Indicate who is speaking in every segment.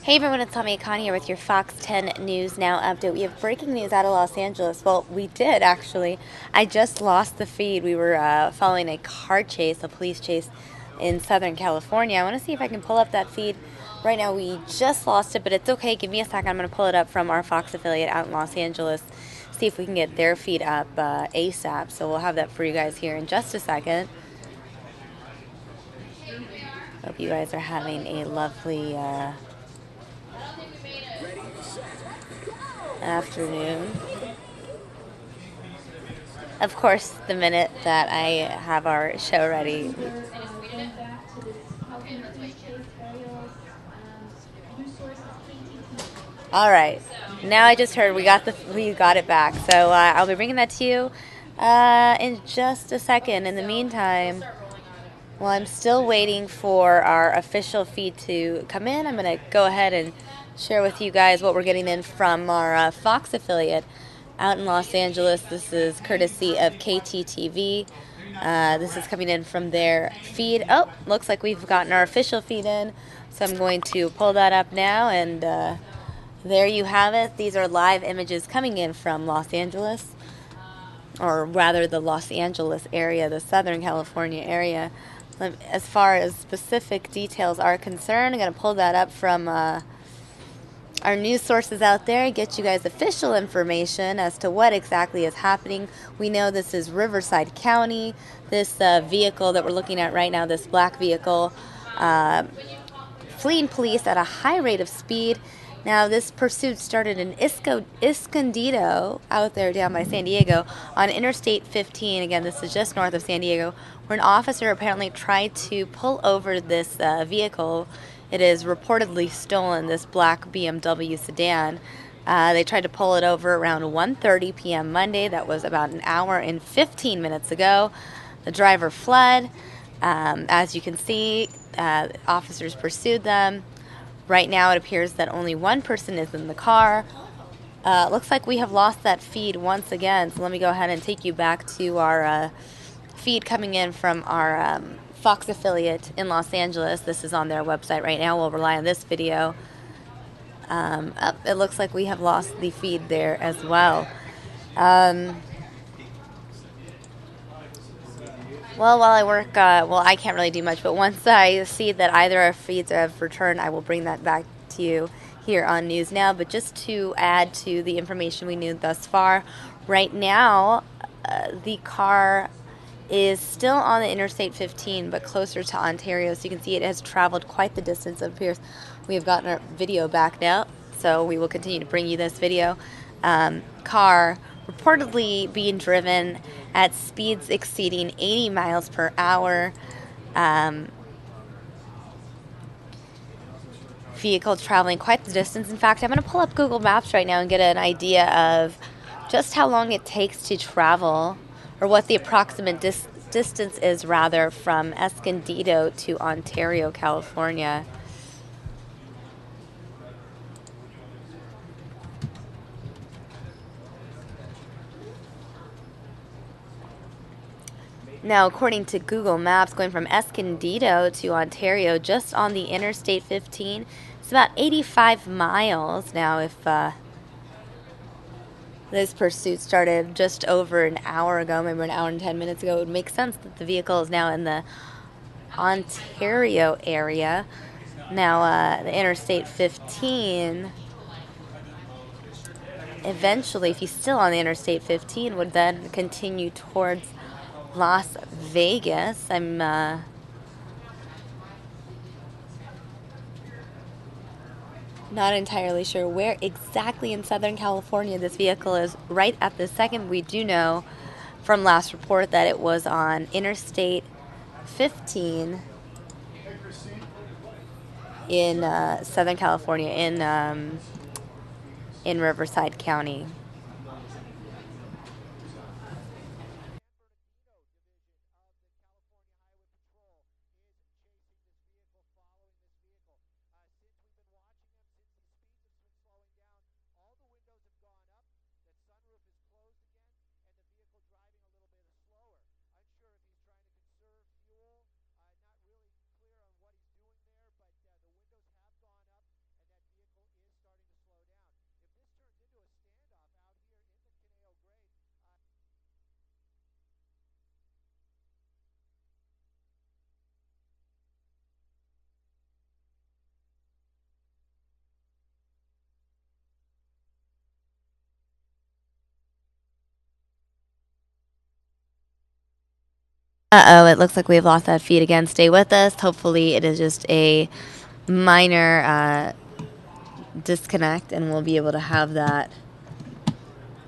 Speaker 1: Hey everyone, it's Samia Khan here with your Fox 10 News Now update. We have breaking news out of Los Angeles. Well, we did actually. I just lost the feed. We were following a car chase, a police chase in Southern California. I want to see if I can pull up that feed. Right now we just lost it, but it's okay. Give me a second. I'm going to pull it up from our Fox affiliate out in Los Angeles. See if we can get their feed up ASAP. So we'll have that for you guys here in just a second. Hope you guys are having a lovely afternoon. Of course, the minute that I have our show ready. All right. Now I just heard we got it back. So I'll be bringing that to you in just a second. In the meantime, while I'm still waiting for our official feed to come in, I'm going to go ahead and share with you guys what we're getting in from our Fox affiliate out in Los Angeles. This is courtesy of KTTV. This is coming in from their feed. Oh, looks like we've gotten our official feed in. So I'm going to pull that up now, and there you have it. These are live images coming in from Los Angeles, or rather the Los Angeles area, the Southern California area. As far as specific details are concerned, I'm going to pull that up from our news sources out there, get you guys official information as to what exactly is happening. We know this is Riverside County. This vehicle that we're looking at right now, this black vehicle, fleeing police at a high rate of speed. Now, this pursuit started in Escondido, out there down by San Diego, on Interstate 15. Again, this is just north of San Diego, where an officer apparently tried to pull over this vehicle. It is reportedly stolen, this black BMW sedan. They tried to pull it over around 1:30 p.m. Monday. That was about an hour and 15 minutes ago. The driver fled. As you can see, officers pursued them. Right now it appears that only one person is in the car. Looks like we have lost that feed once again. So let me go ahead and take you back to our feed coming in from our Fox affiliate in Los Angeles. This is on their website right now. We'll rely on this video. It looks like we have lost the feed there as well. Well, while I work, I can't really do much, but once I see that either our feeds have returned, I will bring that back to you here on News Now. But just to add to the information we knew thus far, right now, the car is still on the Interstate 15, but closer to Ontario. So you can see it has traveled quite the distance. It appears we have gotten our video back now, so we will continue to bring you this video. Car reportedly being driven at speeds exceeding 80 miles per hour. Vehicle traveling quite the distance. In fact, I'm going to pull up Google Maps right now and get an idea of just how long it takes to travel, or what the approximate distance is, rather, from Escondido to Ontario, California. Now, according to Google Maps, going from Escondido to Ontario, just on the Interstate 15, it's about 85 miles. Now, if this pursuit started just over an hour ago, maybe an hour and 10 minutes ago, it would make sense that the vehicle is now in the Ontario area. Now, the Interstate 15, eventually, if he's still on the Interstate 15, would then continue towards Las Vegas. I'm not entirely sure where exactly in Southern California this vehicle is right at this second. We do know from last report that it was on Interstate 15 in Southern California, in Riverside County. Uh-oh, it looks like we've lost that feed again. Stay with us. Hopefully it is just a minor disconnect, and we'll be able to have that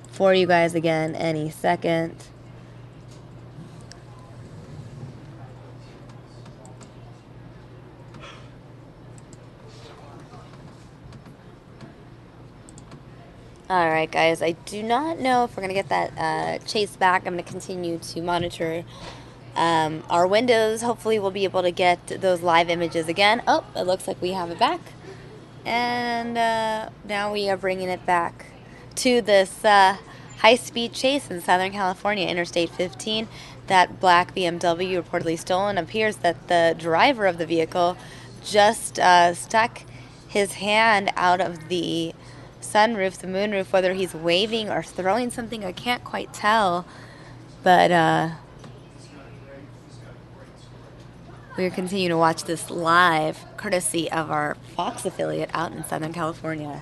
Speaker 1: for you guys again any second. All right, guys, I do not know if we're going to get that chase back. I'm going to continue to monitor our windows. Hopefully we'll be able to get those live images again. Oh, it looks like we have it back. And now we are bringing it back to this high-speed chase in Southern California, Interstate 15. That black BMW reportedly stolen. Appears that the driver of the vehicle just stuck his hand out of the sunroof, the moonroof, whether he's waving or throwing something, I can't quite tell. But we're continuing to watch this live, courtesy of our Fox affiliate out in Southern California.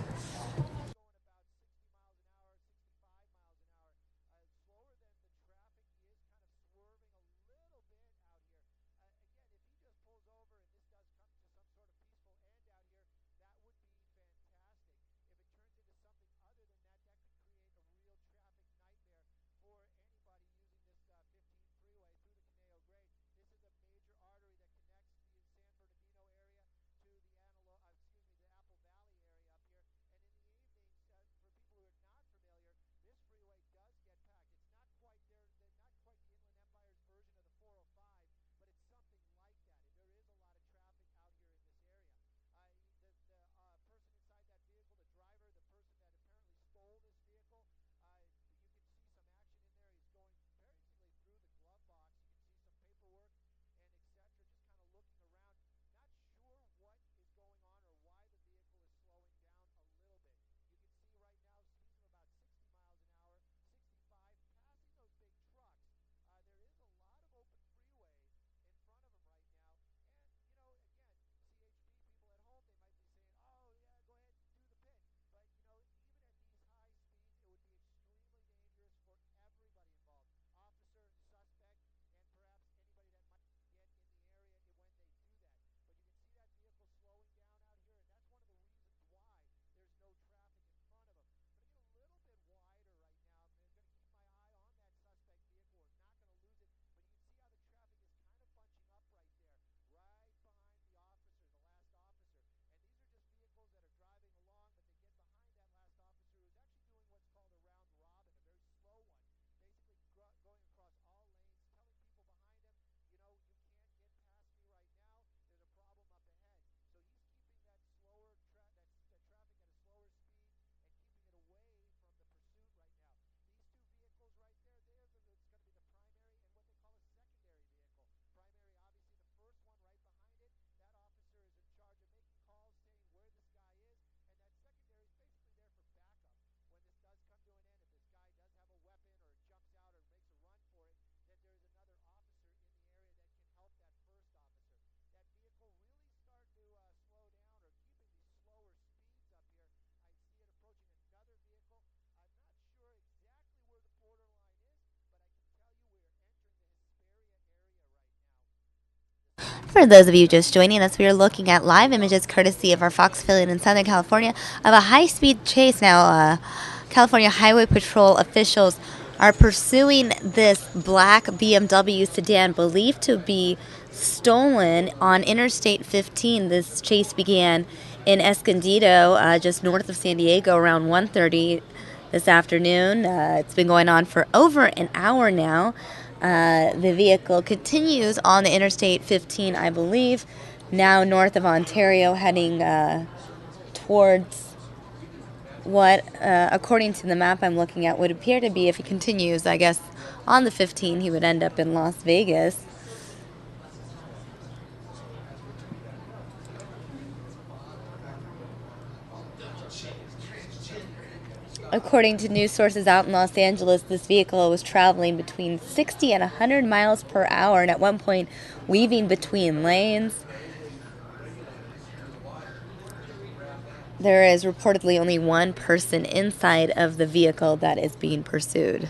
Speaker 1: For those of you just joining us, we are looking at live images courtesy of our Fox affiliate in Southern California of a high-speed chase. Now, California Highway Patrol officials are pursuing this black BMW sedan believed to be stolen on Interstate 15. This chase began in Escondido, just north of San Diego, around 1:30 this afternoon. It's been going on for over an hour now. The vehicle continues on the Interstate 15, I believe, now north of Ontario, heading towards what, according to the map I'm looking at, would appear to be, if he continues, I guess, on the 15, he would end up in Las Vegas. According to news sources out in Los Angeles, this vehicle was traveling between 60 and 100 miles per hour and at one point weaving between lanes. There is reportedly only one person inside of the vehicle that is being pursued.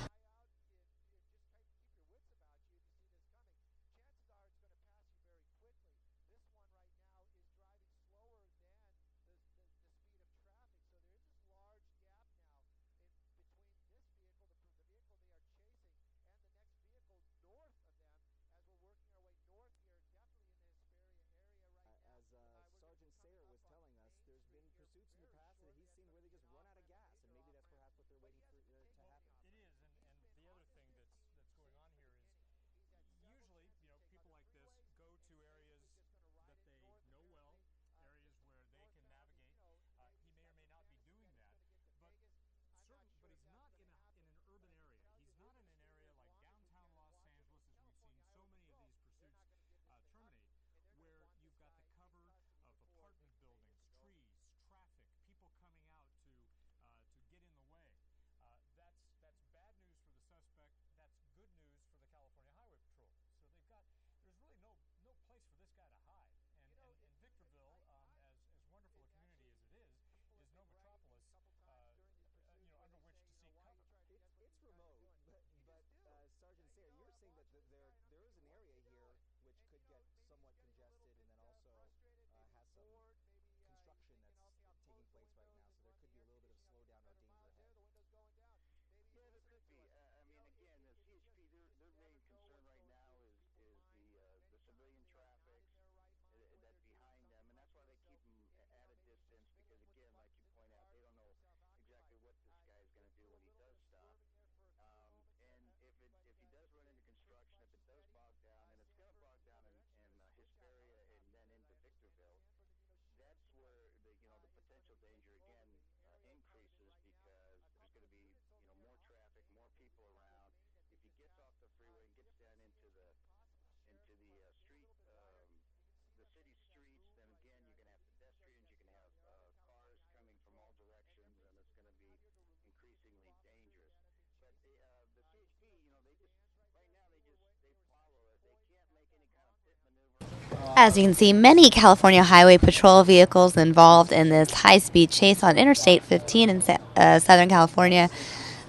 Speaker 1: As you can see, many California Highway Patrol vehicles involved in this high-speed chase on Interstate 15 in Southern California.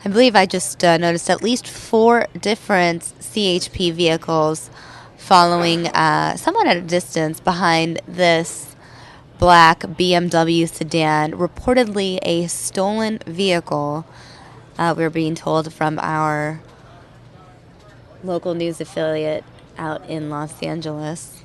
Speaker 1: I believe I just noticed at least 4 different CHP vehicles following somewhat at a distance behind this black BMW sedan, reportedly a stolen vehicle, we're being told from our local news affiliate out in Los Angeles.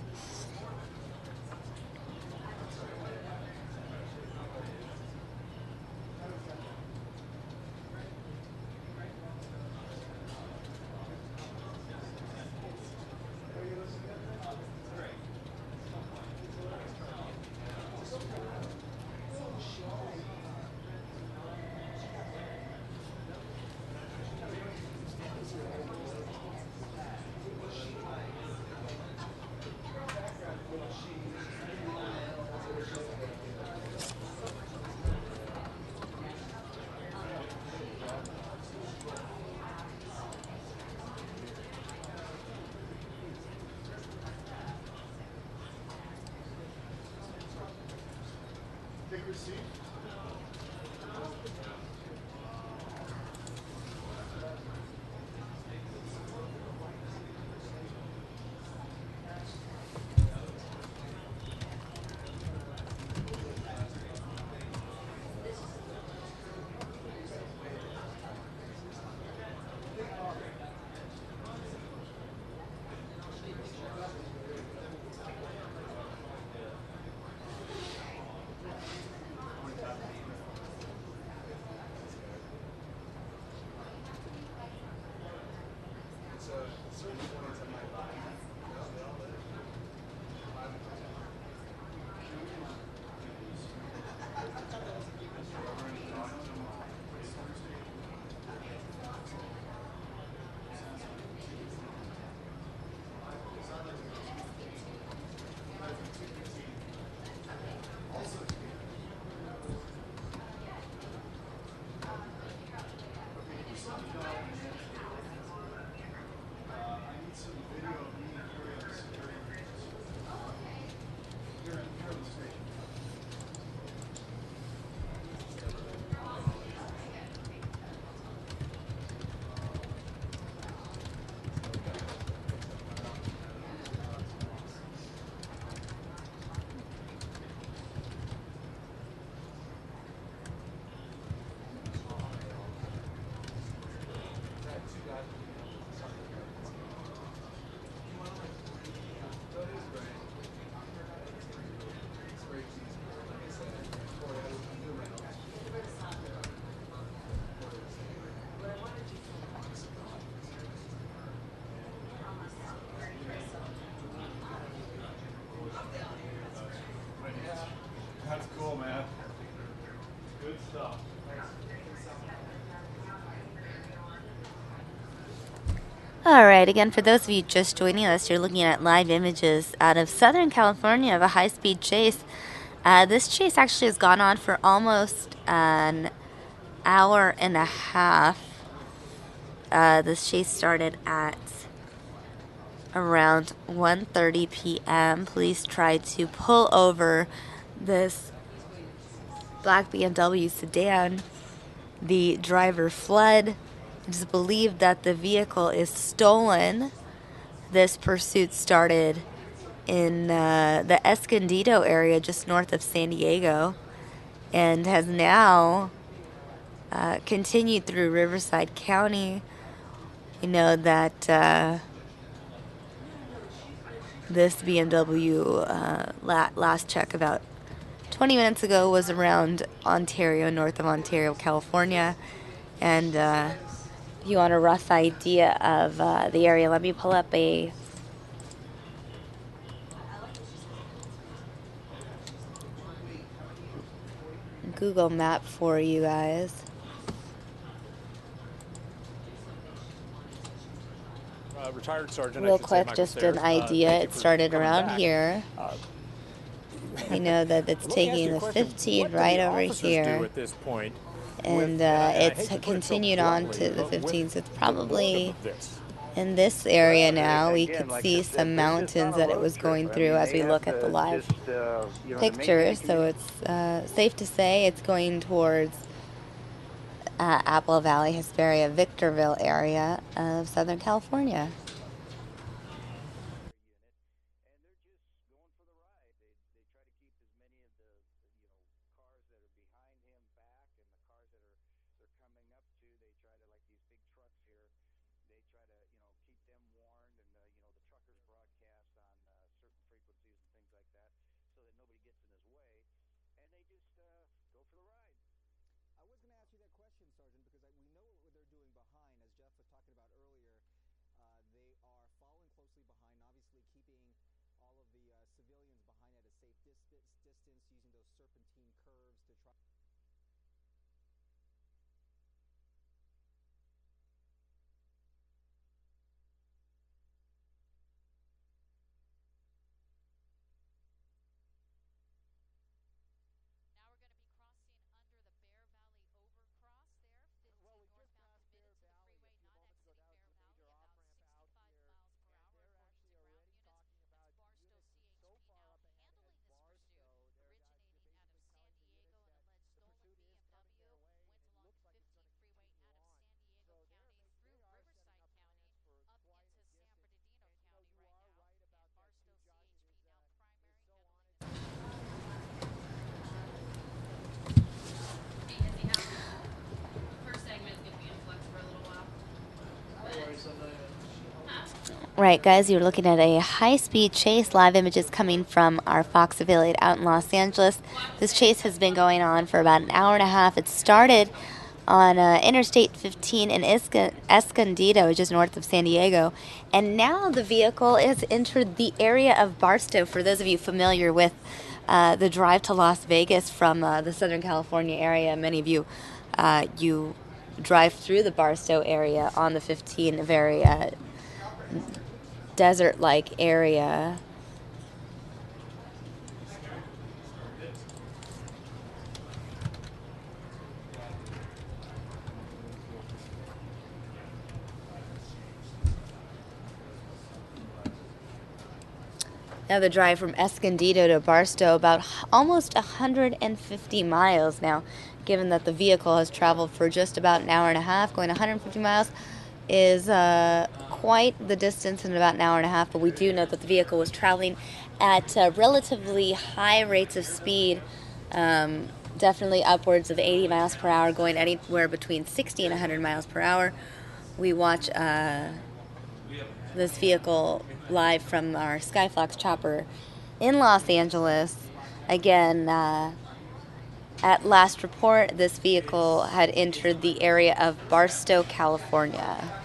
Speaker 2: That's cool, man. Good stuff.
Speaker 1: All right, again, for those of you just joining us, you're looking at live images out of Southern California of a high-speed chase. This chase actually has gone on for almost an hour and a half. This chase started at around 1:30 p.m. Police tried to pull over this black BMW sedan. The driver fled. It is believed that the vehicle is stolen. This pursuit started in the Escondido area just north of San Diego and has now continued through Riverside County. We know that this BMW last check about 20 minutes ago was around Ontario, north of Ontario, California. And if you want a rough idea of the area, let me pull up a Google map for you guys.
Speaker 2: Retired sergeant.
Speaker 1: Real quick, just an idea. It started around here. We know that it's taking the 15 right over here, and it's continued on to the 15, so it's probably In this area
Speaker 3: Well,
Speaker 1: now, we
Speaker 3: again,
Speaker 1: could
Speaker 3: like
Speaker 1: see
Speaker 3: I said,
Speaker 1: some
Speaker 3: this is not
Speaker 1: mountains
Speaker 3: a
Speaker 1: that it
Speaker 3: road
Speaker 1: was
Speaker 3: trip.
Speaker 1: going
Speaker 3: I
Speaker 1: through
Speaker 3: mean,
Speaker 1: as
Speaker 3: they
Speaker 1: we
Speaker 3: have
Speaker 1: look at the
Speaker 3: to
Speaker 1: live
Speaker 3: just, to maintain
Speaker 1: pictures. So it's safe to say it's going towards Apple Valley, Hesperia, Victorville area of Southern California. Right, guys, you're looking at a high-speed chase. Live images coming from our Fox affiliate out in Los Angeles. This chase has been going on for about an hour and a half. It started on Interstate 15 in Escondido, just north of San Diego. And now the vehicle has entered the area of Barstow. For those of you familiar with the drive to Las Vegas from the Southern California area, many of you, you drive through the Barstow area on the 15, a very desert-like area. Now the drive from Escondido to Barstow, about almost 150 miles now, given that the vehicle has traveled for just about an hour and a half. Going 150 miles is quite the distance in about an hour and a half, but we do know that the vehicle was traveling at relatively high rates of speed, definitely upwards of 80 miles per hour, going anywhere between 60 and 100 miles per hour. We watch this vehicle live from our Skyfox chopper in Los Angeles. Again, at last report, this vehicle had entered the area of Barstow, California.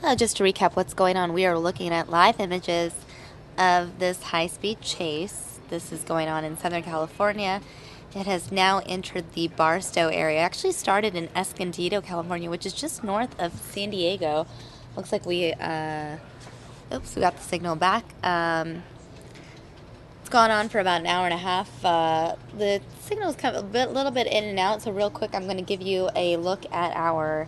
Speaker 1: Just to recap what's going on, we are looking at live images of this high-speed chase. This is going on in Southern California. It has now entered the Barstow area. It actually started in Escondido, California, which is just north of San Diego. Looks like we got the signal back. It's gone on for about an hour and a half. The signal's kind of a little bit in and out, so real quick I'm going to give you a look at our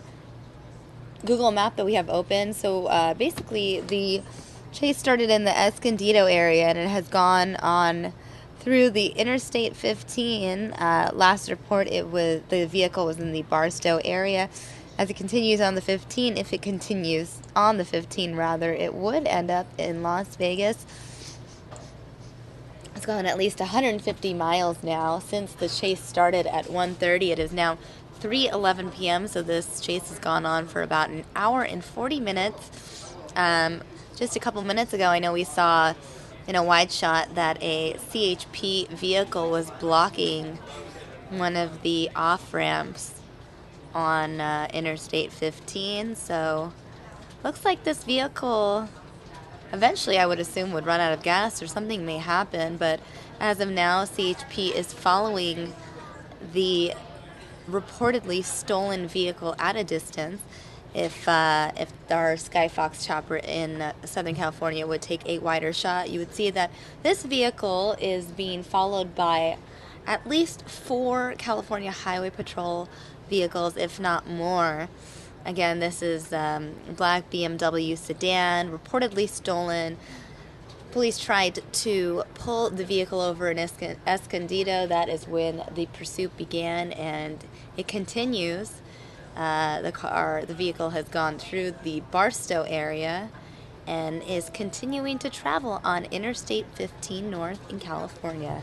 Speaker 1: Google map that we have open. So basically the chase started in the Escondido area and it has gone on through the Interstate 15. Last report, the vehicle was in the Barstow area. As it continues on the 15, if it continues on the 15 rather, it would end up in Las Vegas. It's gone at least 150 miles now since the chase started at 1:30. It is now 3:11 p.m., so this chase has gone on for about an hour and 40 minutes. Just a couple minutes ago, I know we saw in a wide shot that a CHP vehicle was blocking one of the off-ramps on Interstate 15, so looks like this vehicle eventually, I would assume, would run out of gas or something may happen, but as of now, CHP is following the reportedly stolen vehicle at a distance. If our Skyfox chopper in Southern California would take a wider shot, you would see that this vehicle is being followed by at least 4 California Highway Patrol vehicles, if not more. Again, this is black BMW sedan, reportedly stolen. Police tried to pull the vehicle over in Escondido. That is when the pursuit began, and it continues. The vehicle has gone through the Barstow area and is continuing to travel on Interstate 15 North in California.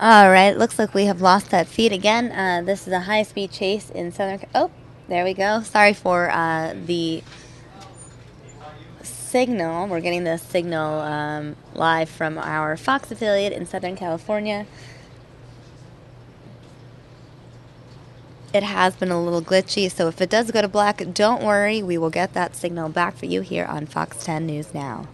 Speaker 1: All right, looks like we have lost that feed again. This is a high-speed chase in Southern. Oh, there we go. Sorry for the signal. We're getting the signal live from our Fox affiliate in Southern California. It has been a little glitchy, so if it does go to black, don't worry. We will get that signal back for you here on Fox 10 News Now.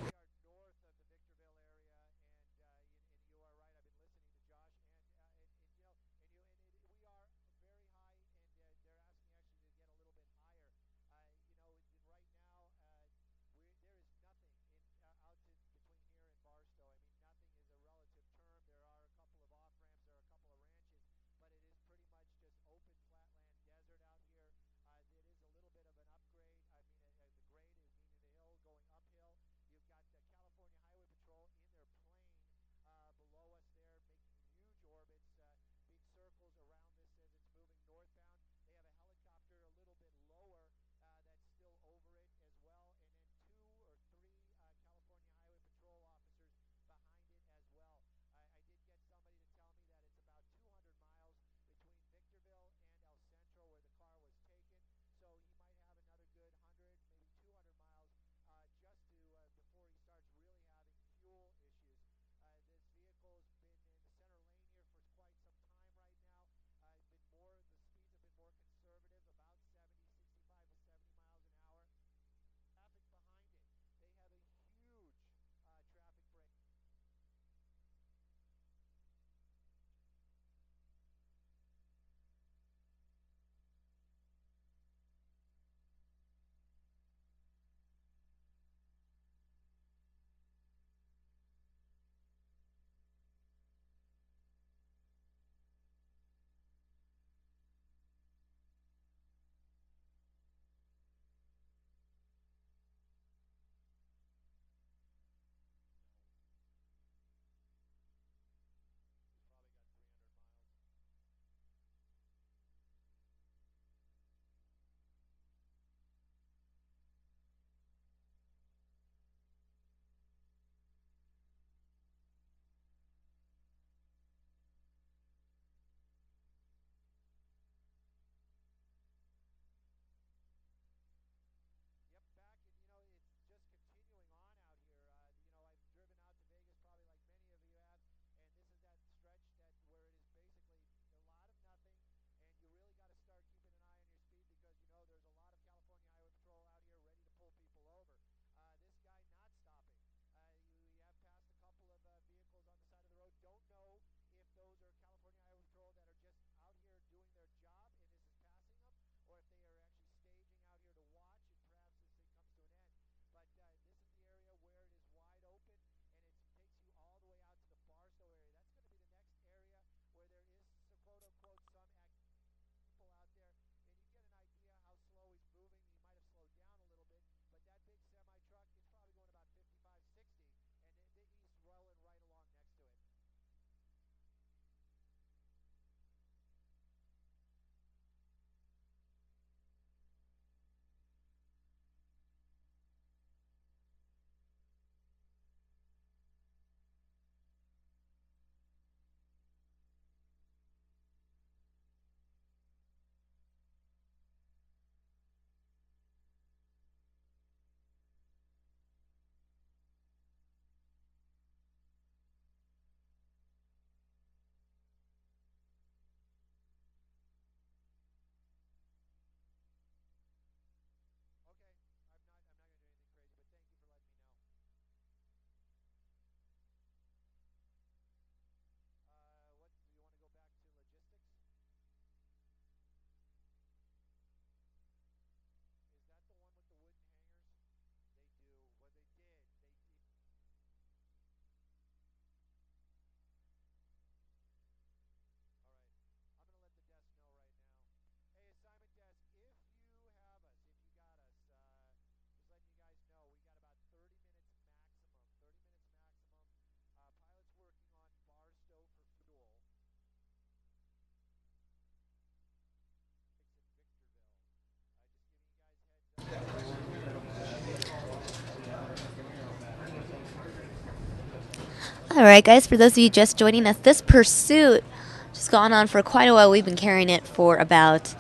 Speaker 1: All right, guys, for those of you just joining us, this pursuit just gone on for quite a while. We've been carrying it for about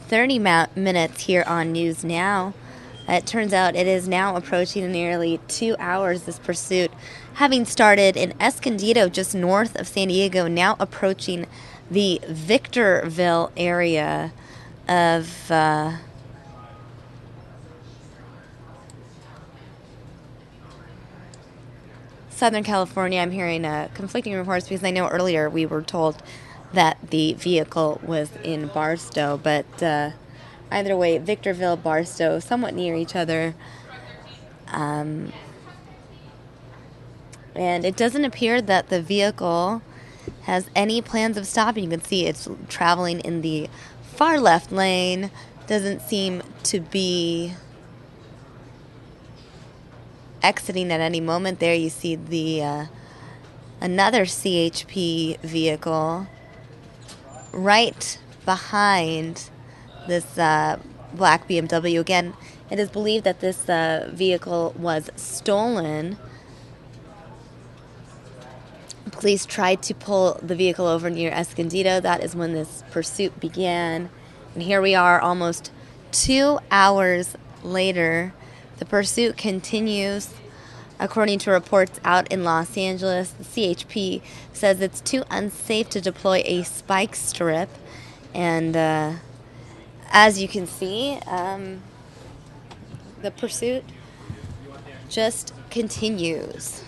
Speaker 1: 30 minutes here on News Now. It turns out it is now approaching nearly 2 hours, this pursuit, having started in Escondido, just north of San Diego, now approaching the Victorville area of Southern California. I'm hearing conflicting reports because I know earlier we were told that the vehicle was in Barstow, but either way, Victorville, Barstow, somewhat near each other. And it doesn't appear that the vehicle has any plans of stopping. You can see it's traveling in the far left lane. Doesn't seem to be exiting at any moment. There you see the another CHP vehicle right behind this black BMW. Again, it is believed that this vehicle was stolen. Police tried to pull the vehicle over near Escondido. That is when this pursuit began. And here we are almost 2 hours later. The pursuit continues. According to reports out in Los Angeles, the CHP says it's too unsafe to deploy a spike strip. And as you can see, the pursuit just continues.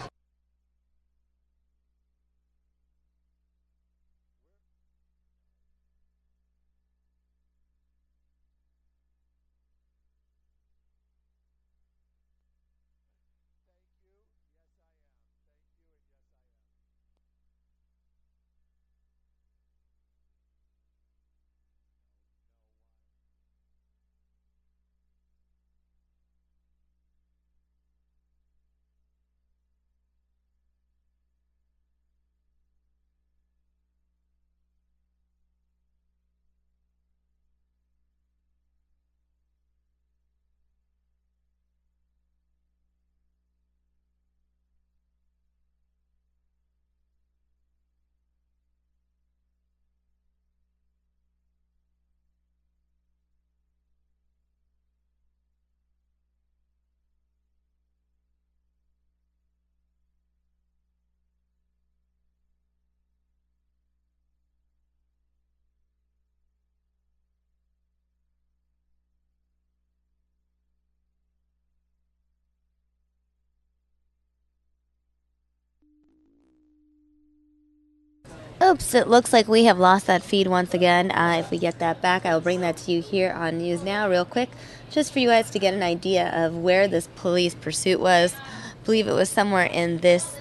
Speaker 1: Oops, it looks like we have lost that feed once again. If we get that back, I will bring that to you here on News Now real quick, just for you guys to get an idea of where this police pursuit was. I believe it was somewhere in this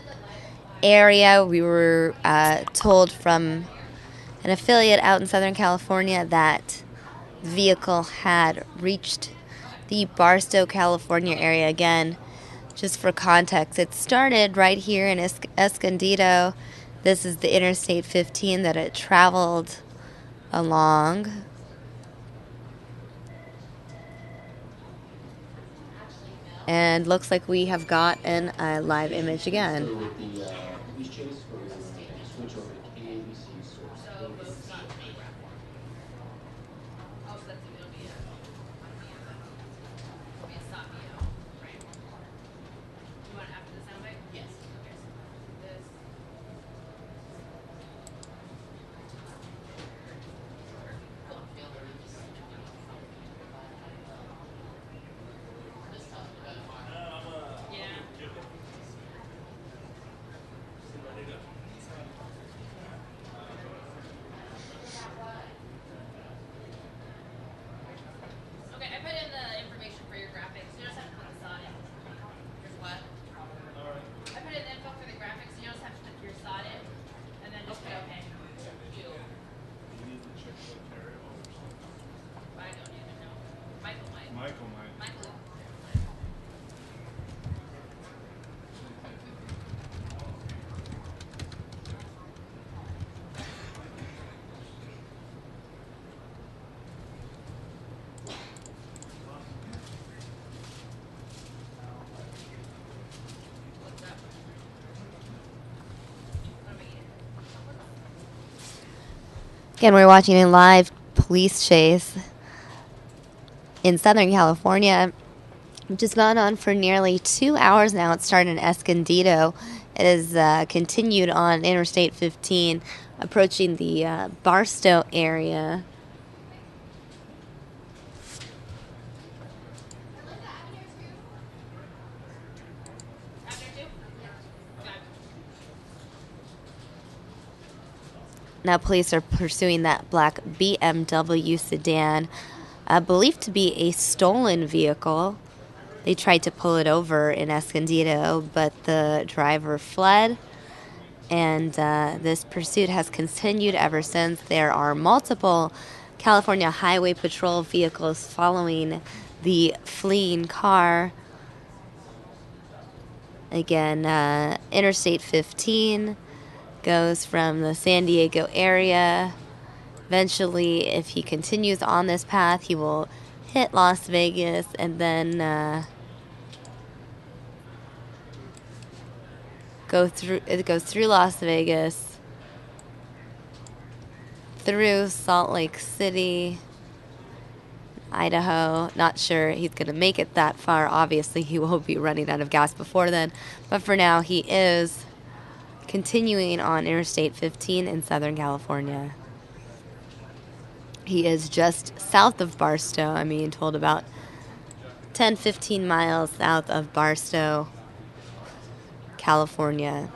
Speaker 1: area. We were told from an affiliate out in Southern California that the vehicle had reached the Barstow, California area. Again, just for context, it started right here in Escondido. This is the Interstate 15 that it traveled along. And looks like we have gotten a live image again. Again, we're watching a live police chase in Southern California, which has gone on for nearly 2 hours now. It started in Escondido. It has continued on Interstate 15, approaching the Barstow area. Now police are pursuing that black BMW sedan, believed to be a stolen vehicle. They tried to pull it over in Escondido, but the driver fled. And this pursuit has continued ever since. There are multiple California Highway Patrol vehicles following the fleeing car. Again, Interstate 15 goes from the San Diego area. Eventually, if he continues on this path, he will hit Las Vegas and then it goes through Las Vegas, through Salt Lake City, Idaho. Not sure he's going to make it that far. Obviously, he will be running out of gas before then. But for now, he is continuing on Interstate 15 in Southern California. He is just south of Barstow. I'm being told about 10-15 miles south of Barstow, California.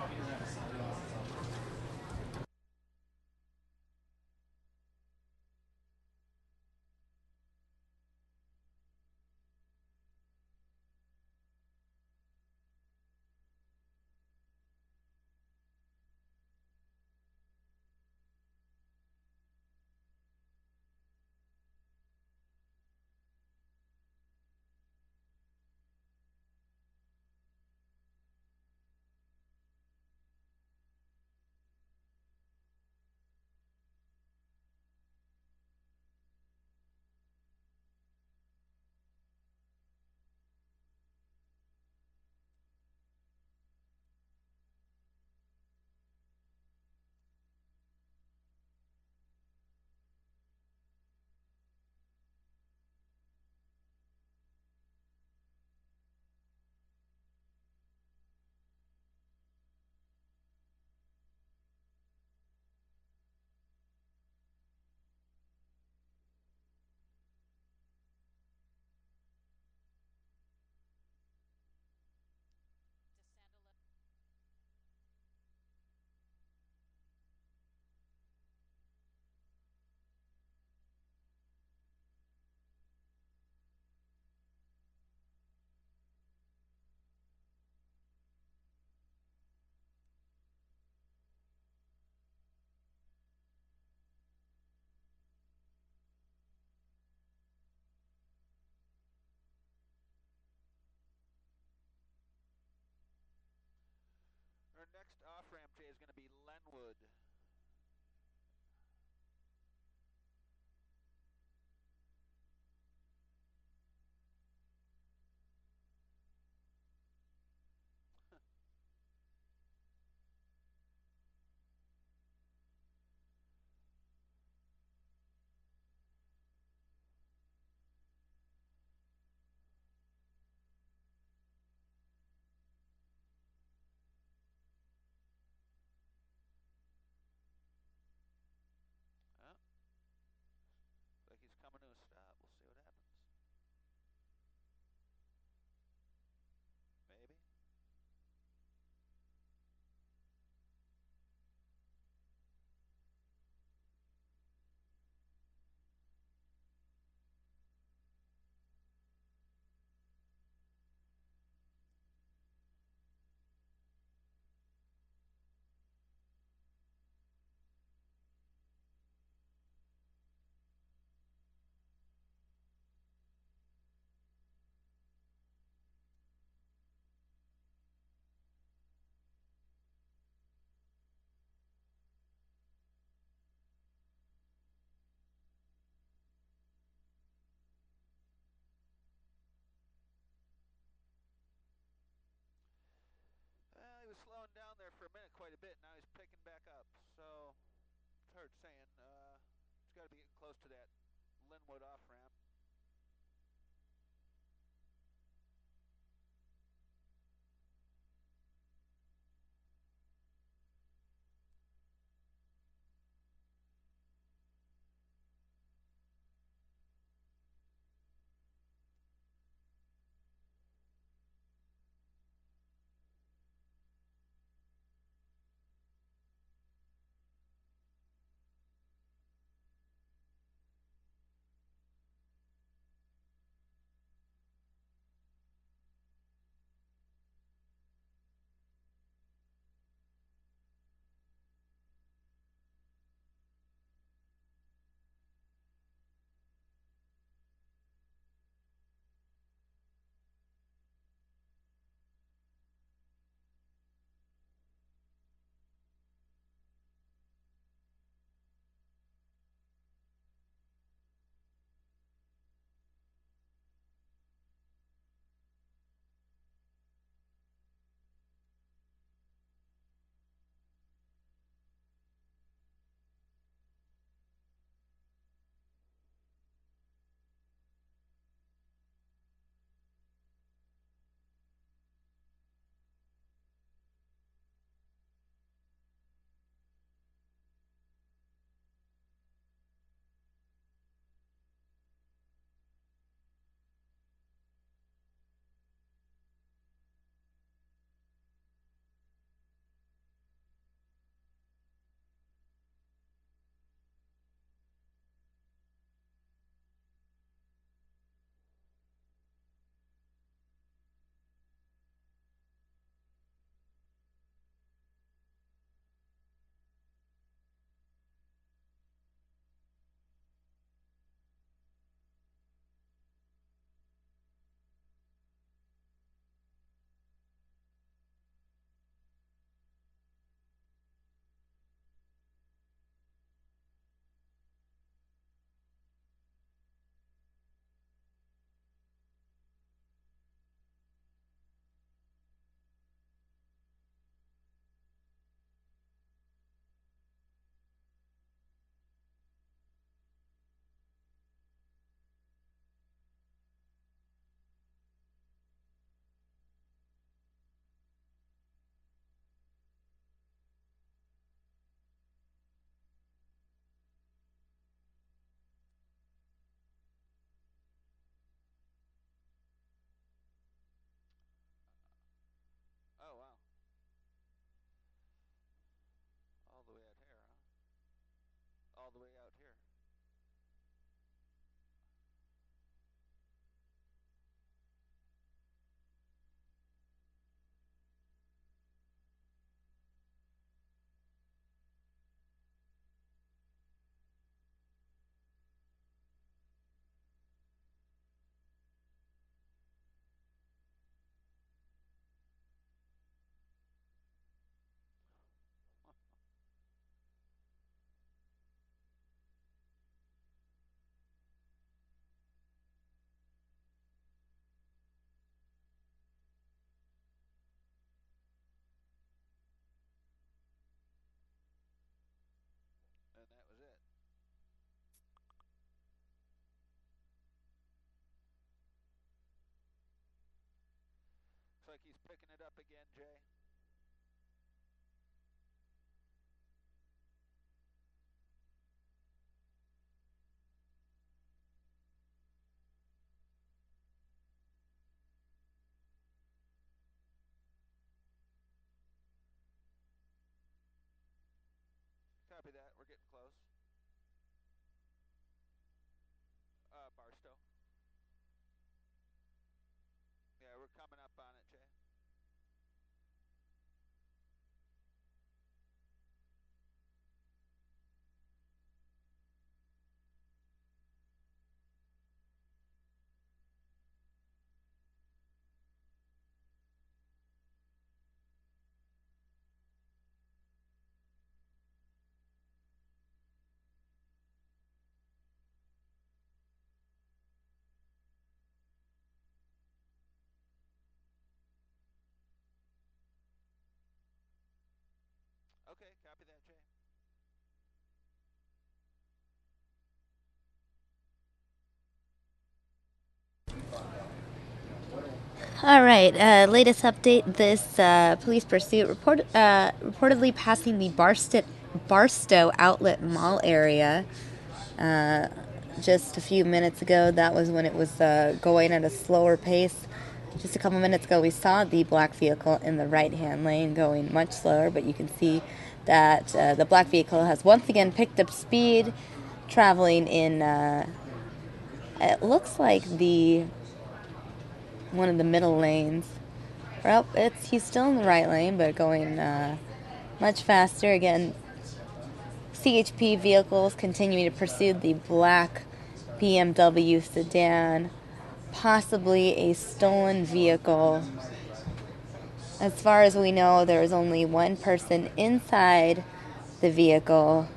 Speaker 2: Our next off-ramp, Jay, is going to be Lenwood. Like he's coming to a stop. We'll see what happens. Maybe. Well, he was slowing down there for a minute quite a bit. Now he's picking back up. So it's hard saying.
Speaker 3: Glenwood off-ramp. Oh, wow. All the way out here, huh? All the way out here. And that was it. Looks like he's picking it up again, Jay. Copy that. We're getting close. Barstow. Yeah, we're coming up on it, Jay. Okay, copy that, Jay.
Speaker 1: All right, latest update. This police pursuit reportedly passing the Barstow Outlet Mall area uh, just a few minutes ago. That was when it was going at a slower pace. Just a couple minutes ago, we saw the black vehicle in the right-hand lane going much slower, but you can see that the black vehicle has once again picked up speed, traveling in, it looks like the one of the middle lanes. Well, he's still in the right lane, but going much faster. Again, CHP vehicles continuing to pursue the black BMW sedan, possibly a stolen vehicle. As far as we know, there is only one person inside the vehicle.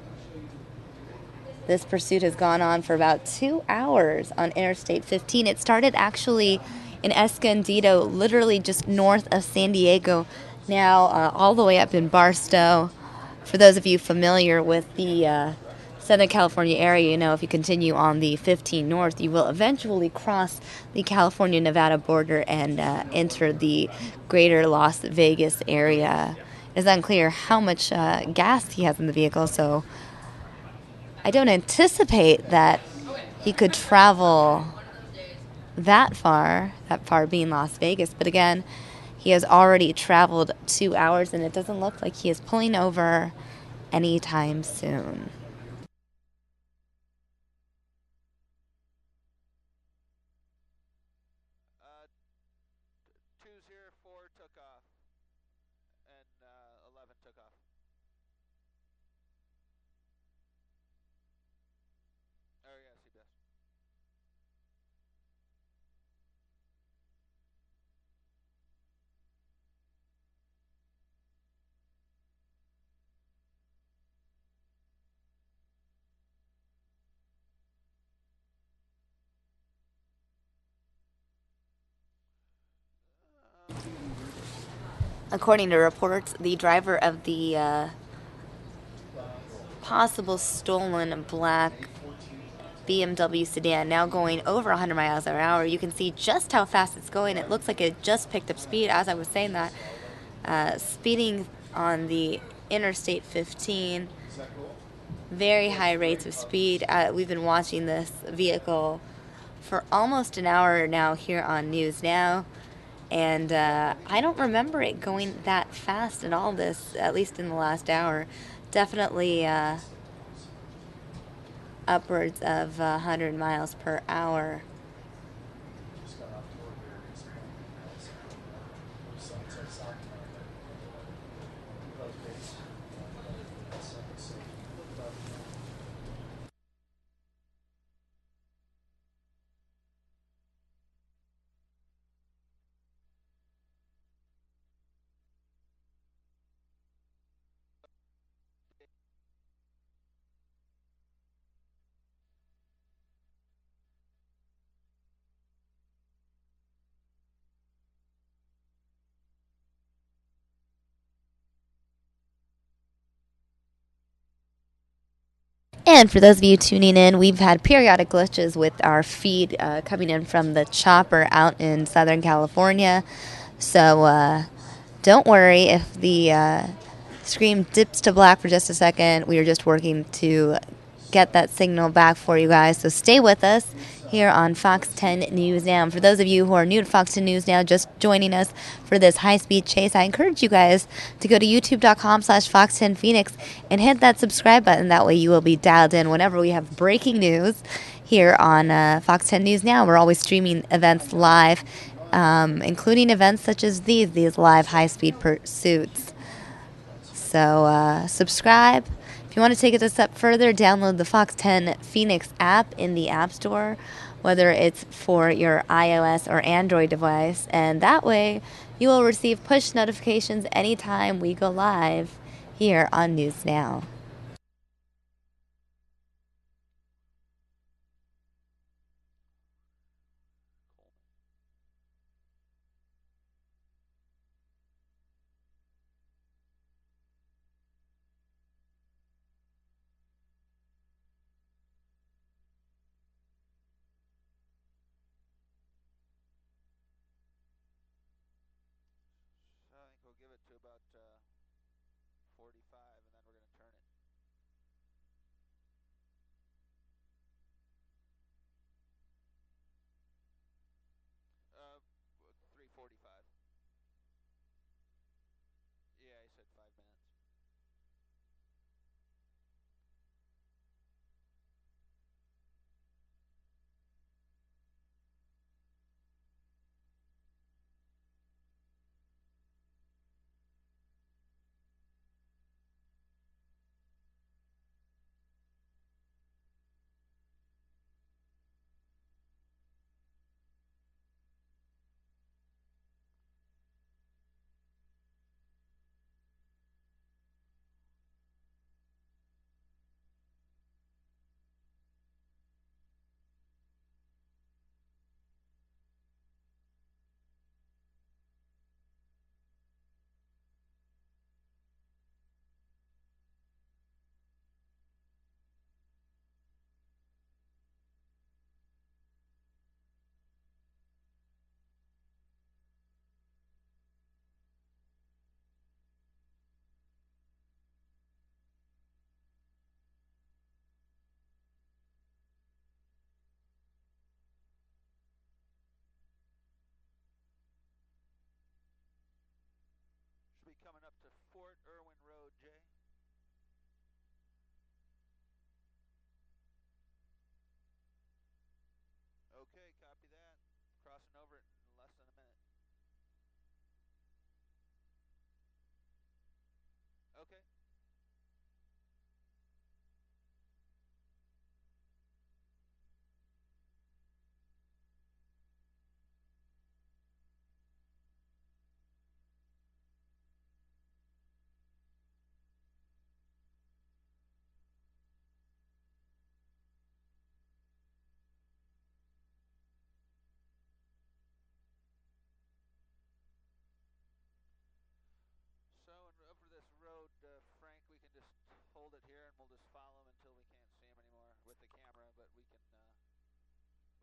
Speaker 1: This pursuit has gone on for about 2 hours on Interstate 15. It started actually in Escondido, literally just north of San Diego, now all the way up in Barstow. For those of you familiar with the Southern California area, you know if you continue on the 15 north, you will eventually cross the California-Nevada border and enter the greater Las Vegas area. It's unclear how much gas he has in the vehicle, so I don't anticipate that he could travel that far being Las Vegas. But again, he has already traveled 2 hours, and it doesn't look like he is pulling over anytime soon.
Speaker 3: Uh, 204 took off, and 11 took off. Oh yeah, CBS.
Speaker 1: According to reports, the driver of the possible stolen black BMW sedan now going over 100 miles per hour. You can see just how fast it's going. It looks like it just picked up speed as I was saying that. Speeding on the Interstate 15, very high rates of speed. We've been watching this vehicle for almost an hour now here on News Now, and I don't remember it going that fast at all, this, at least in the last hour. Definitely upwards of 100 miles per hour. And for those of you tuning in, we've had periodic glitches with our feed coming in from the chopper out in Southern California. So don't worry if the screen dips to black for just a second. We are just working to get that signal back for you guys. So stay with us here on Fox 10 News Now. And for those of you who are new to Fox 10 News Now, just joining us for this high-speed chase, I encourage you guys to go to youtube.com/Fox10Phoenix and hit that subscribe button. That way you will be dialed in whenever we have breaking news here on Fox 10 News Now. We're always streaming events live, including events such as these live high-speed pursuits. So subscribe. If you want to take it a step further, download the Fox 10 Phoenix app in the App Store, whether it's for your iOS or Android device, and that way you will receive push notifications anytime we go live here on News Now.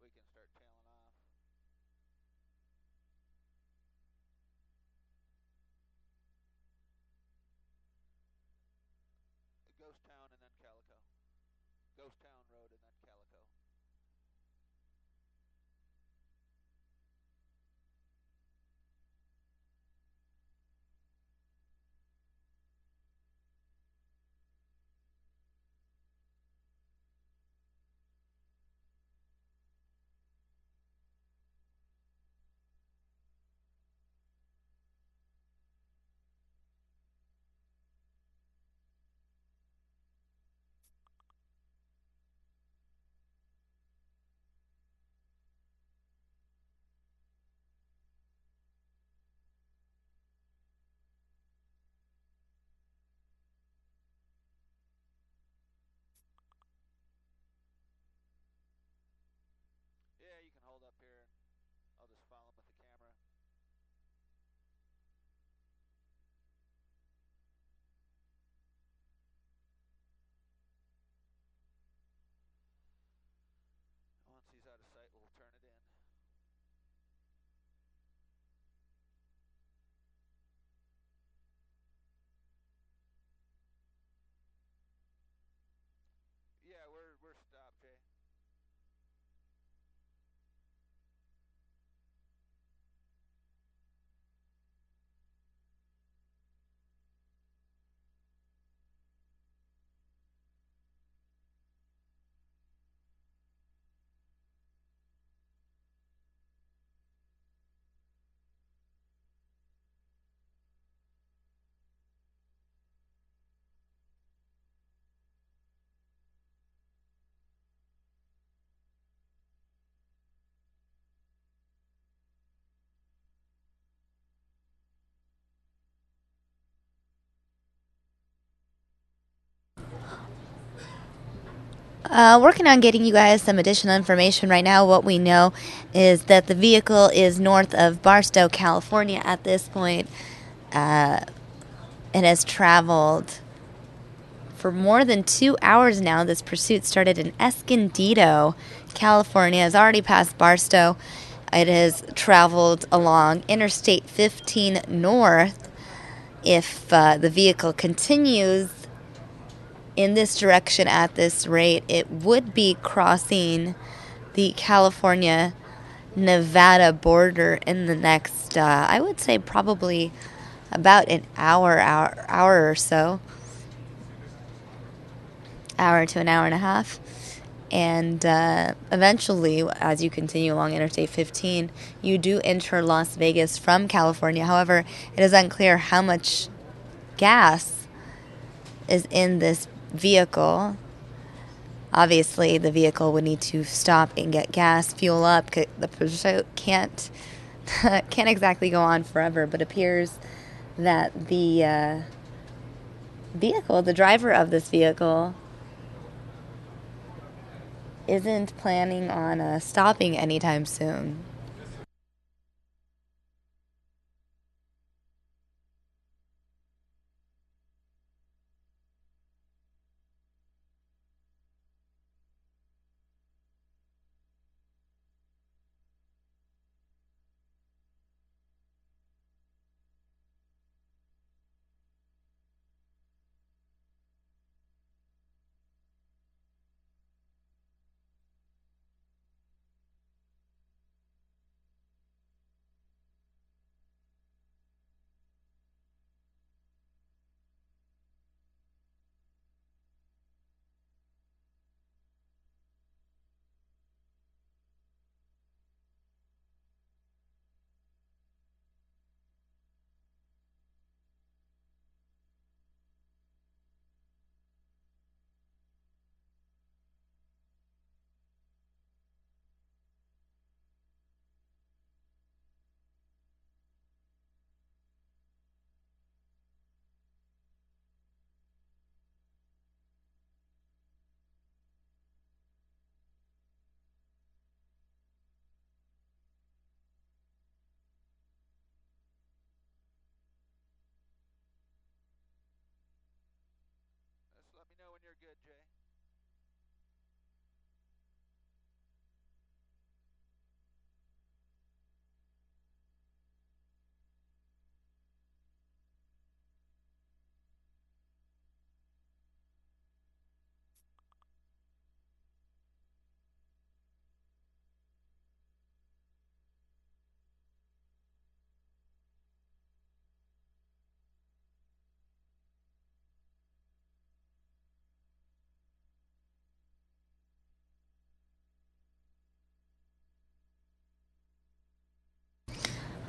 Speaker 3: we can start tailing off. Ghost Town and then Calico. Ghost Town Road and then Calico. Yeah, you can hold up here and I'll just follow him with the camera. Once he's out of sight, we'll turn it in. Yeah, we're stopped, Jay.
Speaker 1: Working on getting you guys some additional information right now. What we know is that the vehicle is north of Barstow, California at this point. It has traveled for more than 2 hours now. This pursuit started in Escondido, California. Has already passed Barstow. It has traveled along Interstate 15 north. If the vehicle continues in this direction at this rate, it would be crossing the California Nevada border in the next, I would say, probably about an hour or so. Hour to an hour and a half. And eventually, as you continue along Interstate 15, you do enter Las Vegas from California. However, it is unclear how much gas is in this vehicle. Obviously, the vehicle would need to stop and get gas, fuel up. The pursuit can't exactly go on forever, but appears that the vehicle, the driver of this vehicle, isn't planning on stopping anytime soon.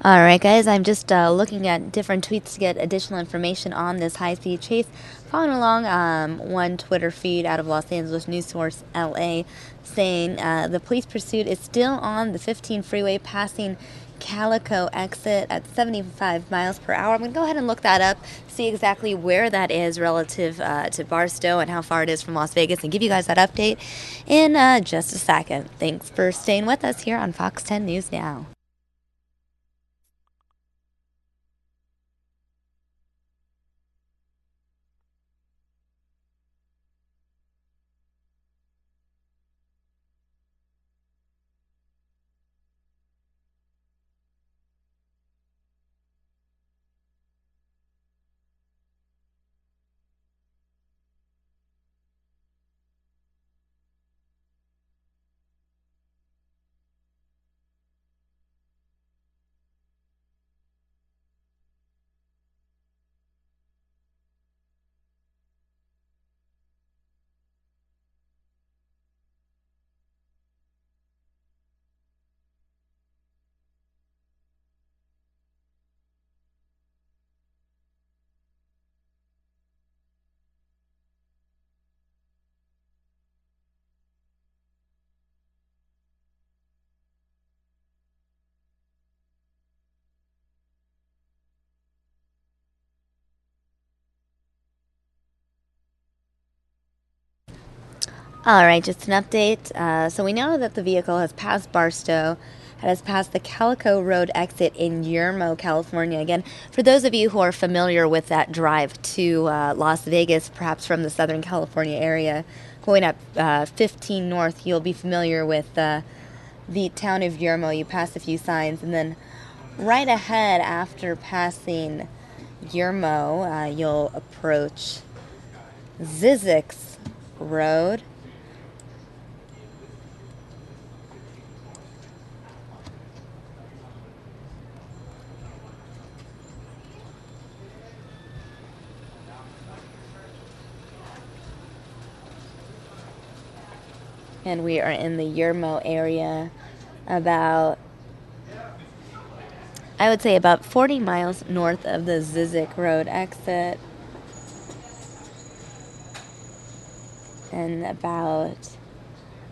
Speaker 1: All right, guys, I'm just looking at different tweets to get additional information on this high-speed chase. Following along one Twitter feed out of Los Angeles news source LA saying the police pursuit is still on the 15 freeway passing Calico exit at 75 miles per hour. I'm going to go ahead and look that up, see exactly where that is relative to Barstow and how far it is from Las Vegas, and give you guys that update in just a second. Thanks for staying with us here on Fox 10 News Now. All right, just an update. So we know that the vehicle has passed Barstow, has passed the Calico Road exit in Yermo, California. Again, for those of you who are familiar with that drive to Las Vegas, perhaps from the Southern California area, going up 15 north, you'll be familiar with the town of Yermo. You pass a few signs, and then right ahead after passing Yermo, you'll approach Zizek's Road. And we are in the Yermo area, about, I would say, about 40 miles north of the Zizek Road exit, and about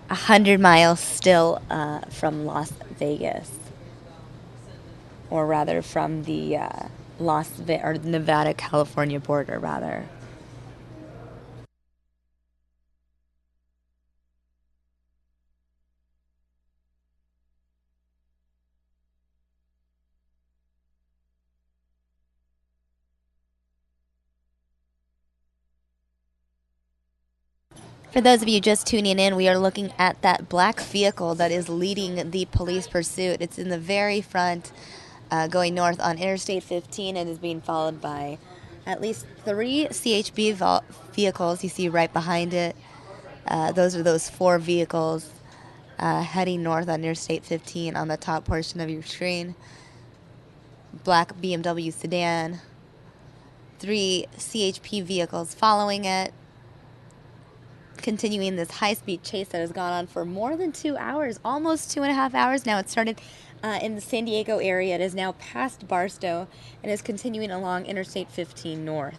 Speaker 1: 100 miles still from Las Vegas, or rather from the or Nevada California border, rather. For those of you just tuning in, we are looking at that black vehicle that is leading the police pursuit. It's in the very front, going north on Interstate 15, and is being followed by at least 3 CHP vehicles you see right behind it. Those are those 4 vehicles heading north on Interstate 15 on the top portion of your screen. Black BMW sedan, 3 CHP vehicles following it, continuing this high-speed chase that has gone on for more than 2 hours, almost 2.5 hours now. It started in the San Diego area. It is now past Barstow and is continuing along Interstate 15 north.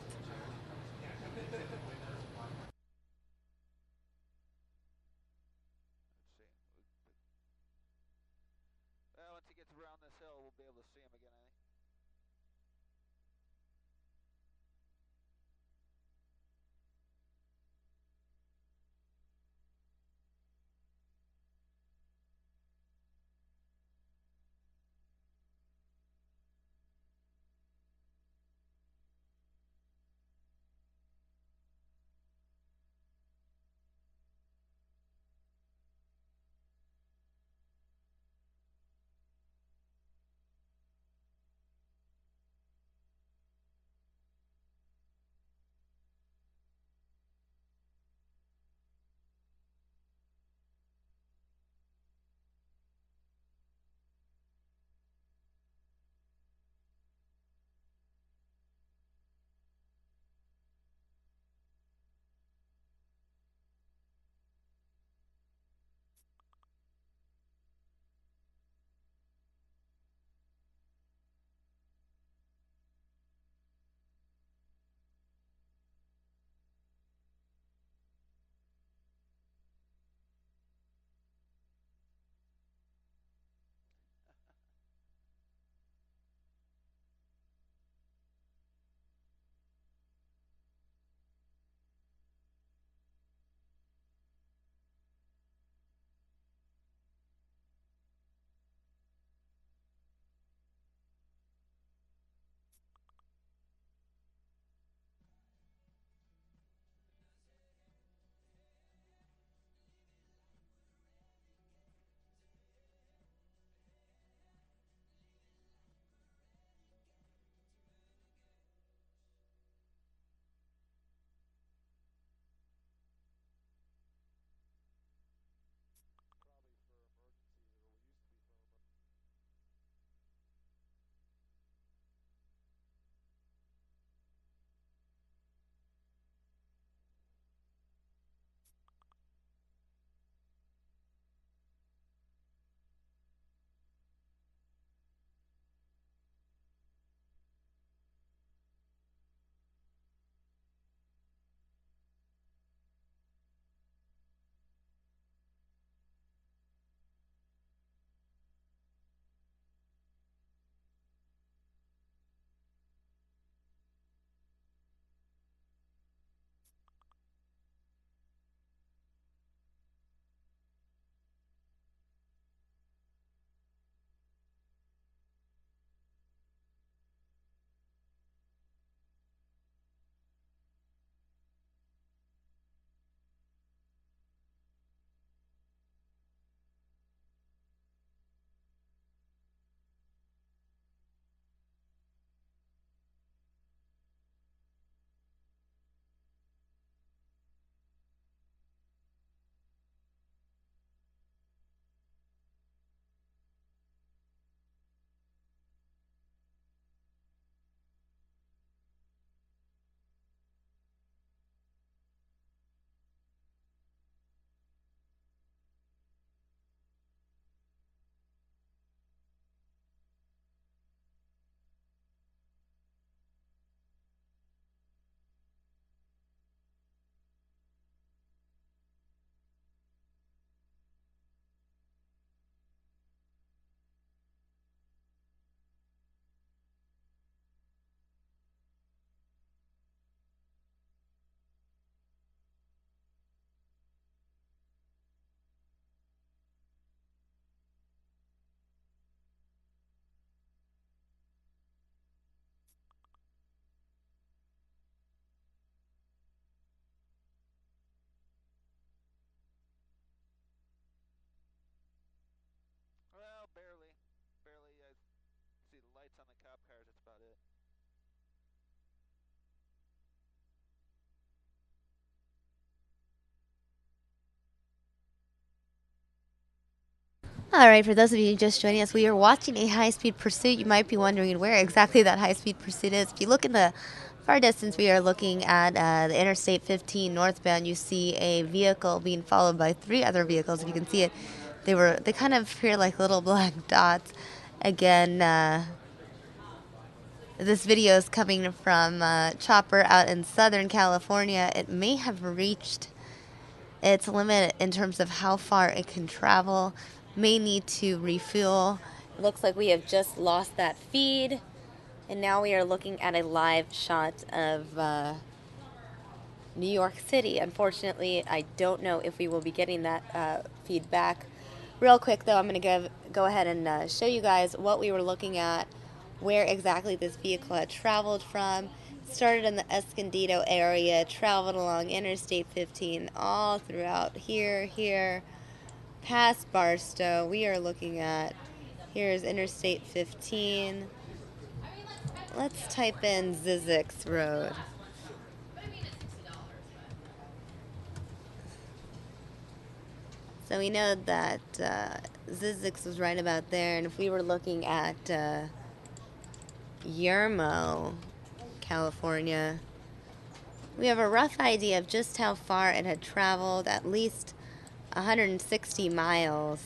Speaker 3: Well, once he gets around this hill, we'll be able to see him again, I think.
Speaker 1: All right, for those of you just joining us, we are watching a high-speed pursuit. You might be wondering where exactly that high-speed pursuit is. If you look in the far distance, we are looking at the Interstate 15 northbound. You see a vehicle being followed by 3 other vehicles. If you can see it, they kind of appear like little black dots. Again, this video is coming from Chopper out in Southern California. It may have reached its limit in terms of how far it can travel, may need to refuel. It looks like we have just lost that feed, and now we are looking at a live shot of New York City. Unfortunately, I don't know if we will be getting that feed back. Real quick, though, I'm going to go ahead and show you guys what we were looking at, where exactly this vehicle had traveled from. Started in the Escondido area, traveled along Interstate 15 all throughout here, past Barstow. We are looking at, here's Interstate 15. Let's type in Zizix Road. So we know that Zizix was right about there, and if we were looking at Yermo, California, we have a rough idea of just how far it had traveled, at least 160 miles.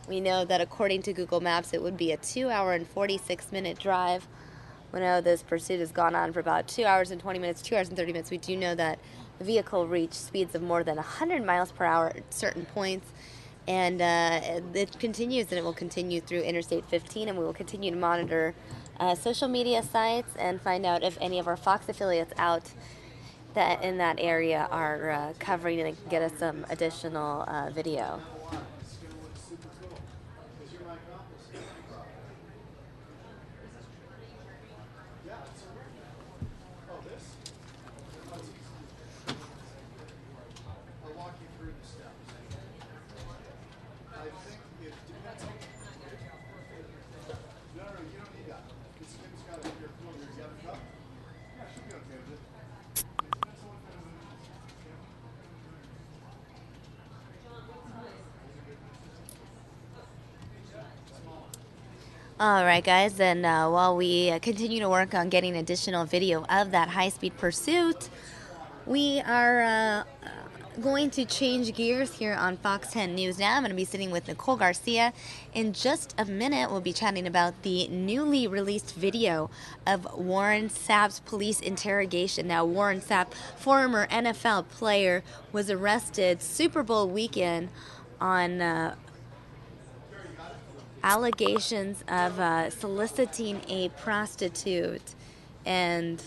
Speaker 1: We know that according to Google Maps, it would be a 2-hour and 46-minute drive. We know this pursuit has gone on for about 2 hours and 20 minutes, 2 hours and 30 minutes. We do know that the vehicle reached speeds of more than 100 miles per hour at certain points. And it continues, and it will continue through Interstate 15, and we will continue to monitor social media sites and find out if any of our Fox affiliates out that in that area are covering it and can get us some additional video. All right, guys, and while we continue to work on getting additional video of that high-speed pursuit, we are going to change gears here on Fox 10 News. Now I'm going to be sitting with Nicole Garcia. In just a minute, we'll be chatting about the newly released video of Warren Sapp's police interrogation. Now, Warren Sapp, former NFL player, was arrested Super Bowl weekend on allegations of soliciting a prostitute and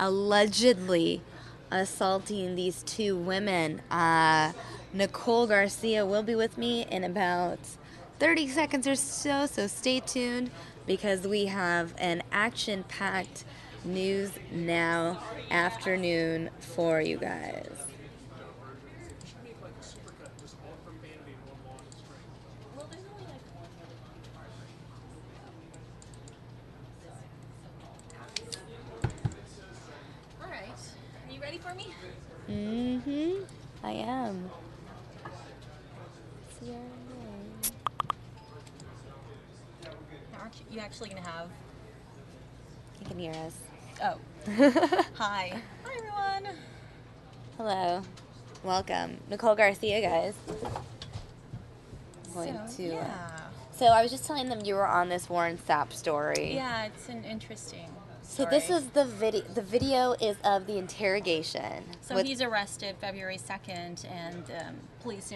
Speaker 1: allegedly assaulting these 2 women. Nicole Garcia will be with me in about 30 seconds or so stay tuned because we have an action-packed News Now afternoon for you guys.
Speaker 4: For me?
Speaker 1: Mm-hmm. I am.
Speaker 4: Aren't you actually going to have...
Speaker 1: You can hear us.
Speaker 4: Oh. Hi. Hi, everyone.
Speaker 1: Hello. Welcome. Nicole Garcia, guys. So I was just telling them you were on this Warren Sapp story.
Speaker 4: Yeah, it's an interesting
Speaker 1: So
Speaker 4: story.
Speaker 1: this is the video. The video is of the interrogation.
Speaker 4: So he's arrested February 2nd, and police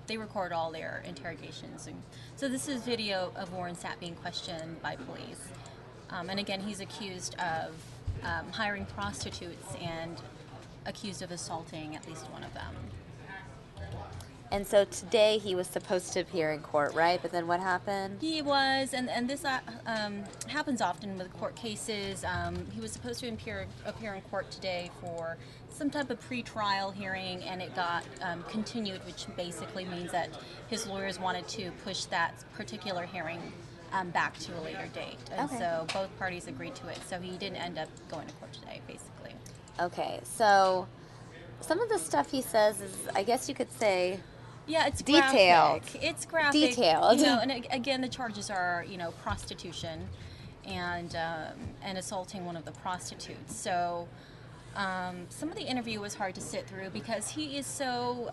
Speaker 4: they record all their interrogations. And so this is video of Warren Sapp being questioned by police. And again, he's accused of hiring prostitutes and accused of assaulting at least one of them.
Speaker 1: And so today he was supposed to appear in court, right? But then what happened?
Speaker 4: He was, and this happens often with court cases. He was supposed to appear in court today for some type of pre-trial hearing, and it got continued, which basically means that his lawyers wanted to push that particular hearing back to a later date. And so both parties agreed to it. So he didn't end up going to court today, basically.
Speaker 1: Okay, so some of the stuff he says is, I guess you could say,
Speaker 4: Yeah, it's
Speaker 1: detailed.
Speaker 4: graphic. It's graphic.
Speaker 1: Detailed.
Speaker 4: You know, and again, the charges are, prostitution and assaulting one of the prostitutes. So some of the interview was hard to sit through because he is so,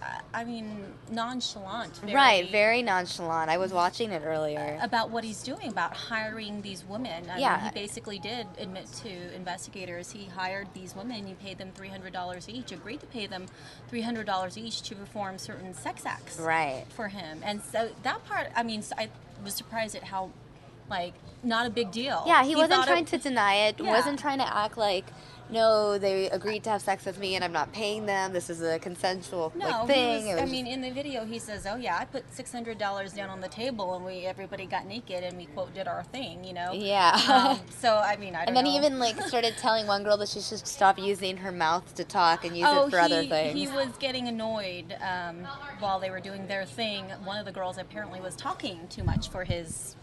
Speaker 4: nonchalant.
Speaker 1: Very nonchalant. I was watching it earlier.
Speaker 4: About what he's doing, about hiring these women. I mean, he basically did admit to investigators he hired these women, he paid them $300 each, agreed to pay them $300 each to perform certain sex acts for him. And so that part, I was surprised at how, not a big deal.
Speaker 1: Yeah, he wasn't trying to deny it, wasn't trying to act like, no, they agreed to have sex with me and I'm not paying them. This is a consensual thing.
Speaker 4: In the video he says, oh yeah, I put $600 down on the table and everybody got naked and we quote did our thing,
Speaker 1: Yeah.
Speaker 4: So I don't know.
Speaker 1: And then he even started telling one girl that she should stop using her mouth to talk and use it for other things.
Speaker 4: He was getting annoyed while they were doing their thing. One of the girls apparently was talking too much for his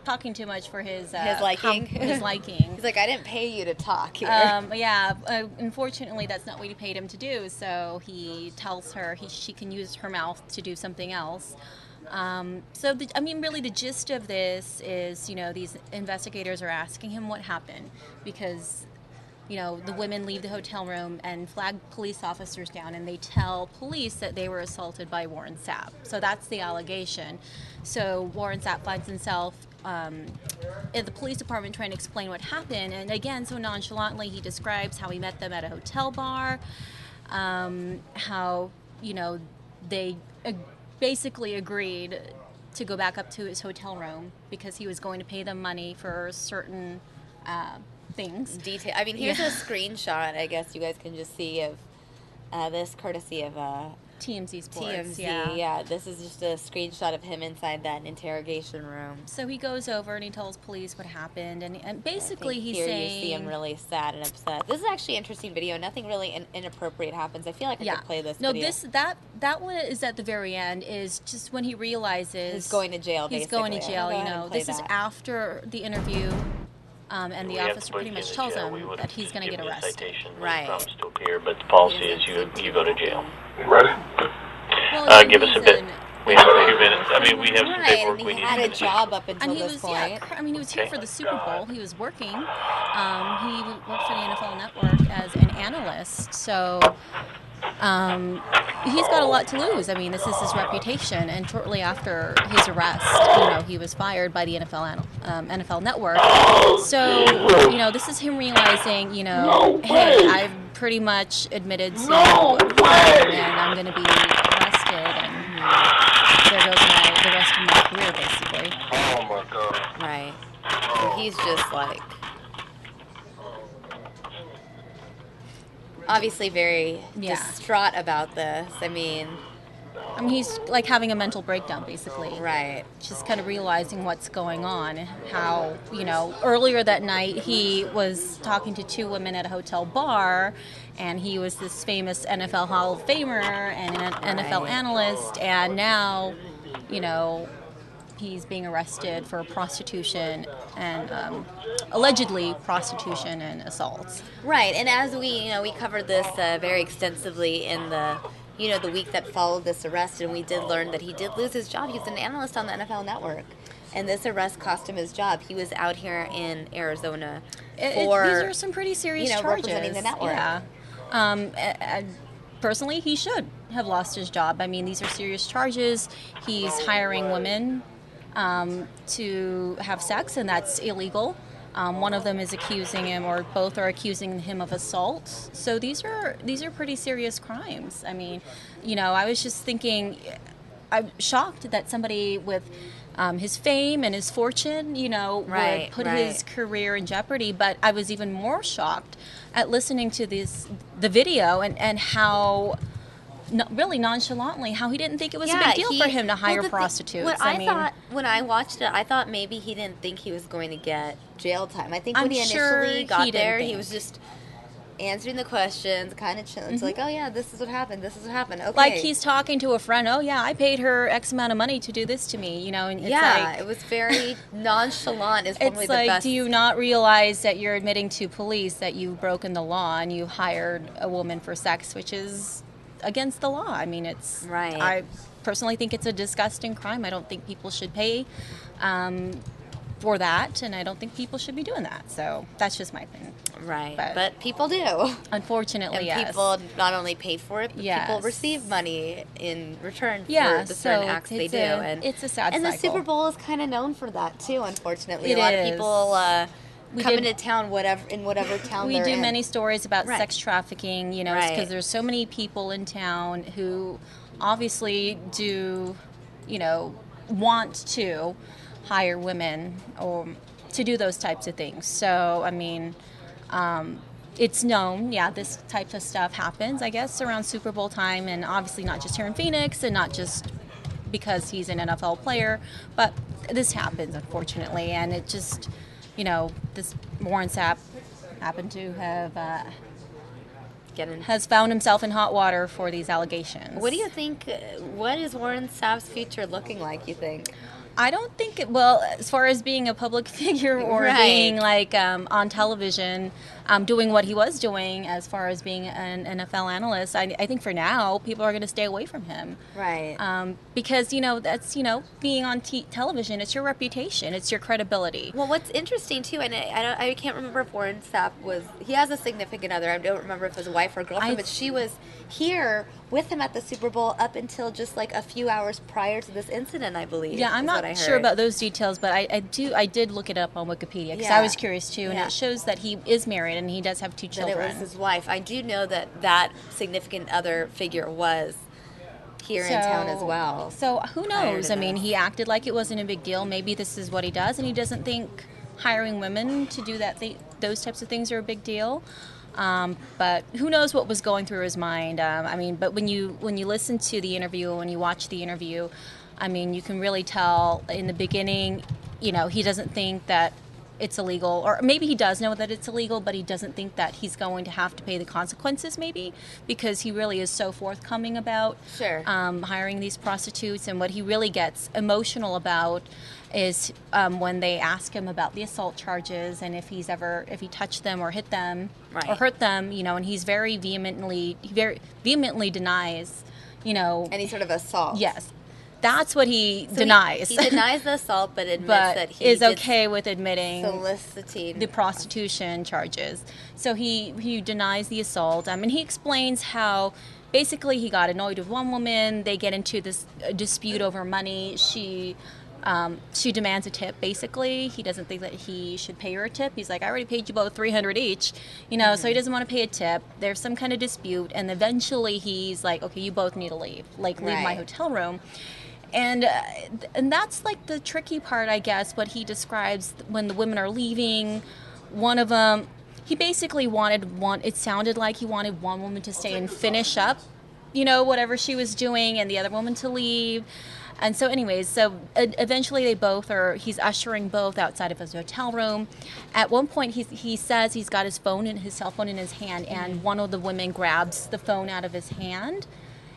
Speaker 1: liking.
Speaker 4: His liking.
Speaker 1: He's like, I didn't pay you to talk here.
Speaker 4: Unfortunately, that's not what he paid him to do. So he tells her she can use her mouth to do something else. Really, the gist of this is, these investigators are asking him what happened because, the women leave the hotel room and flag police officers down, and they tell police that they were assaulted by Warren Sapp. So that's the allegation. So Warren Sapp finds himself in the police department trying to explain what happened, and again, so nonchalantly, he describes how he met them at a hotel bar, how they basically agreed to go back up to his hotel room because he was going to pay them money for certain things.
Speaker 1: Detail. Here's a screenshot. I guess you guys can just see of this, courtesy of
Speaker 4: TMZ Sports.
Speaker 1: TMZ, yeah. This is just a screenshot of him inside that interrogation room.
Speaker 4: So he goes over and he tells police what happened, and basically he's
Speaker 1: here
Speaker 4: saying...
Speaker 1: you see him really sad and upset. This is actually an interesting video. Nothing really inappropriate happens. I feel like I could play this video.
Speaker 4: That one is at the very end, is just when he realizes...
Speaker 1: He's going to jail, basically.
Speaker 4: He's going to jail, This is after the interview... and the officer pretty much tells him that he's going to get arrested.
Speaker 1: Right.
Speaker 5: Promised to appear, but the policy is you go to jail.
Speaker 2: Ready?
Speaker 4: Well,
Speaker 5: give us a bit. We have a few minutes. We have some paperwork
Speaker 1: and
Speaker 5: we
Speaker 1: he
Speaker 5: need
Speaker 1: had
Speaker 5: to
Speaker 1: a
Speaker 5: finish.
Speaker 1: job up until
Speaker 4: And he
Speaker 1: this
Speaker 4: was,
Speaker 1: point.
Speaker 4: he was here for the Super Bowl. He was working. He worked for the NFL Network as an analyst. So he's got a lot to lose. This is his reputation. And shortly after his arrest, he was fired by the NFL Network. So, this is him realizing, hey, I've pretty much admitted to crime and I'm going to be arrested, and there goes the rest of my career, basically.
Speaker 2: Oh my God.
Speaker 1: Right. So he's just obviously very distraught about this.
Speaker 4: He's having a mental breakdown, basically.
Speaker 1: Right.
Speaker 4: Just kind of realizing what's going on. How, earlier that night he was talking to two women at a hotel bar, and he was this famous NFL Hall of Famer and an NFL analyst, and now, he's being arrested for prostitution and allegedly prostitution and assaults.
Speaker 1: Right, and as we covered this very extensively in the week that followed this arrest, and we did learn that he did lose his job. He was an analyst on the NFL Network, and this arrest cost him his job. He was out here in Arizona for
Speaker 4: these are some pretty serious charges.
Speaker 1: Representing the network.
Speaker 4: Yeah. Personally, he should have lost his job. These are serious charges. He's hiring women to have sex, and that's illegal. One of them is accusing him, or both are accusing him of assault. So these are pretty serious crimes. I was just thinking, I'm shocked that somebody with his fame and his fortune, would put his career in jeopardy. But I was even more shocked at listening to the video and how really nonchalantly how he didn't think it was a big deal for him to hire prostitutes.
Speaker 1: I thought when I watched it, I thought maybe he didn't think he was going to get jail time. I think when he initially got there, he was just answering the questions, kind of chilling. It's like, oh yeah, this is what happened. This is what happened. Okay.
Speaker 4: Like he's talking to a friend. Oh yeah, I paid her X amount of money to do this to me. And it's
Speaker 1: it was very nonchalant. Is probably
Speaker 4: it's
Speaker 1: the best.
Speaker 4: Do you not realize that you're admitting to police that you've broken the law and you hired a woman for sex, which is against the law. I mean, it's
Speaker 1: Right.
Speaker 4: I personally think it's a disgusting crime. I don't think people should pay for that, and I don't think people should be doing that. So that's just my opinion.
Speaker 1: Right.
Speaker 4: But-
Speaker 1: But people do.
Speaker 4: Unfortunately,
Speaker 1: And
Speaker 4: yes.
Speaker 1: people not only pay for it, but
Speaker 4: Yes.
Speaker 1: people receive money in return
Speaker 4: Yeah,
Speaker 1: for the certain
Speaker 4: so
Speaker 1: acts they
Speaker 4: it's
Speaker 1: do.
Speaker 4: a- it's a sad
Speaker 1: And the
Speaker 4: cycle.
Speaker 1: Super Bowl is kind of known for that too. Unfortunately,
Speaker 4: It
Speaker 1: a lot
Speaker 4: is.
Speaker 1: of people
Speaker 4: We
Speaker 1: come
Speaker 4: did-
Speaker 1: into town whatever town
Speaker 4: We
Speaker 1: they're
Speaker 4: do
Speaker 1: in.
Speaker 4: many stories about
Speaker 1: Right.
Speaker 4: sex trafficking, you know,
Speaker 1: Right.
Speaker 4: because there's so many people in town who obviously do, you know, want to hire women or to do those types of things. So, I mean, it's known, yeah, this type of stuff happens, I guess, around Super Bowl time, and obviously not just here in Phoenix and not just because he's an NFL player, but this happens, unfortunately, and it just, you know, this Warren Sapp happened to have has found himself in hot water for these allegations.
Speaker 1: What do you think? What is Warren Sapp's future looking like? You think?
Speaker 4: I don't think it, well, as far as being a public figure or
Speaker 1: Right.
Speaker 4: being like on television, doing what he was doing as far as being an NFL analyst, I think for now people are going to stay away from him.
Speaker 1: Right.
Speaker 4: Because, you know, that's, you know, being on television, it's your reputation, it's your credibility.
Speaker 1: Well, what's interesting too, and I can't remember if Warren Sapp he has a significant other. I don't remember if it was a wife or girlfriend, but she was here with him at the Super Bowl up until just like a few hours prior to this incident, I believe.
Speaker 4: Yeah, I'm
Speaker 1: is what I
Speaker 4: not sure
Speaker 1: heard.
Speaker 4: about those details, but I did look it up on Wikipedia because
Speaker 1: Yeah.
Speaker 4: I was curious too, and
Speaker 1: Yeah.
Speaker 4: it shows that he is married and he does have 2
Speaker 1: That
Speaker 4: children.
Speaker 1: it was his wife. I do know that significant other figure was here in town as well.
Speaker 4: So who
Speaker 1: prior
Speaker 4: knows?
Speaker 1: to
Speaker 4: I mean,
Speaker 1: this.
Speaker 4: he acted like it wasn't a big deal. Maybe this is what he does, and he doesn't think hiring women to do those types of things are a big deal. But who knows what was going through his mind? I mean, but when you listen to the interview, when you watch the interview, I mean, you can really tell in the beginning, you know, he doesn't think that it's illegal, or maybe he does know that it's illegal, but he doesn't think that he's going to have to pay the consequences, maybe, because he really is so forthcoming about
Speaker 1: Sure.
Speaker 4: hiring these prostitutes. And what he really gets emotional about is when they ask him about the assault charges and if he touched them or hit them
Speaker 1: Right.
Speaker 4: or hurt them, you know, and he very vehemently denies, you know,
Speaker 1: Any sort of assault.
Speaker 4: yes, that's what he
Speaker 1: So
Speaker 4: denies.
Speaker 1: He denies the assault, but admits
Speaker 4: but
Speaker 1: that he
Speaker 4: is
Speaker 1: did
Speaker 4: okay with admitting
Speaker 1: soliciting
Speaker 4: the prostitution charges. So he denies the assault. And he explains how basically he got annoyed with one woman. They get into this dispute over money. She demands a tip. Basically, he doesn't think that he should pay her a tip. He's like, I already paid you both $300 each, you know. So he doesn't want to pay a tip. There's some kind of dispute, and eventually he's like, okay, you both need to leave, leave my
Speaker 1: Right.
Speaker 4: hotel room. And that's like the tricky part, I guess, what he describes when the women are leaving. One of them, he basically it sounded like he wanted one woman to stay and finish up, you know, whatever she was doing, and the other woman to leave. And so anyways, eventually he's ushering both outside of his hotel room. At one point, he says he's got his cell phone in his hand, and one of the women grabs the phone out of his hand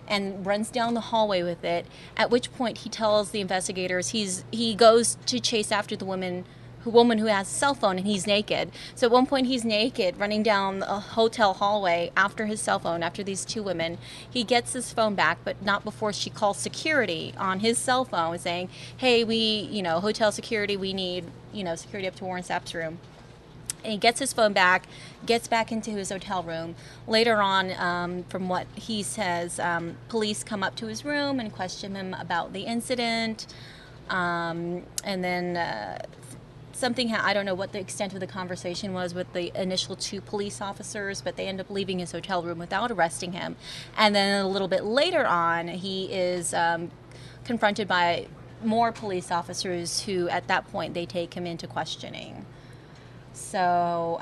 Speaker 4: and runs down the hallway with it, at which point he tells the investigators he goes to chase after the woman who has a cell phone, and he's naked. So at one point he's naked running down a hotel hallway after his cell phone, after these 2 women. He gets his phone back, but not before she calls security on his cell phone saying, hey, hotel security, we need, security up to Warren Sapp's room. And he gets his phone back, gets back into his hotel room. Later on, from what he says, police come up to his room and question him about the incident. And then I don't know what the extent of the conversation was with the initial 2 police officers, but they end up leaving his hotel room without arresting him. And then a little bit later on, he is confronted by more police officers who, at that point, they take him into questioning. So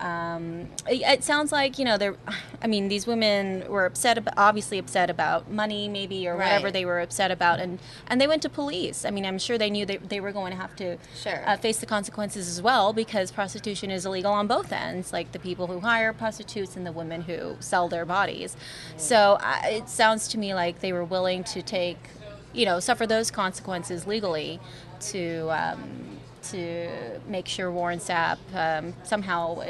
Speaker 4: it sounds like, these women were obviously upset about money maybe, or whatever
Speaker 1: Right.
Speaker 4: they were upset about. And they went to police. I mean, I'm sure they knew they were going to have to
Speaker 1: Sure.
Speaker 4: face the consequences as well, because prostitution is illegal on both ends, like the people who hire prostitutes and the women who sell their bodies. So it sounds to me like they were willing to suffer those consequences legally to make sure Warren Sapp somehow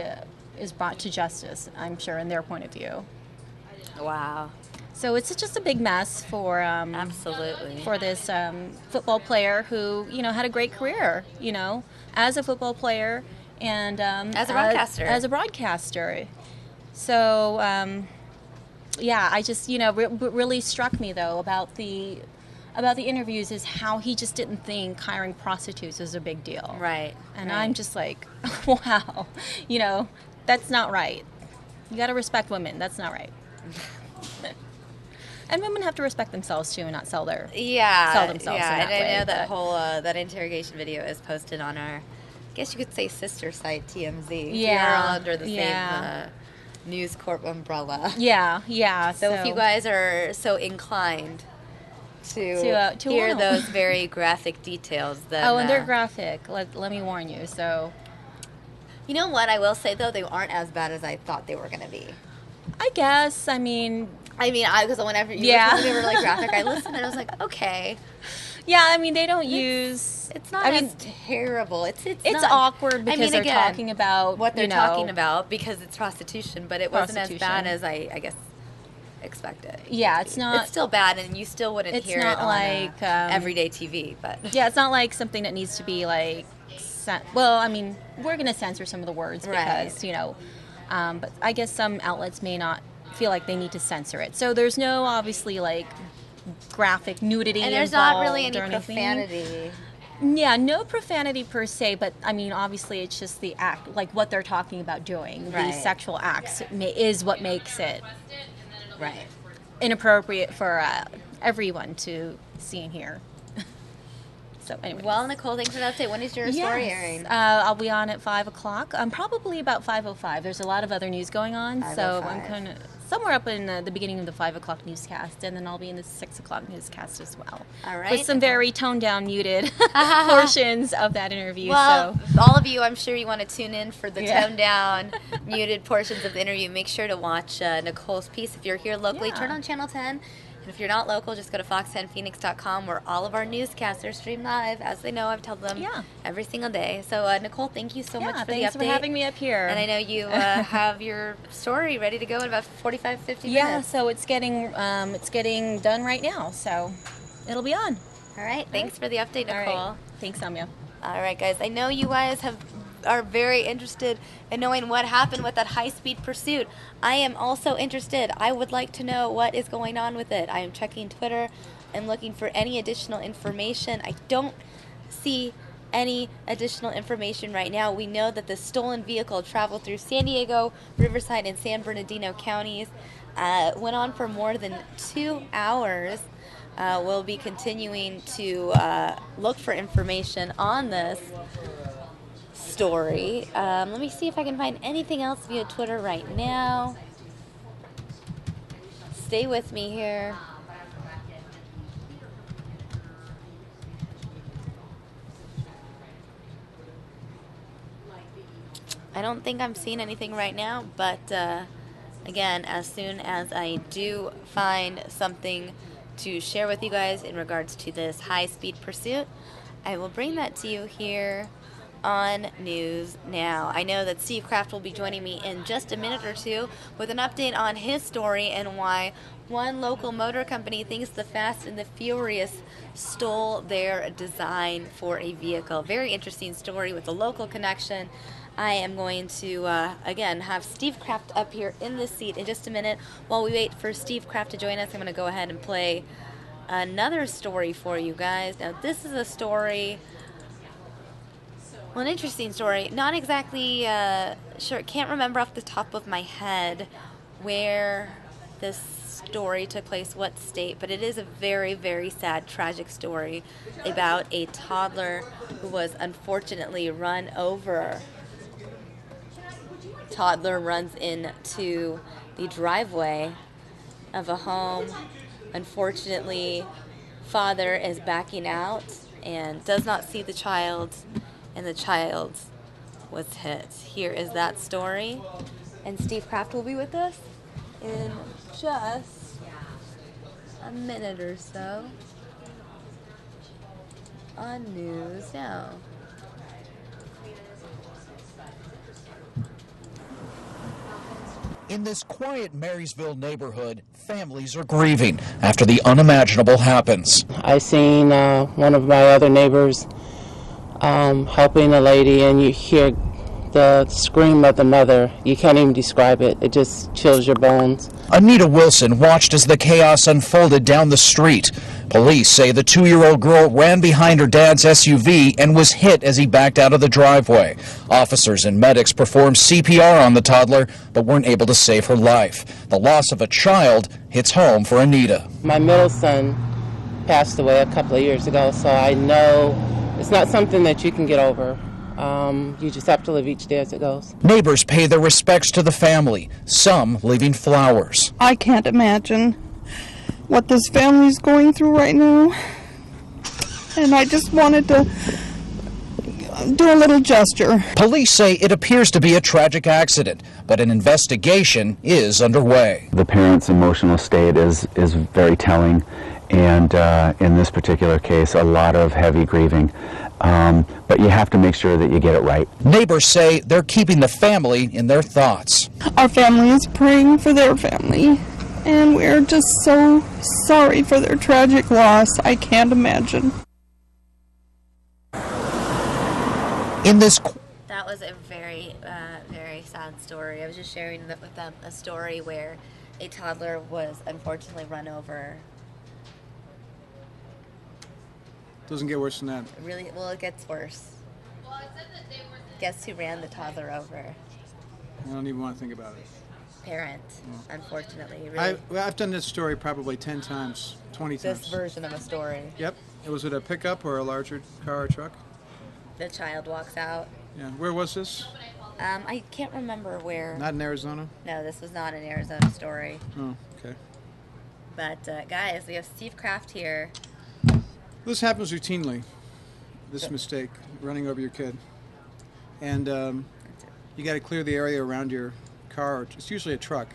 Speaker 4: is brought to justice, I'm sure, in their point of view.
Speaker 1: Wow.
Speaker 4: So it's just a big mess for
Speaker 1: Absolutely.
Speaker 4: for this football player who, had a great career, as a football player and
Speaker 1: As a broadcaster.
Speaker 4: As a broadcaster. So, yeah, I just, what really struck me, though, about the interviews is how he just didn't think hiring prostitutes was a big deal.
Speaker 1: Right.
Speaker 4: And
Speaker 1: right.
Speaker 4: I'm just like, wow, that's not right. You got to respect women. That's not right. And women have to respect themselves too, and not sell themselves.
Speaker 1: Yeah,
Speaker 4: in that
Speaker 1: and I
Speaker 4: way,
Speaker 1: know that
Speaker 4: but-
Speaker 1: whole that interrogation video is posted on our, I guess you could say, sister site, TMZ.
Speaker 4: Yeah,
Speaker 1: We're all under the
Speaker 4: yeah.
Speaker 1: same News Corp umbrella.
Speaker 4: Yeah.
Speaker 1: So if you guys are so inclined to
Speaker 4: to
Speaker 1: hear
Speaker 4: wanna-
Speaker 1: those very graphic details, then
Speaker 4: and they're graphic. Let me warn you. So,
Speaker 1: you know what I will say though, they aren't as bad as I thought they were going to be.
Speaker 4: I guess. I mean,
Speaker 1: because whenever you
Speaker 4: Yeah.
Speaker 1: they were like graphic, I listened and I was like, okay,
Speaker 4: yeah. I mean, they don't use.
Speaker 1: it's not as terrible. It's
Speaker 4: It's
Speaker 1: not,
Speaker 4: awkward because they're
Speaker 1: again,
Speaker 4: talking about
Speaker 1: what they're talking about because it's prostitution, but it wasn't as bad
Speaker 4: Prostitution.
Speaker 1: as I guess expected.
Speaker 4: Yeah, it's not.
Speaker 1: It's still bad, and you still wouldn't
Speaker 4: It's
Speaker 1: hear
Speaker 4: not
Speaker 1: it on
Speaker 4: like,
Speaker 1: everyday TV. But
Speaker 4: Yeah, it's not like something that needs to be like. Well, I mean, we're going to censor some of the words because but I guess some outlets may not feel like they need to censor it. So there's no obviously like graphic nudity
Speaker 1: and there's not
Speaker 4: involved
Speaker 1: really any
Speaker 4: or anything.
Speaker 1: profanity.
Speaker 4: Yeah, no profanity per se, but I mean, obviously, it's just the act, like what they're talking about doing.
Speaker 1: Right.
Speaker 4: The sexual acts is what makes it
Speaker 1: Right.
Speaker 4: inappropriate for everyone to see and hear. So anyway.
Speaker 1: Well, Nicole, thanks for the update. When is your story airing?
Speaker 4: I'll be on at 5 o'clock. Probably about 5:05. There's a lot of other news going on, so
Speaker 1: 5:05.
Speaker 4: I'm kind of somewhere up in the beginning of the 5 o'clock newscast, and then I'll be in the 6 o'clock newscast as well.
Speaker 1: All right.
Speaker 4: With some very toned down, muted portions of that interview.
Speaker 1: Well,
Speaker 4: so.
Speaker 1: all of you, I'm sure you want to tune in for the
Speaker 4: Yeah.
Speaker 1: toned down, muted portions of the interview. Make sure to watch Nicole's piece. If you're here locally,
Speaker 4: Yeah.
Speaker 1: turn on Channel 10. And if you're not local, just go to fox10phoenix.com where all of our newscasters stream live. As they know, I've told them every single day. So, Nicole, thank you so much for the update.
Speaker 4: Thanks for having me up here.
Speaker 1: And I know you have your story ready to go in about 45, 50
Speaker 4: Yeah,
Speaker 1: minutes.
Speaker 4: so it's getting done right now, so it'll be on.
Speaker 1: All right. Thanks for the update, Nicole.
Speaker 4: All right. Thanks, Samia.
Speaker 1: All right, guys. I know you guys are very interested in knowing what happened with that high-speed pursuit. I am also interested. I would like to know what is going on with it. I am checking Twitter and looking for any additional information. I don't see any additional information right now. We know that the stolen vehicle traveled through San Diego, Riverside, and San Bernardino counties. Went on for more than 2 hours. We'll be continuing to look for information on this story. Let me see if I can find anything else via Twitter right now. Stay with me here. I don't think I'm seeing anything right now, but again, as soon as I do find something to share with you guys in regards to this high-speed pursuit, I will bring that to you here on News Now. I know that Steve Krafft will be joining me in just a minute or two with an update on his story and why one local motor company thinks the Fast and the Furious stole their design for a vehicle. Very interesting story with a local connection. I am going to, again, have Steve Krafft up here in this seat in just a minute. While we wait for Steve Krafft to join us, I'm going to go ahead and play another story for you guys. Now, this is a story... Well, an interesting story. Not exactly sure. Can't remember off the top of my head where this story took place, what state, but it is a very, very sad, tragic story about a toddler who was unfortunately run over. Toddler runs into the driveway of a home. Unfortunately, father is backing out and does not see the child, and the child was hit. Here is that story. And Steve Krafft will be with us in just a minute or so on News Now.
Speaker 6: In this quiet Marysville neighborhood, families are grieving after the unimaginable happens.
Speaker 7: I seen one of my other neighbors helping a lady, and you hear the scream of the mother. You can't even describe it. It just chills your bones.
Speaker 6: Anita Wilson watched as the chaos unfolded down the street. Police say the 2-year-old girl ran behind her dad's SUV and was hit as he backed out of the driveway. Officers and medics performed CPR on the toddler, but weren't able to save her life. The loss of a child hits home for Anita.
Speaker 7: My middle son passed away a couple of years ago, so I know it's not something that you can get over. You just have to live each day as it goes.
Speaker 6: Neighbors pay their respects to the family, some leaving flowers.
Speaker 8: I can't imagine what this family's going through right now. And I just wanted to do a little gesture.
Speaker 6: Police say it appears to be a tragic accident, but an investigation is underway.
Speaker 9: The parent's emotional state is very telling, and in this particular case, a lot of heavy grieving. But you have to make sure that you get it right.
Speaker 6: Neighbors say they're keeping the family in their thoughts.
Speaker 8: Our family is praying for their family, and we're just so sorry for their tragic loss. I can't imagine.
Speaker 6: In this...
Speaker 1: That was a very, very sad story. I was just sharing with them a story where a toddler was unfortunately run over.
Speaker 10: Doesn't get worse than that.
Speaker 1: Really, well, it gets worse. Guess who ran the toddler over?
Speaker 10: I don't even want to think about it.
Speaker 1: Parent, unfortunately. Really,
Speaker 10: I've done this story probably 10 times, 20 times.
Speaker 1: this version of a story.
Speaker 10: Yep. Was it a pickup or a larger car or truck?
Speaker 1: The child walks out.
Speaker 10: Yeah. Where was this?
Speaker 1: I can't remember where.
Speaker 10: Not in Arizona?
Speaker 1: No, this was not an Arizona story.
Speaker 10: Oh, okay.
Speaker 1: But guys, we have Steve Krafft here.
Speaker 10: This happens routinely, this mistake, running over your kid. And you got to clear the area around your car. It's usually a truck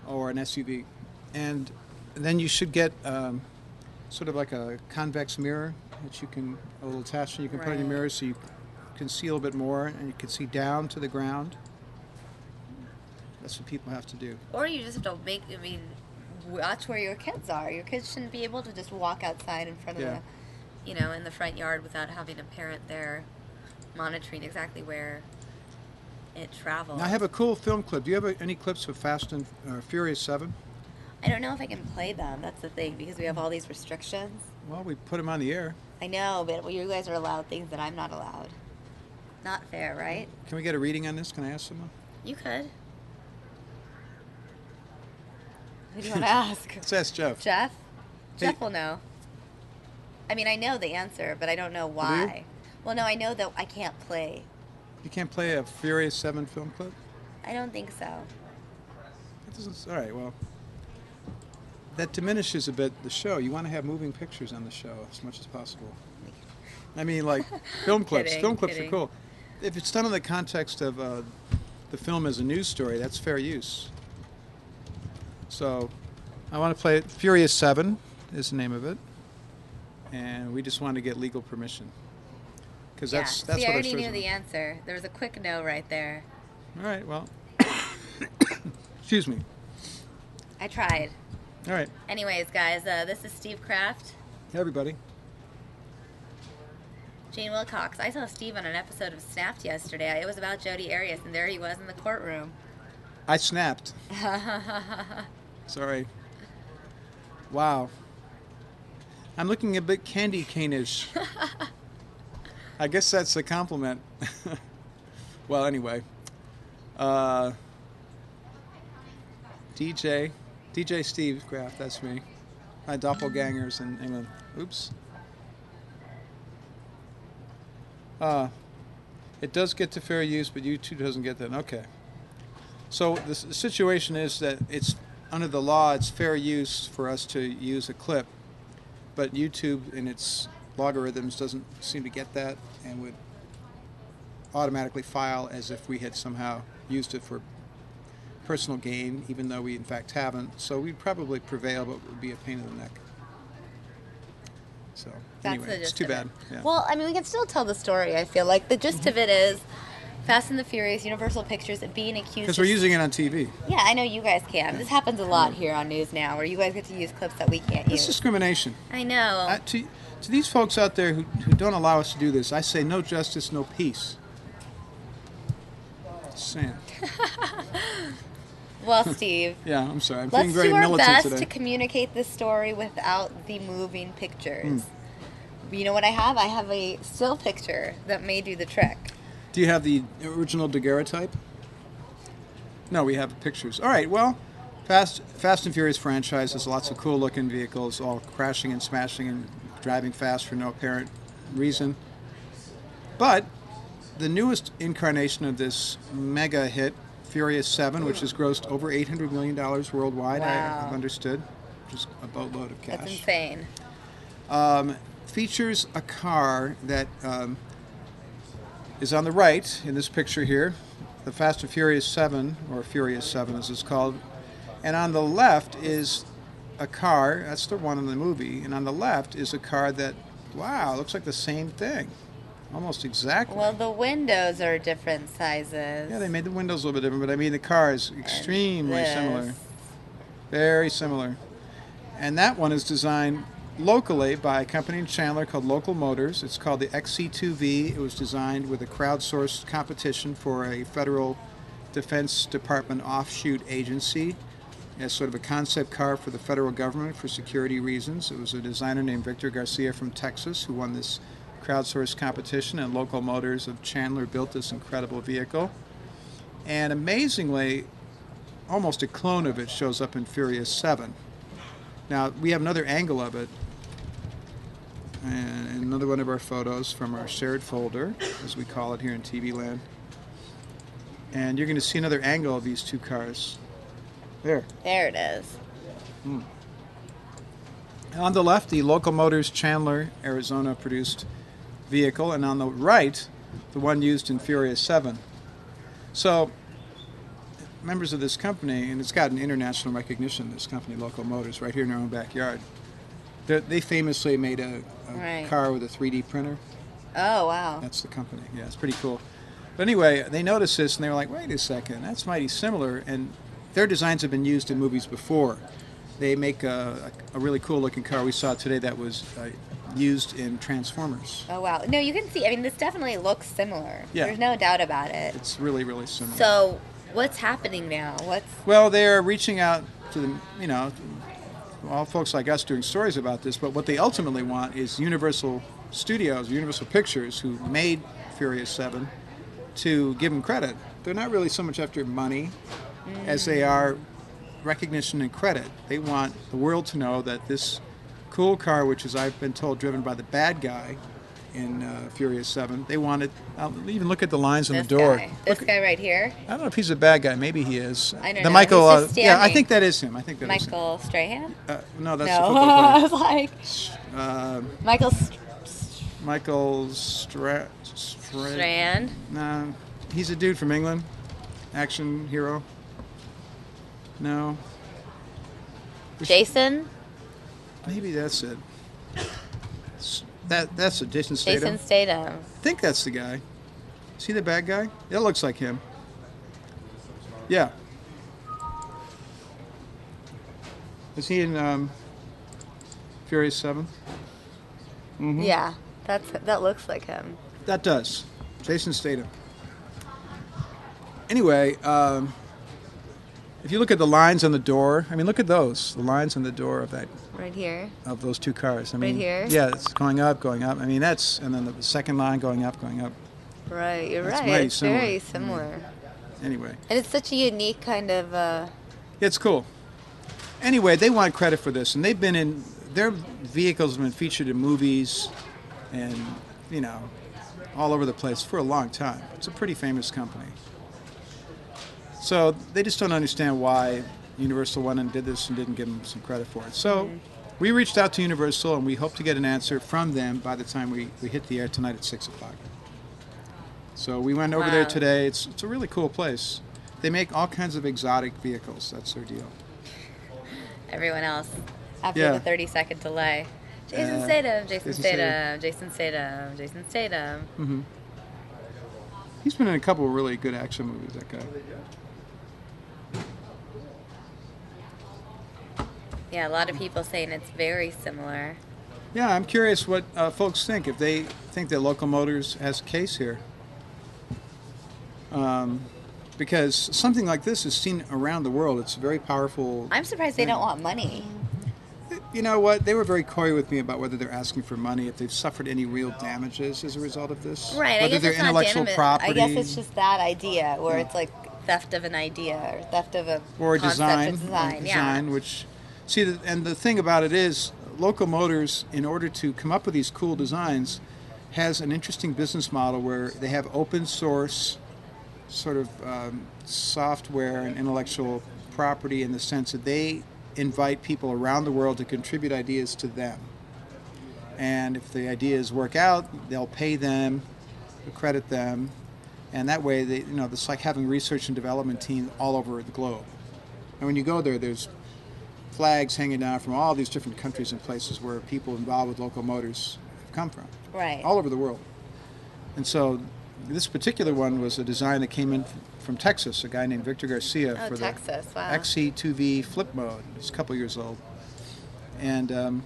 Speaker 10: or an SUV. And then you should get sort of like a convex mirror that you can, a little attachment you can put in your mirror so you can see a little bit more and you can see down to the ground. That's what people have to do.
Speaker 1: Or you just have to watch where your kids are. Your kids shouldn't be able to just walk outside in front of the, in the front yard without having a parent there monitoring exactly where it travels.
Speaker 10: Now, I have a cool film clip. Do you have any clips of Fast and Furious 7?
Speaker 1: I don't know if I can play them. That's the thing, because we have all these restrictions.
Speaker 10: Well, we put them on the air.
Speaker 1: I know, but you guys are allowed things that I'm not allowed. Not fair, right?
Speaker 10: Can we get a reading on this? Can I ask someone?
Speaker 1: You could. Who do you want to ask?
Speaker 10: Let's ask Jeff.
Speaker 1: Jeff?
Speaker 10: Hey.
Speaker 1: Jeff will know. I mean, I know the answer, but I don't know why. Well, no, I know that I can't play.
Speaker 10: You can't play a Furious 7 film clip?
Speaker 1: I don't think so.
Speaker 10: It doesn't. All right, well, that diminishes a bit the show. You want to have moving pictures on the show as much as possible. I mean, like film clips. Film clips are cool. If it's done in the context of the film as a news story, that's fair use. So I want to play it. Furious 7 is the name of it. And we just want to get legal permission. Because that's
Speaker 1: See,
Speaker 10: what
Speaker 1: I already
Speaker 10: our
Speaker 1: knew the answer. There was a quick no right there.
Speaker 10: All right, well. Excuse me.
Speaker 1: I tried.
Speaker 10: All right.
Speaker 1: Anyways, guys, this is Steve Krafft.
Speaker 10: Hey, everybody.
Speaker 1: Jane Wilcox. I saw Steve on an episode of Snapped yesterday. It was about Jodi Arias, and there he was in the courtroom.
Speaker 10: I snapped. Sorry. Wow. I'm looking a bit candy cane-ish. I guess that's a compliment. Well, anyway. DJ Steve Krafft, that's me. My doppelgangers in England. Oops. It does get to fair use, but YouTube doesn't get that. Okay. So the situation is that it's under the law, it's fair use for us to use a clip, but YouTube in its logarithms doesn't seem to get that and would automatically file as if we had somehow used it for personal gain, even though we in fact haven't. So we'd probably prevail, but it would be a pain in the neck. So anyway, it's too bad. Yeah.
Speaker 1: Well, I mean, we can still tell the story, I feel like. The gist of it is Fast and the Furious, Universal Pictures, being accused.
Speaker 10: Because we're using it on TV.
Speaker 1: Yeah, I know you guys can. This happens a lot here on News Now, where you guys get to use clips that we can't
Speaker 10: It's
Speaker 1: use.
Speaker 10: discrimination.
Speaker 1: I know.
Speaker 10: To these folks out there who don't allow us to do this, I say no justice, no peace. Just saying.
Speaker 1: Well, Steve.
Speaker 10: Yeah, I'm sorry. I'm
Speaker 1: Let's
Speaker 10: being very
Speaker 1: do our
Speaker 10: militant
Speaker 1: best
Speaker 10: today.
Speaker 1: to communicate this story without the moving pictures. You know what I have? I have a still picture that may do the trick.
Speaker 10: Do you have the original daguerreotype? No, we have pictures. All right, well, Fast and Furious franchise has lots of cool-looking vehicles, all crashing and smashing and driving fast for no apparent reason. But the newest incarnation of this mega hit, Furious 7, which has grossed over $800 million worldwide,
Speaker 1: Wow.
Speaker 10: I've understood, which is a boatload of cash.
Speaker 1: That's insane.
Speaker 10: Features a car that is on the right in this picture here, the Fast and Furious 7, or Furious 7 as it's called. And on the left is a car, that's the one in the movie, and on the left is a car that, wow, looks like the same thing. Almost exactly.
Speaker 1: Well, the windows are different sizes.
Speaker 10: Yeah, they made the windows a little bit different, but I mean the car is extremely
Speaker 1: this.
Speaker 10: similar. Very similar. And that one is designed locally by a company in Chandler called Local Motors. It's called the XC2V. It was designed with a crowdsourced competition for a federal Defense Department offshoot agency as sort of a concept car for the federal government for security reasons. It was a designer named Victor Garcia from Texas who won this crowdsourced competition, and Local Motors of Chandler built this incredible vehicle. And amazingly, almost a clone of it shows up in Furious 7. Now, we have another angle of it, and another one of our photos from our shared folder, as we call it here in TV land. And you're going to see another angle of these two cars. There.
Speaker 1: There it is.
Speaker 10: On the left, the Local Motors Chandler, Arizona produced vehicle, and on the right, the one used in Furious 7. So, members of this company, and it's gotten international recognition, this company, Local Motors, right here in our own backyard. They famously made a
Speaker 1: Right.
Speaker 10: car with a 3D printer.
Speaker 1: Oh, wow.
Speaker 10: That's the company. Yeah, it's pretty cool. But anyway, they noticed this and they were like, wait a second, that's mighty similar. And their designs have been used in movies before. They make a really cool looking car we saw today that was used in Transformers.
Speaker 1: Oh, wow. No, you can see, I mean, this definitely looks similar.
Speaker 10: Yeah.
Speaker 1: There's no doubt about it.
Speaker 10: It's really, really similar.
Speaker 1: So, what's happening now?
Speaker 10: Well, they're reaching out to the, all folks like us doing stories about this, but what they ultimately want is Universal Studios, Universal Pictures, who made Furious 7, to give them credit. They're not really so much after money as they are recognition and credit. They want the world to know that this cool car, which is, I've been told, driven by the bad guy in Furious 7, they want it. I'll even look at the lines on the door.
Speaker 1: This guy right here?
Speaker 10: I don't know if he's a bad guy. Maybe he is.
Speaker 1: I don't
Speaker 10: the
Speaker 1: know.
Speaker 10: Michael,
Speaker 1: He's just
Speaker 10: yeah, I
Speaker 1: standing.
Speaker 10: think that is him. I think that is him.
Speaker 1: Michael Strahan?
Speaker 10: No, that's
Speaker 1: No,
Speaker 10: the football
Speaker 1: I
Speaker 10: player.
Speaker 1: was like,
Speaker 10: Michael
Speaker 1: Strand?
Speaker 10: No, he's a dude from England. Action hero. No.
Speaker 1: Jason?
Speaker 10: Maybe that's it. That's it. Jason Statham.
Speaker 1: Jason Statham.
Speaker 10: I think that's the guy. Is he the bad guy? It looks like him. Yeah. Is he in Furious 7? Mm-hmm.
Speaker 1: Yeah, that looks like him.
Speaker 10: That does. Jason Statham. Anyway, if you look at the lines on the door, I mean, look at those. The lines on the door of that.
Speaker 1: Right here.
Speaker 10: Of those two cars. I mean,
Speaker 1: Right here?
Speaker 10: Yeah, it's going up, going up. I mean, that's, and then the second line going up, going up.
Speaker 1: Right, you're
Speaker 10: That's
Speaker 1: right.
Speaker 10: mighty
Speaker 1: It's
Speaker 10: similar.
Speaker 1: very similar.
Speaker 10: Anyway.
Speaker 1: And it's such a unique kind of.
Speaker 10: It's cool. Anyway, they want credit for this, and they've been in, their vehicles have been featured in movies and, all over the place for a long time. It's a pretty famous company. So they just don't understand why Universal went and did this and didn't give them some credit for it. So we reached out to Universal, and we hope to get an answer from them by the time we hit the air tonight at 6 o'clock. So we went over there today. It's a really cool place. They make all kinds of exotic vehicles. That's their deal.
Speaker 1: Everyone else, after the 30-second delay. Jason Statham, Jason Statham, Jason Statham, Jason Statham.
Speaker 10: Mm-hmm. He's been in a couple of really good action movies, that guy.
Speaker 1: Yeah, a lot of people saying it's very similar.
Speaker 10: Yeah, I'm curious what folks think, if they think that Local Motors has a case here. Because something like this is seen around the world. It's a very powerful...
Speaker 1: I'm surprised they don't want money.
Speaker 10: You know what? They were very coy with me about whether they're asking for money, if they've suffered any real damages as a result of this.
Speaker 1: Right,
Speaker 10: Whether
Speaker 1: I guess
Speaker 10: they're
Speaker 1: it's not
Speaker 10: intellectual
Speaker 1: damage.
Speaker 10: property.
Speaker 1: I guess it's just that idea where it's like theft of an idea or theft of a
Speaker 10: or
Speaker 1: concept
Speaker 10: design,
Speaker 1: yeah.
Speaker 10: which... See, and the thing about it is, Local Motors, in order to come up with these cool designs, has an interesting business model where they have open source sort of software and intellectual property in the sense that they invite people around the world to contribute ideas to them. And if the ideas work out, they'll pay them, credit them, and that way, they, it's like having research and development teams all over the globe. And when you go there, there's flags hanging down from all these different countries and places where people involved with Local Motors have come from.
Speaker 1: Right.
Speaker 10: All over the world. And so this particular one was a design that came in from Texas, a guy named Victor Garcia for
Speaker 1: Texas.
Speaker 10: the
Speaker 1: Wow.
Speaker 10: XC2V flip mode. It's a couple years old. And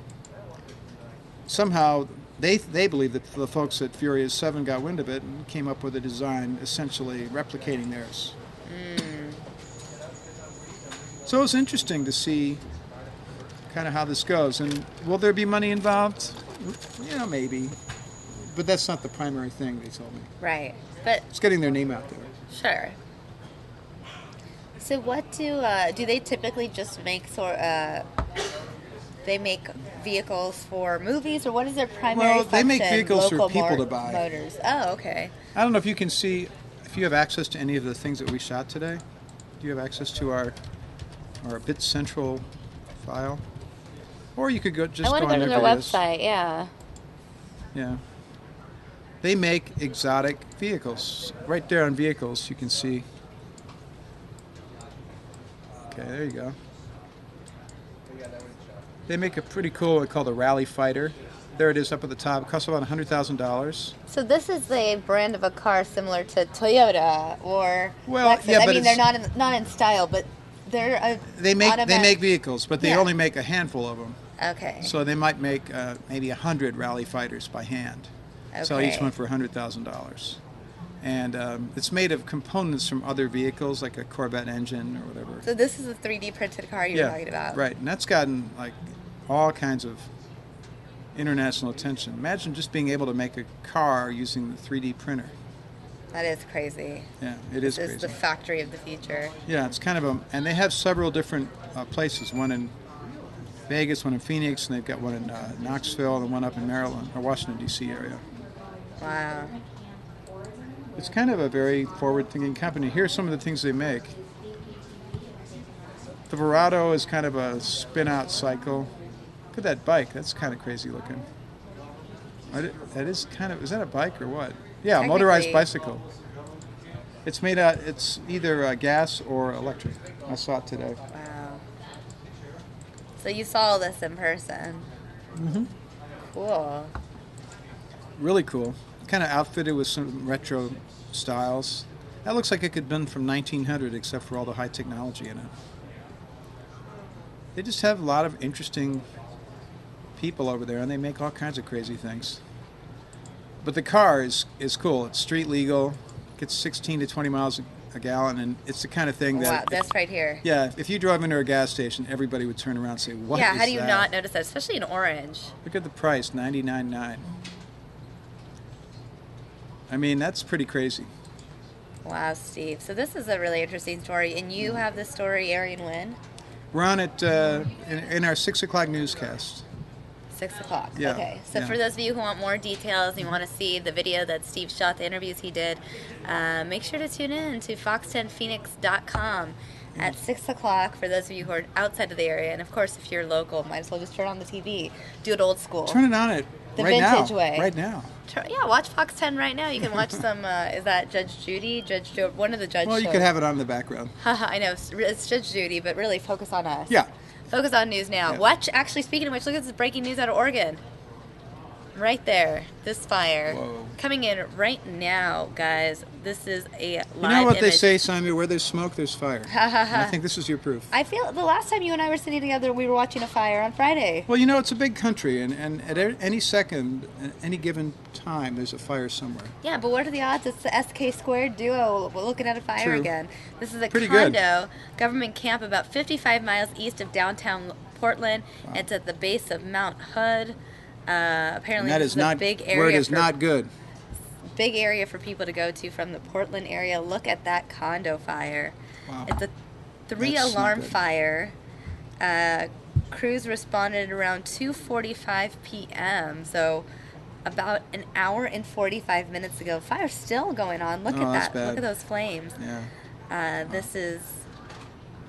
Speaker 10: somehow they believe that the folks at Furious 7 got wind of it and came up with a design essentially replicating theirs. So it's interesting to see kind of how this goes. And will there be money involved? Maybe. But that's not the primary thing, they told me.
Speaker 1: Right. But
Speaker 10: it's getting their name out there.
Speaker 1: Sure. So what do they typically just make they make vehicles for movies, or what is their primary function?
Speaker 10: They make vehicles for
Speaker 1: Local
Speaker 10: people to buy.
Speaker 1: Motors. Oh, okay.
Speaker 10: I don't know if you can see, if you have access to any of the things that we shot today. Do you have access to our Bit Central file? Or you could go
Speaker 1: I want to go to their website, yeah.
Speaker 10: Yeah. They make exotic vehicles. Right there on vehicles, you can see. Okay, there you go. They make a pretty cool one called a Rally Fighter. There it is up at the top. It costs about $100,000.
Speaker 1: So this is a brand of a car similar to Toyota or Lexus.
Speaker 10: Yeah, but
Speaker 1: they're not in style, but they're
Speaker 10: they make vehicles, but they only make a handful of them.
Speaker 1: Okay.
Speaker 10: So they might make maybe 100 Rally Fighters by hand.
Speaker 1: Okay.
Speaker 10: Sell each one for $100,000. And it's made of components from other vehicles, like a Corvette engine or whatever.
Speaker 1: So this is a 3D printed car you're talking about.
Speaker 10: Right, and that's gotten like all kinds of international attention. Imagine just being able to make a car using the 3D printer.
Speaker 1: That is crazy.
Speaker 10: Yeah, it is crazy.
Speaker 1: This is the factory of the future.
Speaker 10: Yeah, it's kind of and they have several different places. One in Vegas, one in Phoenix, and they've got one in Knoxville and one up in Maryland or Washington D.C. area.
Speaker 1: Wow.
Speaker 10: It's kind of a very forward-thinking company. Here's some of the things they make. The Verado is kind of a spin-out cycle. Look at that bike. That's kind of crazy looking. That is kind of, is that a bike or what? Yeah, a motorized bicycle. It's made out, it's either gas or electric. I saw it today.
Speaker 1: Wow. So you saw this in person.
Speaker 10: Mm-hmm.
Speaker 1: Cool.
Speaker 10: Really cool. Kind of outfitted with some retro styles. That looks like it could have been from 1900 except for all the high technology in it. They just have a lot of interesting people over there, and they make all kinds of crazy things. But the car is cool. It's street legal, gets 16 to 20 miles a gallon, and it's the kind of thing that...
Speaker 1: Wow, that's right here.
Speaker 10: Yeah, if you drove into a gas station, everybody would turn around and say, what is that?
Speaker 1: Yeah, how do you not notice that, especially in orange?
Speaker 10: Look at the price, $99.9. I mean, that's pretty crazy.
Speaker 1: Wow, Steve. So this is a really interesting story, and you have this story airing when?
Speaker 10: We're on it in our 6 o'clock newscast.
Speaker 1: 6 o'clock.
Speaker 10: Yeah,
Speaker 1: Okay. So
Speaker 10: yeah.
Speaker 1: for those of you who want more details and you want to see the video that Steve shot, the interviews he did, make sure to tune in to fox10phoenix.com at 6 o'clock for those of you who are outside of the area. And of course, if you're local, might as well just turn on the TV. Do it old school.
Speaker 10: Turn it on
Speaker 1: the
Speaker 10: right
Speaker 1: vintage
Speaker 10: now.
Speaker 1: way.
Speaker 10: Right now.
Speaker 1: Yeah, watch Fox 10 right now. You can watch some, is that Judge Judy? One of the judge
Speaker 10: Well, you
Speaker 1: shows.
Speaker 10: could have it on in the background.
Speaker 1: I know, it's Judge Judy, but really focus on us.
Speaker 10: Yeah.
Speaker 1: Focus on news now.
Speaker 10: Yeah.
Speaker 1: Actually, speaking of which, look at this breaking news out of Oregon. Right there. This fire.
Speaker 10: Whoa.
Speaker 1: Coming in right now, guys. This is a live
Speaker 10: You know what they
Speaker 1: image.
Speaker 10: say, Samia? Where there's smoke, there's fire. And I think this is your proof.
Speaker 1: I feel the last time you and I were sitting together, we were watching a fire on Friday.
Speaker 10: Well, you know, it's a big country, and at any second, at any given time, there's a fire somewhere.
Speaker 1: Yeah, but what are the odds? It's the SK squared duo. We're looking at a fire
Speaker 10: True.
Speaker 1: again. This is a
Speaker 10: Pretty good.
Speaker 1: condo government camp about 55 miles east of downtown Portland.
Speaker 10: Wow.
Speaker 1: It's at the base of Mount Hood. Apparently,
Speaker 10: And that
Speaker 1: this
Speaker 10: is
Speaker 1: is
Speaker 10: not,
Speaker 1: a big area.
Speaker 10: word is
Speaker 1: for,
Speaker 10: not good.
Speaker 1: Big area for people to go to from the Portland area. Look at that condo fire.
Speaker 10: Wow.
Speaker 1: It's a
Speaker 10: That's
Speaker 1: three-alarm
Speaker 10: not good.
Speaker 1: fire. Crews responded around 2:45 p.m. So about an hour and 45 minutes ago. Fire's still going on. Look
Speaker 10: Oh,
Speaker 1: at
Speaker 10: that's
Speaker 1: that.
Speaker 10: bad.
Speaker 1: Look at those flames.
Speaker 10: Yeah.
Speaker 1: This is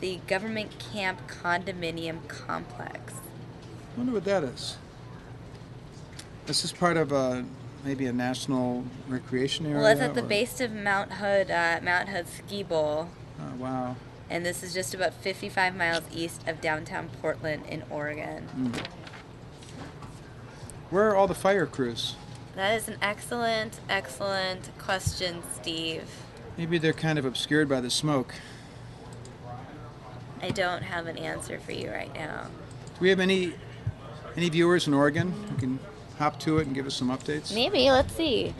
Speaker 1: the government camp condominium complex.
Speaker 10: I wonder what that is. This is part of maybe a national recreation area.
Speaker 1: Well, it's at the
Speaker 10: or-
Speaker 1: base of Mount Hood Ski Bowl.
Speaker 10: Oh, wow.
Speaker 1: And this is just about 55 miles east of downtown Portland in Oregon.
Speaker 10: Where are all the fire crews?
Speaker 1: That is an excellent, excellent question, Steve.
Speaker 10: Maybe they're kind of obscured by the smoke.
Speaker 1: I don't have an answer for you right now.
Speaker 10: Do we have any viewers in Oregon who can hop to it and give us some updates?
Speaker 1: Maybe, let's see.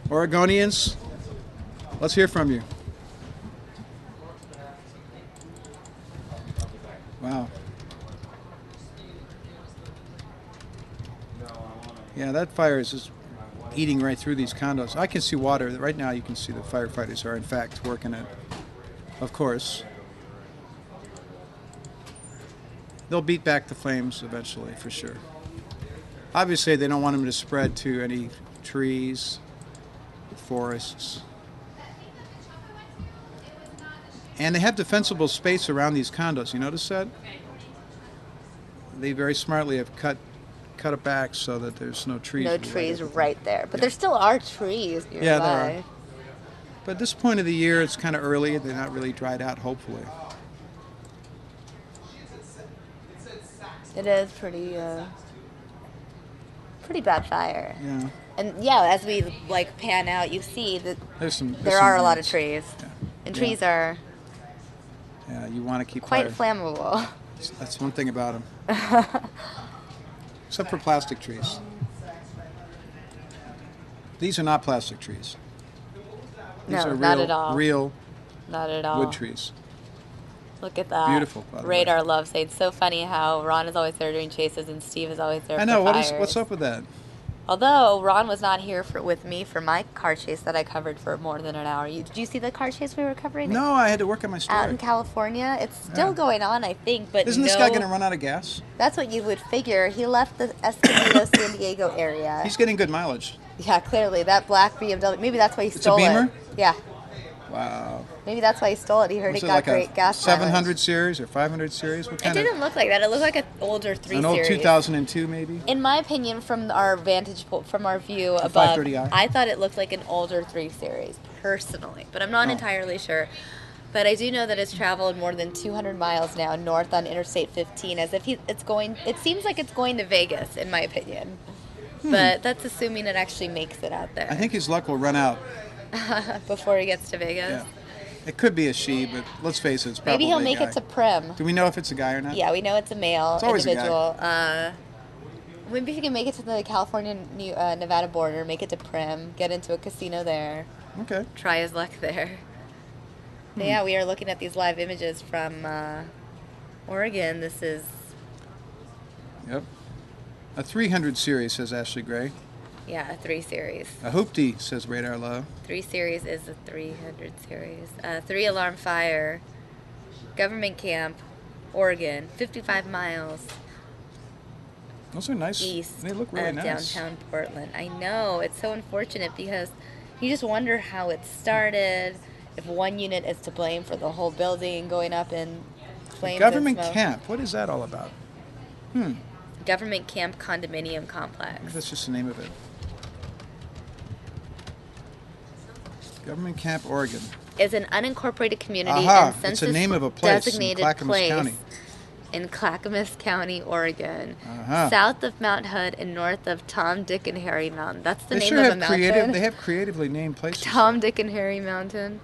Speaker 10: Oregonians, let's hear from you. Wow. Yeah, that fire is just eating right through these condos. I can see water. Right now you can see the firefighters are in fact working it. Of course. They'll beat back the flames eventually, for sure. Obviously, they don't want them to spread to any trees, forests. And they have defensible space around these condos. You notice that? They very smartly have cut it back so that there's no trees.
Speaker 1: No trees right there. But there still are trees nearby.
Speaker 10: Yeah, there are. But at this point of the year, it's kind of early. They're not really dried out, hopefully.
Speaker 1: It is pretty bad fire.
Speaker 10: Yeah.
Speaker 1: And yeah, as we like pan out, you see that
Speaker 10: There's
Speaker 1: there
Speaker 10: some
Speaker 1: are a lot of
Speaker 10: roots.
Speaker 1: trees.
Speaker 10: Yeah.
Speaker 1: And
Speaker 10: Yeah.
Speaker 1: trees are
Speaker 10: Yeah, you want to keep
Speaker 1: quite
Speaker 10: fire.
Speaker 1: flammable.
Speaker 10: That's one thing about them. Except for plastic trees. These are not plastic trees. These
Speaker 1: No,
Speaker 10: are
Speaker 1: not at all.
Speaker 10: real
Speaker 1: Not at all.
Speaker 10: wood trees.
Speaker 1: Look at that.
Speaker 10: Beautiful, by the way.
Speaker 1: Radar love saying it's so funny how Ron is always there doing chases and Steve is always there
Speaker 10: I know.
Speaker 1: for fires.
Speaker 10: What's up with that?
Speaker 1: Although Ron was not here with me for my car chase that I covered for more than an hour. Did you see the car chase we were covering?
Speaker 10: No, I had to work on my story.
Speaker 1: Out in California, it's still going on, I think. But
Speaker 10: Isn't this guy going to run out of gas?
Speaker 1: That's what you would figure. He left the Escondido, San Diego area.
Speaker 10: He's getting good mileage.
Speaker 1: Yeah, clearly that black BMW. Maybe that's why he
Speaker 10: It's a
Speaker 1: stole
Speaker 10: Beamer?
Speaker 1: it. Yeah,
Speaker 10: Wow.
Speaker 1: maybe that's why he stole it. He heard
Speaker 10: Was
Speaker 1: it
Speaker 10: it
Speaker 1: got
Speaker 10: like
Speaker 1: great
Speaker 10: a
Speaker 1: gas
Speaker 10: 700
Speaker 1: mileage.
Speaker 10: series or 500 series? What
Speaker 1: It
Speaker 10: kind of?
Speaker 1: didn't look like that. It looked like an older 3
Speaker 10: An old
Speaker 1: Series.
Speaker 10: 2002 maybe?
Speaker 1: In my opinion, from our from our view
Speaker 10: A
Speaker 1: above,
Speaker 10: 530i?
Speaker 1: I thought it looked like an older 3 Series, personally. But I'm not
Speaker 10: Oh.
Speaker 1: entirely sure. But I do know that it's traveled more than 200 miles now north on Interstate 15, as if it seems like it's going to Vegas, in my opinion. But that's assuming it actually makes it out there.
Speaker 10: I think his luck will run out.
Speaker 1: Before he gets to Vegas.
Speaker 10: Yeah. It could be a she, but let's face it, it's probably
Speaker 1: Maybe he'll
Speaker 10: a
Speaker 1: make
Speaker 10: guy.
Speaker 1: it to Prim.
Speaker 10: Do we know if it's a guy or not?
Speaker 1: Yeah, we know it's a male
Speaker 10: It's always a guy.
Speaker 1: individual. Maybe if he can make it to the California Nevada border, make it to Prim, get into a casino there,
Speaker 10: Okay.
Speaker 1: try his luck there. But yeah, we are looking at these live images from Oregon. This is
Speaker 10: Yep. A 300 series, says Ashley Gray.
Speaker 1: a 3 Series.
Speaker 10: A hoopty, says Radar Love.
Speaker 1: 3 Series is the 300 series. 3-alarm fire. Government camp, Oregon, 55 miles
Speaker 10: Those are nice.
Speaker 1: east
Speaker 10: They look really
Speaker 1: of
Speaker 10: nice.
Speaker 1: downtown Portland. I know, it's so unfortunate because you just wonder how it started, if one unit is to blame for the whole building going up in flames
Speaker 10: Government
Speaker 1: and smoke.
Speaker 10: camp. What is that all about?
Speaker 1: Government camp condominium complex.
Speaker 10: That's just the name of it. Government Camp, Oregon.
Speaker 1: Is an unincorporated community
Speaker 10: Aha!
Speaker 1: and
Speaker 10: It's the
Speaker 1: census
Speaker 10: name of a place in
Speaker 1: designated
Speaker 10: Clackamas
Speaker 1: place
Speaker 10: County.
Speaker 1: in Clackamas County, Oregon,
Speaker 10: Uh-huh.
Speaker 1: south of Mount Hood and north of Tom, Dick, and Harry Mountain. That's the
Speaker 10: They
Speaker 1: name
Speaker 10: sure
Speaker 1: of
Speaker 10: have
Speaker 1: a mountain.
Speaker 10: They have creatively named places.
Speaker 1: Tom, Dick, and Harry Mountain.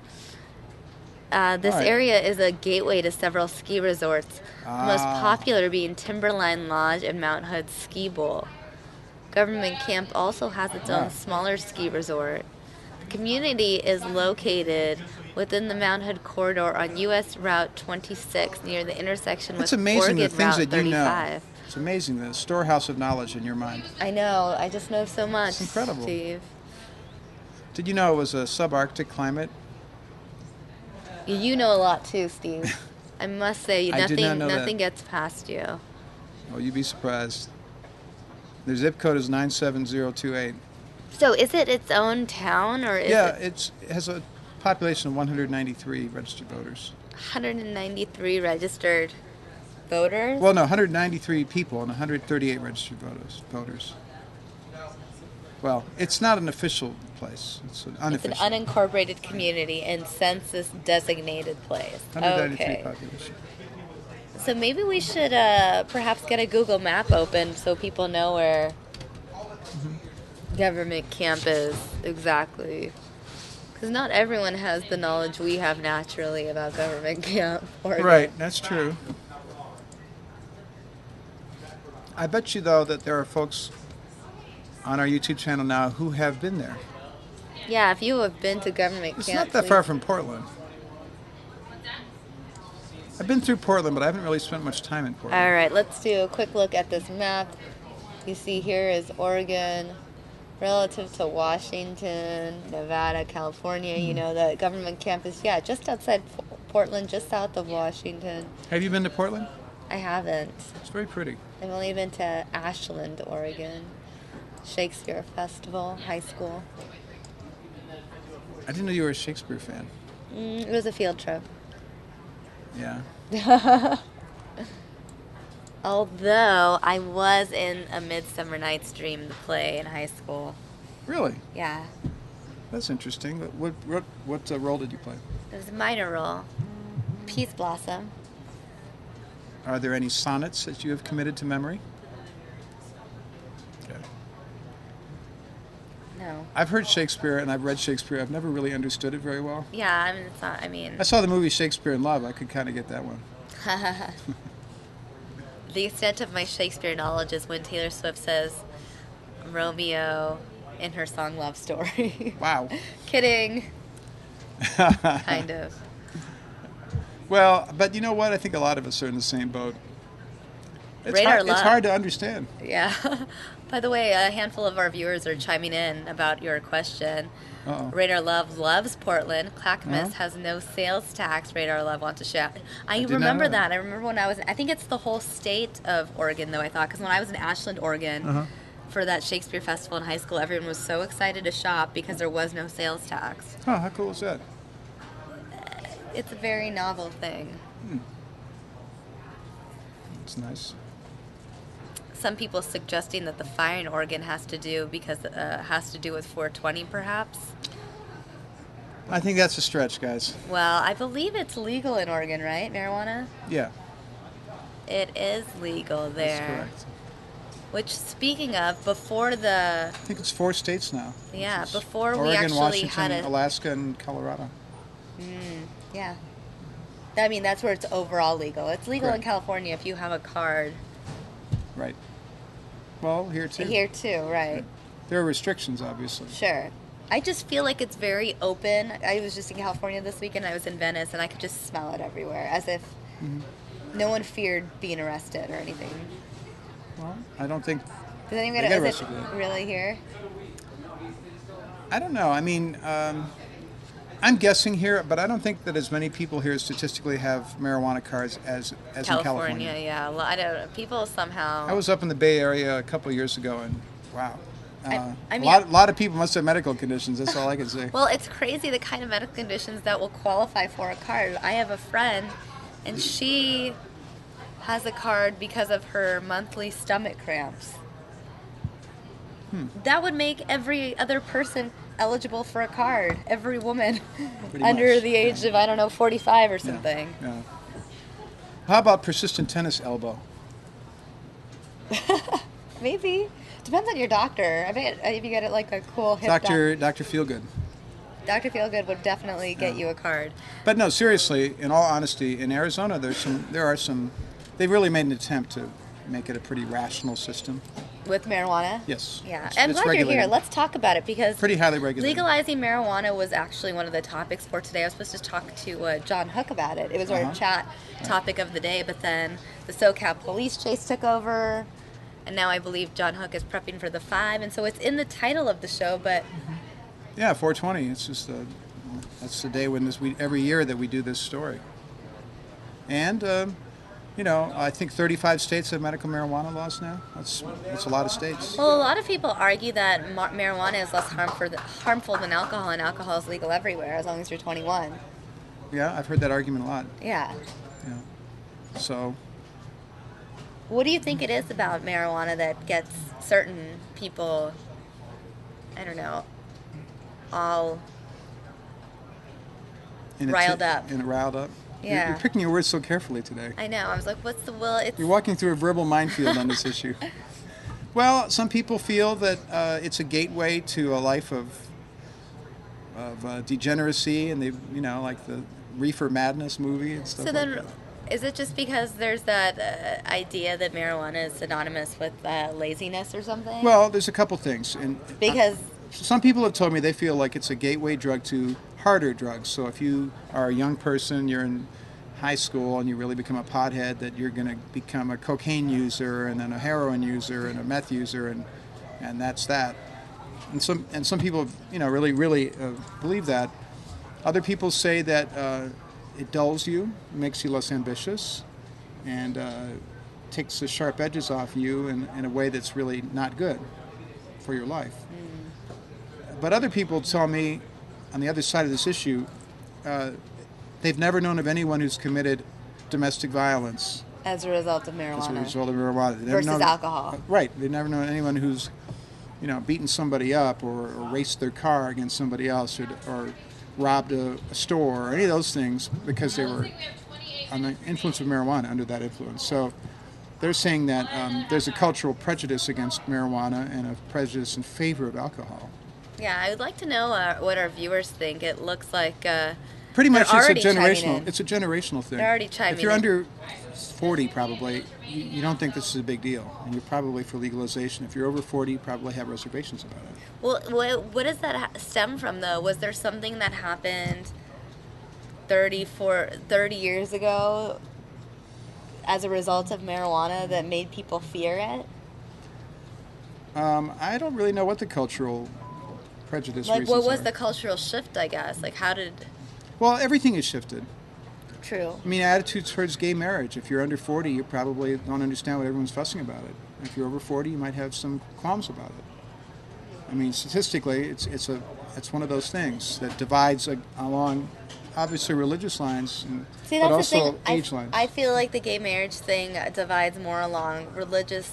Speaker 1: This
Speaker 10: All right.
Speaker 1: area is a gateway to several ski resorts, the most popular being Timberline Lodge and Mount Hood Ski Bowl. Government Camp also has its own smaller ski resort. The community is located within the Mount Hood corridor on U.S. Route 26 near the intersection with
Speaker 10: It's amazing the
Speaker 1: Oregon
Speaker 10: things
Speaker 1: Route
Speaker 10: that you know.
Speaker 1: 35.
Speaker 10: It's amazing, the storehouse of knowledge in your mind.
Speaker 1: I know. I just know so much,
Speaker 10: It's incredible.
Speaker 1: Steve.
Speaker 10: Did you know it was a subarctic climate?
Speaker 1: You know a lot too, Steve. I must say,
Speaker 10: I did not know
Speaker 1: nothing
Speaker 10: that.
Speaker 1: gets past you.
Speaker 10: Oh, you'd be surprised. Their zip code is 97028.
Speaker 1: So is it its own town, or is
Speaker 10: Yeah,
Speaker 1: it
Speaker 10: it has a population of 193 registered voters.
Speaker 1: 193 registered voters?
Speaker 10: Well, no, 193 people and 138 registered voters. Well, it's not an official place. It's an
Speaker 1: It's
Speaker 10: unofficial.
Speaker 1: an unincorporated community and census-designated place.
Speaker 10: 193
Speaker 1: Okay.
Speaker 10: population.
Speaker 1: So maybe we should perhaps get a Google map open so people know where government camp is exactly. Because not everyone has the knowledge we have naturally about government camp.
Speaker 10: Right, that's true. I bet you, though, that there are folks on our YouTube channel now who have been there.
Speaker 1: Yeah, if you have been to government
Speaker 10: It's
Speaker 1: camp.
Speaker 10: not that far from Portland. I've been through Portland, but I haven't really spent much time in Portland.
Speaker 1: All right, let's do a quick look at this map. You see here is Oregon relative to Washington, Nevada, California. You know, the government campus, yeah, just outside Portland, just south of Washington.
Speaker 10: Have you been to Portland?
Speaker 1: I haven't.
Speaker 10: It's very pretty.
Speaker 1: I've only been to Ashland, Oregon. Shakespeare Festival, high school.
Speaker 10: I didn't know you were a Shakespeare fan.
Speaker 1: It was a field trip.
Speaker 10: Yeah.
Speaker 1: Although I was in A Midsummer Night's Dream, the play, in high school.
Speaker 10: Really?
Speaker 1: Yeah.
Speaker 10: That's interesting. What role did you play?
Speaker 1: It was a minor role. Peace Blossom.
Speaker 10: Are there any sonnets that you have committed to memory? Okay.
Speaker 1: No.
Speaker 10: I've heard Shakespeare and I've read Shakespeare. I've never really understood it very well.
Speaker 1: Yeah, I mean, it's not,
Speaker 10: I saw the movie Shakespeare in Love. I could kind of get that one.
Speaker 1: The extent of my Shakespeare knowledge is when Taylor Swift says Romeo in her song Love Story.
Speaker 10: Wow.
Speaker 1: Kidding. Kind of.
Speaker 10: Well, but you know what? I think a lot of us are in the same boat.
Speaker 1: Radar Love.
Speaker 10: It's hard to understand.
Speaker 1: Yeah. By the way, a handful of our viewers are chiming in about your question.
Speaker 10: Uh-oh.
Speaker 1: Radar Love loves Portland. Clackamas has no sales tax. Radar Love wants to shout. I
Speaker 10: did not
Speaker 1: remember
Speaker 10: know
Speaker 1: that. I remember when I think it's the whole state of Oregon, though, I thought. Because when I was in Ashland, Oregon, for that Shakespeare Festival in high school, everyone was so excited to shop because there was no sales tax.
Speaker 10: Oh, how cool is that?
Speaker 1: It's a very novel thing.
Speaker 10: It's nice.
Speaker 1: Some people suggesting that the fire in Oregon has to do with 420, perhaps.
Speaker 10: I think that's a stretch, guys.
Speaker 1: Well, I believe it's legal in Oregon, right? Marijuana?
Speaker 10: Yeah,
Speaker 1: It is legal there.
Speaker 10: that's correct.
Speaker 1: Which, speaking of, before the...
Speaker 10: I think it's 4 states now.
Speaker 1: Yeah,
Speaker 10: It's
Speaker 1: before we
Speaker 10: Oregon,
Speaker 1: actually
Speaker 10: Washington,
Speaker 1: had a...
Speaker 10: Alaska, and Colorado.
Speaker 1: Yeah. I mean, that's where it's overall legal. It's legal in
Speaker 10: Correct.
Speaker 1: California if you have a card.
Speaker 10: Right. Well, here too.
Speaker 1: Here, too, right.
Speaker 10: There are restrictions, obviously.
Speaker 1: Sure. I just feel like it's very open. I was just in California this weekend. I was in Venice, and I could just smell it everywhere, as if no one feared being arrested or anything.
Speaker 10: Well, I don't think...
Speaker 1: Does anyone
Speaker 10: They get
Speaker 1: is it
Speaker 10: arrested for that.
Speaker 1: really here?
Speaker 10: I don't know. I mean, I'm guessing here, but I don't think that as many people here statistically have marijuana cards as in California.
Speaker 1: Yeah. I don't know. People somehow...
Speaker 10: I was up in the Bay Area a couple of years ago, and wow.
Speaker 1: I mean-
Speaker 10: a lot of people must have medical conditions. That's all I can say.
Speaker 1: Well, it's crazy the kind of medical conditions that will qualify for a card. I have a friend, and she has a card because of her monthly stomach cramps. That would make every other person eligible for a card. Every woman
Speaker 10: Pretty
Speaker 1: under
Speaker 10: much,
Speaker 1: the age of, I don't know, 45 or something.
Speaker 10: Yeah. How about persistent tennis elbow?
Speaker 1: Maybe. Depends on your doctor. I bet if you get it like a cool hip
Speaker 10: Dr. Feelgood.
Speaker 1: Dr. Feelgood would definitely get you a card.
Speaker 10: But no, seriously, in all honesty, in Arizona, there are some. They've really made an attempt to make it a pretty rational system.
Speaker 1: With marijuana?
Speaker 10: Yes.
Speaker 1: Yeah. I'm glad you're here. Let's talk about it because
Speaker 10: pretty highly regulated.
Speaker 1: Legalizing marijuana was actually one of the topics for today. I was supposed to talk to John Hook about it. It was our chat topic of the day, but then the SoCal police chase took over, and now I believe John Hook is prepping for the 5, and so it's in the title of the show, but...
Speaker 10: Yeah, 420. It's just that's the day when every year that we do this story. And... I think 35 states have medical marijuana laws now. That's a lot of states.
Speaker 1: Well, a lot of people argue that marijuana is less harmful than alcohol, and alcohol is legal everywhere as long as you're 21.
Speaker 10: Yeah, I've heard that argument a lot.
Speaker 1: Yeah.
Speaker 10: So.
Speaker 1: What do you think it is about marijuana that gets certain people, I don't know, all riled up?
Speaker 10: Riled up?
Speaker 1: Yeah.
Speaker 10: You're picking your words so carefully today.
Speaker 1: I know. I was like, what's the will?
Speaker 10: You're walking through a verbal minefield on this issue. Well, some people feel that it's a gateway to a life of degeneracy, and they, like the Reefer Madness movie and stuff. So then, like that.
Speaker 1: Is it just because there's that idea that marijuana is synonymous with laziness or something?
Speaker 10: Well, there's a couple things, and
Speaker 1: because
Speaker 10: some people have told me they feel like it's a gateway drug to harder drugs. So if you are a young person, you're in high school, and you really become a pothead, that you're going to become a cocaine user, and then a heroin user, and a meth user, and that's that. And some people, really believe that. Other people say that it dulls you, makes you less ambitious, and takes the sharp edges off you in a way that's really not good for your life. But other people tell me, on the other side of this issue, they've never known of anyone who's committed domestic violence
Speaker 1: as a result of marijuana.
Speaker 10: As a result of marijuana.
Speaker 1: Versus alcohol.
Speaker 10: Right. They've never known anyone who's, beaten somebody up or raced their car against somebody else or robbed a store or any of those things because they were on the influence of marijuana, under that influence. So they're saying that there's a cultural prejudice against marijuana and a prejudice in favor of alcohol.
Speaker 1: Yeah, I would like to know what our viewers think. It looks like
Speaker 10: pretty much it's a
Speaker 1: generational
Speaker 10: thing.
Speaker 1: They're already chiming in.
Speaker 10: If you're under 40, probably you don't think this is a big deal, and you're probably for legalization. If you're over 40, you probably have reservations about it.
Speaker 1: Well, what does that stem from, though? Was there something that happened 30 years ago as a result of marijuana that made people fear it?
Speaker 10: I don't really know what the cultural prejudice
Speaker 1: like
Speaker 10: reasons
Speaker 1: what was
Speaker 10: are.
Speaker 1: the cultural shift, I guess? Like how did...
Speaker 10: Well, everything has shifted.
Speaker 1: True.
Speaker 10: I mean, attitudes towards gay marriage. If you're under 40, you probably don't understand what everyone's fussing about it. If you're over 40, you might have some qualms about it. I mean, statistically, it's one of those things that divides along, obviously, religious lines, but also age lines.
Speaker 1: I feel like the gay marriage thing divides more along religious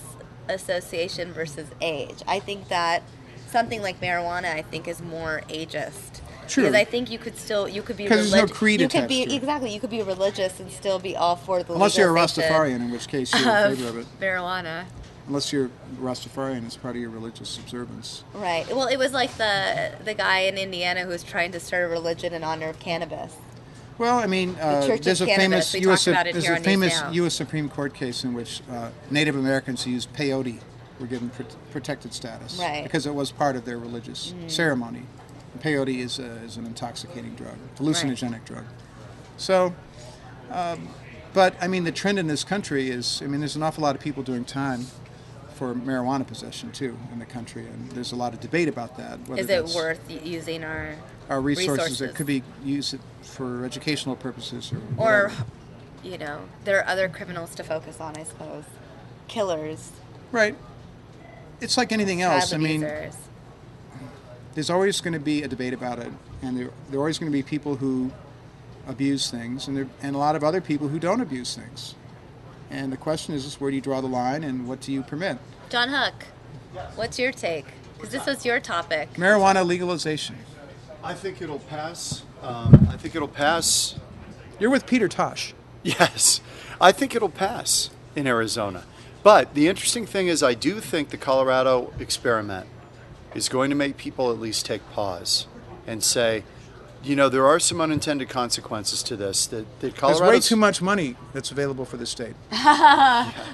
Speaker 1: association versus age. I think that something like marijuana, I think, is more ageist.
Speaker 10: True.
Speaker 1: Because I think you could be
Speaker 10: because there's no creed attached to it.
Speaker 1: Exactly, you could be religious and still be all for the
Speaker 10: unless you're a
Speaker 1: legalization
Speaker 10: Rastafarian, in which case you're in favor of it.
Speaker 1: Marijuana.
Speaker 10: Unless you're Rastafarian, it's part of your religious observance.
Speaker 1: Right. Well, it was like the guy in Indiana who was trying to start a religion in honor of cannabis.
Speaker 10: Well, I mean, there's a famous U.S. Supreme Court case in which Native Americans who used peyote were given protected status,
Speaker 1: right?
Speaker 10: Because it was part of their religious ceremony. And peyote is an intoxicating drug, hallucinogenic drug. So, but I mean, the trend in this country is, I mean, there's an awful lot of people doing time for marijuana possession too in the country, and there's a lot of debate about that.
Speaker 1: Is it worth using our
Speaker 10: resources? It could be used for educational purposes
Speaker 1: or there are other criminals to focus on, I suppose. Killers.
Speaker 10: Right. It's like anything else.
Speaker 1: Child abusers.
Speaker 10: I mean, there's always going to be a debate about it, and there are always going to be people who abuse things, and a lot of other people who don't abuse things. And the question is where do you draw the line, and what do you permit?
Speaker 1: John Hook, what's your take? Because this was your topic.
Speaker 10: Marijuana legalization.
Speaker 11: I think it'll pass.
Speaker 10: You're with Peter Tosh.
Speaker 11: Yes, I think it'll pass in Arizona. But the interesting thing is I do think the Colorado experiment is going to make people at least take pause and say, you know, there are some unintended consequences to this. That Colorado.
Speaker 10: There's way too much money that's available for the state.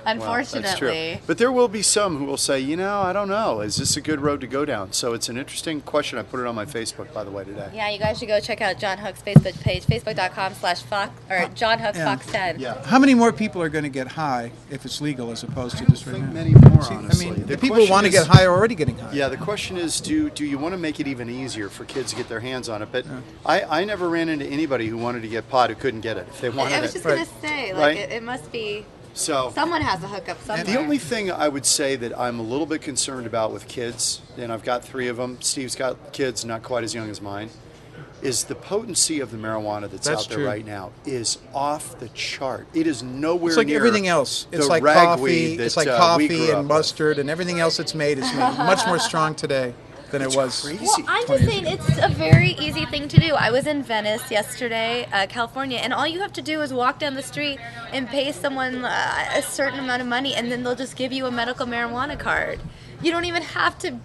Speaker 1: Unfortunately.
Speaker 11: Well, that's true. But there will be some who will say, you know, I don't know. Is this a good road to go down? So it's an interesting question. I put it on my Facebook, by the way, today.
Speaker 1: Yeah, you guys should go check out John Hook's Facebook page, facebook.com/Fox or John Hook Fox 10.
Speaker 11: Yeah.
Speaker 10: How many more people are going to get high if it's legal as opposed to just right now?
Speaker 11: Many more,
Speaker 10: See,
Speaker 11: honestly.
Speaker 10: I mean,
Speaker 11: The
Speaker 10: the people who
Speaker 11: question
Speaker 10: want to
Speaker 11: is-
Speaker 10: get high are already getting high.
Speaker 11: Yeah, the question is, do you want to make it even easier for kids to get their hands on it? But I never ran into anybody who wanted to get pot who couldn't get it if they wanted it.
Speaker 1: I was just going to say, like,
Speaker 11: Right.
Speaker 1: it must be,
Speaker 11: So
Speaker 1: someone has a hookup somewhere.
Speaker 11: the only thing I would say that I'm a little bit concerned about with kids, and I've got 3 of them, Steve's got kids not quite as young as mine, is the potency of the marijuana that's out there
Speaker 10: true.
Speaker 11: right now is off the chart. It is nowhere
Speaker 10: It's like
Speaker 11: near
Speaker 10: everything else. It's
Speaker 11: the
Speaker 10: like
Speaker 11: ragweed
Speaker 10: coffee.
Speaker 11: that,
Speaker 10: It's like
Speaker 11: we
Speaker 10: coffee
Speaker 11: grew up
Speaker 10: and
Speaker 11: with.
Speaker 10: mustard and everything else it's made is made much more strong today than it was.
Speaker 11: Crazy.
Speaker 1: Well, I'm just saying it's a very easy thing to do. I was in Venice yesterday, California, and all you have to do is walk down the street and pay someone a certain amount of money, and then they'll just give you a medical marijuana card. You don't even have to.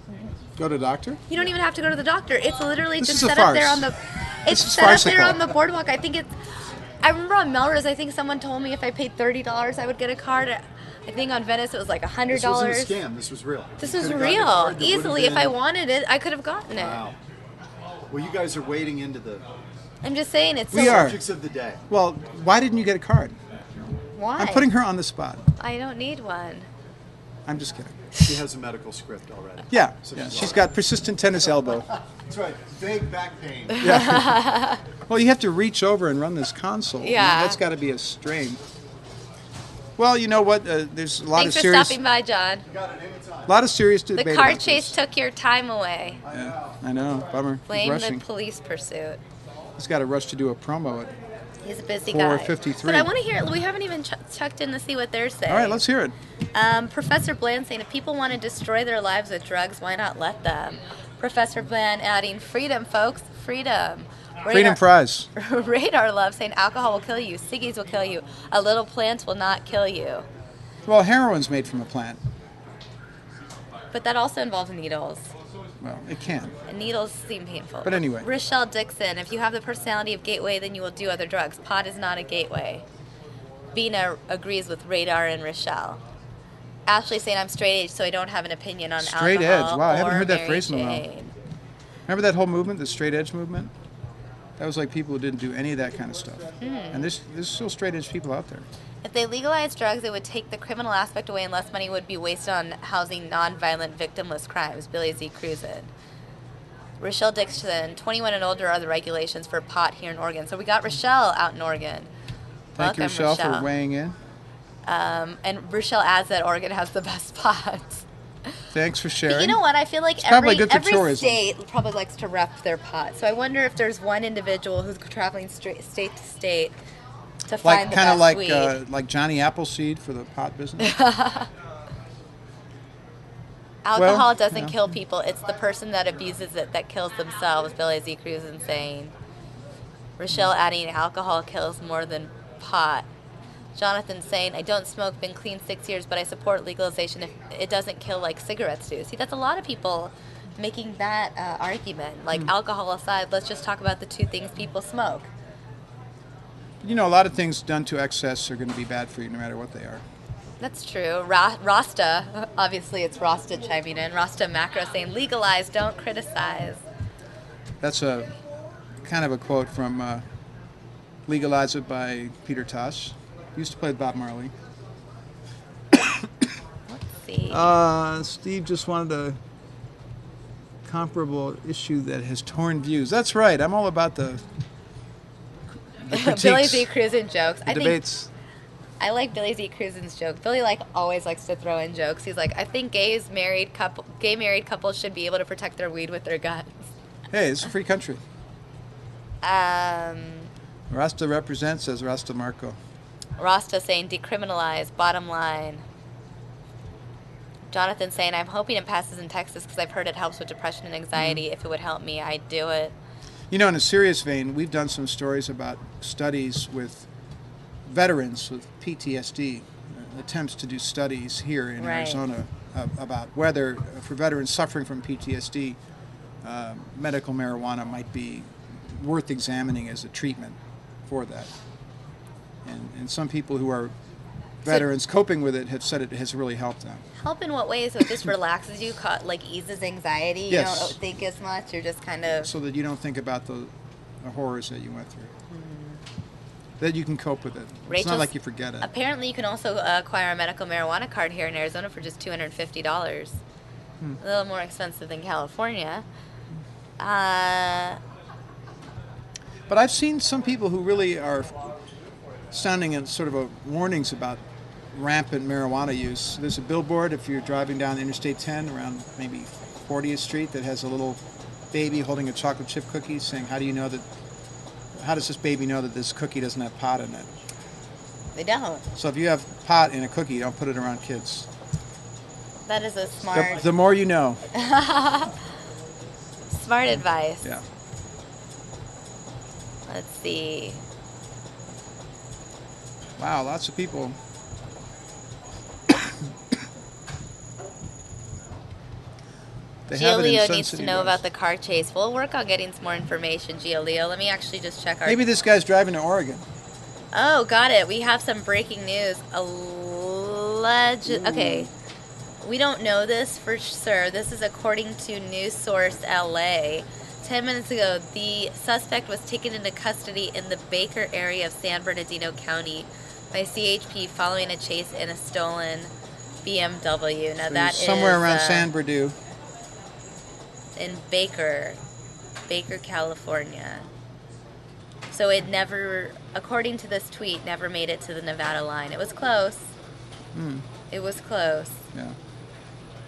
Speaker 10: Go to a doctor?
Speaker 1: You don't even have to go to the doctor. It's literally
Speaker 10: This
Speaker 1: just
Speaker 10: is a
Speaker 1: set up there
Speaker 10: farce.
Speaker 1: on the.
Speaker 10: This
Speaker 1: It's
Speaker 10: is
Speaker 1: set up there
Speaker 10: farcical.
Speaker 1: on the boardwalk. I think it's. I remember on Melrose, I think someone told me if I paid $30, I would get a card. I think on Venice it was like $100.
Speaker 11: This wasn't a scam. This was real.
Speaker 1: This
Speaker 11: You
Speaker 1: was
Speaker 11: could've gotten a
Speaker 1: real.
Speaker 11: card that would've
Speaker 1: Easily, if
Speaker 11: been-
Speaker 1: I wanted it, I could have gotten it.
Speaker 11: Wow. Well, you guys are wading into the
Speaker 1: I'm just saying it's.
Speaker 10: We
Speaker 1: so,
Speaker 10: are.
Speaker 11: subjects of the day.
Speaker 10: Well, why didn't you get a card?
Speaker 1: Why?
Speaker 10: I'm putting her on the spot.
Speaker 1: I don't need one.
Speaker 10: I'm just kidding.
Speaker 11: She has a medical script already.
Speaker 10: Yeah,
Speaker 11: So
Speaker 10: yeah.
Speaker 11: she's
Speaker 10: She's
Speaker 11: all
Speaker 10: got persistent tennis elbow.
Speaker 11: That's right. Vague back pain.
Speaker 10: Well, you have to reach over and run this console.
Speaker 1: Yeah.
Speaker 10: That's got to be a strain. Well, you know what? There's a lot
Speaker 1: Thanks
Speaker 10: of
Speaker 1: for
Speaker 10: serious,
Speaker 1: stopping by, John.
Speaker 10: debate.
Speaker 1: The car
Speaker 10: about
Speaker 1: chase
Speaker 10: this.
Speaker 1: took your time away.
Speaker 10: Yeah, I know. Bummer. He's
Speaker 1: Blame the
Speaker 10: rushing.
Speaker 1: police pursuit.
Speaker 10: He's got to rush to do a promo.
Speaker 1: He's a busy guy.
Speaker 10: 4:53.
Speaker 1: But I want to hear. We haven't even checked in to see what they're saying.
Speaker 10: All right, let's hear it.
Speaker 1: Professor Bland saying if people want to destroy their lives with drugs, why not let them? Professor Bland adding freedom, folks, freedom.
Speaker 10: Freedom fries.
Speaker 1: Radar Love saying alcohol will kill you, ciggies will kill you, a little plant will not kill you.
Speaker 10: Well, heroin's made from a plant.
Speaker 1: But that also involves needles.
Speaker 10: Well, it can.
Speaker 1: And needles seem painful.
Speaker 10: But anyway.
Speaker 1: Rochelle Dixon, if you have the personality of gateway, then you will do other drugs. Pot is not a gateway. Bina agrees with Radar and Rochelle. Ashley saying I'm straight edge, so I don't have an opinion on
Speaker 10: Straight
Speaker 1: alcohol.
Speaker 10: edge. Wow, I haven't
Speaker 1: or
Speaker 10: heard that
Speaker 1: Mary
Speaker 10: phrase in a while.
Speaker 1: Jane.
Speaker 10: Remember that whole movement, the straight edge movement? That was like people who didn't do any of that kind of stuff. And there's still straight edge people out there.
Speaker 1: If they legalized drugs, it would take the criminal aspect away and less money would be wasted on housing nonviolent, victimless crimes. Billy Z. Cruisin. Rochelle Dixon, 21 and older are the regulations for pot here in Oregon. So we got Rochelle out in Oregon.
Speaker 10: Thank you,
Speaker 1: Welcome,
Speaker 10: Rochelle, for weighing in.
Speaker 1: And Rochelle adds that Oregon has the best pots.
Speaker 10: Thanks for
Speaker 1: But
Speaker 10: sharing.
Speaker 1: you know what? I feel like
Speaker 10: probably
Speaker 1: every
Speaker 10: good for tourism.
Speaker 1: state probably likes to rep their pot. So I wonder if there's one individual who's traveling state to state to find the
Speaker 10: Kind of
Speaker 1: best weed.
Speaker 10: like Johnny Appleseed for the pot business.
Speaker 1: Alcohol
Speaker 10: Well,
Speaker 1: doesn't
Speaker 10: yeah.
Speaker 1: kill people. It's the person that abuses it that kills themselves, Billy Z. Cruz is saying. Rochelle adding alcohol kills more than pot. Jonathan saying, I don't smoke, been clean 6 years, but I support legalization if it doesn't kill like cigarettes do. See, that's a lot of people making that argument. Like, alcohol aside, let's just talk about the two things people smoke.
Speaker 10: You know, a lot of things done to excess are going to be bad for you no matter what they are.
Speaker 1: That's true. Rasta, obviously it's Rasta chiming in. Rasta Macro saying, legalize, don't criticize.
Speaker 10: That's a kind of a quote from Legalize It by Peter Tosh. He used to play with Bob Marley.
Speaker 1: Let's see.
Speaker 10: Steve just wanted a comparable issue that has torn views. That's right. I'm all about the critiques,
Speaker 1: Billy Z. Cruisin jokes.
Speaker 10: the debates.
Speaker 1: I like Billy Z. Cruisin's joke. Billy always likes to throw in jokes. He's like, I think gay married couples should be able to protect their weed with their guns.
Speaker 10: Hey, it's a free country. Rasta represents, says Rasta Marco.
Speaker 1: Rasta saying decriminalize, bottom line. Jonathan saying, I'm hoping it passes in Texas because I've heard it helps with depression and anxiety. If it would help me, I'd do it.
Speaker 10: You know, in a serious vein, we've done some stories about studies with veterans with PTSD, attempts to do studies here in
Speaker 1: Right.
Speaker 10: Arizona about whether, for veterans suffering from PTSD, medical marijuana might be worth examining as a treatment for that. And some people who are veterans coping with it have said it has really helped them.
Speaker 1: Help in what way? So it just relaxes you, like eases anxiety. You
Speaker 10: Yes.
Speaker 1: don't think as much. You're just kind of.
Speaker 10: So that you don't think about the horrors that you went through. That you can cope with it. It's
Speaker 1: Rachel's-
Speaker 10: not like you forget it.
Speaker 1: Apparently, you can also acquire a medical marijuana card here in Arizona for just $250. A little more expensive than California.
Speaker 10: But I've seen some people who really are sounding in sort of warnings about rampant marijuana use. There's a billboard if you're driving down Interstate 10 around maybe 40th Street that has a little baby holding a chocolate chip cookie saying, how does this baby know that this cookie doesn't have pot in it?
Speaker 1: They don't.
Speaker 10: So if you have pot in a cookie, don't put it around kids.
Speaker 1: That is a smart.
Speaker 10: The more you know.
Speaker 1: Smart advice.
Speaker 10: Yeah.
Speaker 1: Let's see.
Speaker 10: Wow, lots of people.
Speaker 1: Gio Leo needs to know about the car chase. We'll work on getting some more information, Gio Leo. Let me actually just check our...
Speaker 10: Maybe this guy's driving to Oregon.
Speaker 1: Oh, got it. We have some breaking news. Okay. We don't know this for sure. This is according to News Source LA. 10 minutes ago, the suspect was taken into custody in the Baker area of San Bernardino County by CHP following a chase in a stolen BMW. Now
Speaker 10: So
Speaker 1: that
Speaker 10: he's somewhere
Speaker 1: is,
Speaker 10: around San Bernardino.
Speaker 1: In Baker, California. So it never, according to this tweet, never made it to the Nevada line. It was close. It was close.
Speaker 10: Yeah.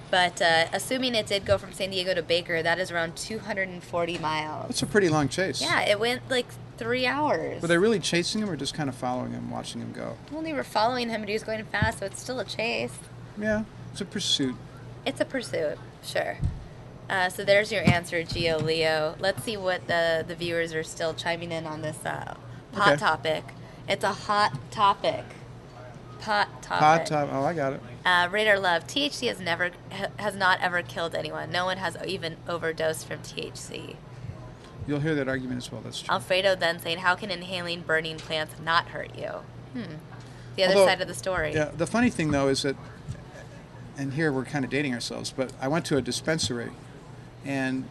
Speaker 1: But assuming it did go from San Diego to Baker, that is around 240 miles.
Speaker 10: That's a pretty long chase.
Speaker 1: Yeah, it went like 3 hours.
Speaker 10: Were they really chasing him or just kind of following him, watching him go?
Speaker 1: Well, they were following him, but he was going fast, so it's still a chase.
Speaker 10: Yeah, it's a pursuit.
Speaker 1: It's a pursuit, sure. So there's your answer, Gio Leo. Let's see what the viewers are still chiming in on this pot topic. It's a hot topic. Pot topic.
Speaker 10: Oh, I got it.
Speaker 1: Radar Love, THC has not ever killed anyone. No one has even overdosed from THC.
Speaker 10: You'll hear that argument as well. That's true.
Speaker 1: Alfredo then saying, how can inhaling burning plants not hurt you? The other
Speaker 10: Although,
Speaker 1: side of the story.
Speaker 10: Yeah, the funny thing, though, is that, and here we're kind of dating ourselves, but I went to a dispensary, and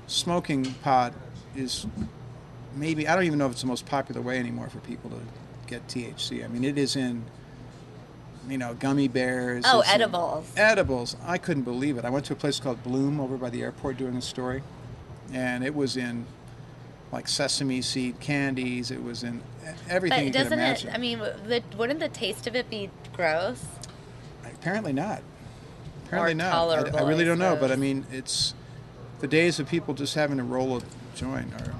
Speaker 10: smoking pot is maybe, I don't even know if it's the most popular way anymore for people to get THC. I mean, it is in, gummy bears.
Speaker 1: Oh,
Speaker 10: it's
Speaker 1: edibles.
Speaker 10: Edibles. I couldn't believe it. I went to a place called Bloom over by the airport doing a story, and it was in like sesame seed candies. It was in everything you could imagine.
Speaker 1: Wouldn't the taste of it be gross?
Speaker 10: Apparently not. Apparently
Speaker 1: Or
Speaker 10: not.
Speaker 1: tolerable,
Speaker 10: I really
Speaker 1: I
Speaker 10: don't know, but
Speaker 1: suppose.
Speaker 10: it's the days of people just having to roll a joint are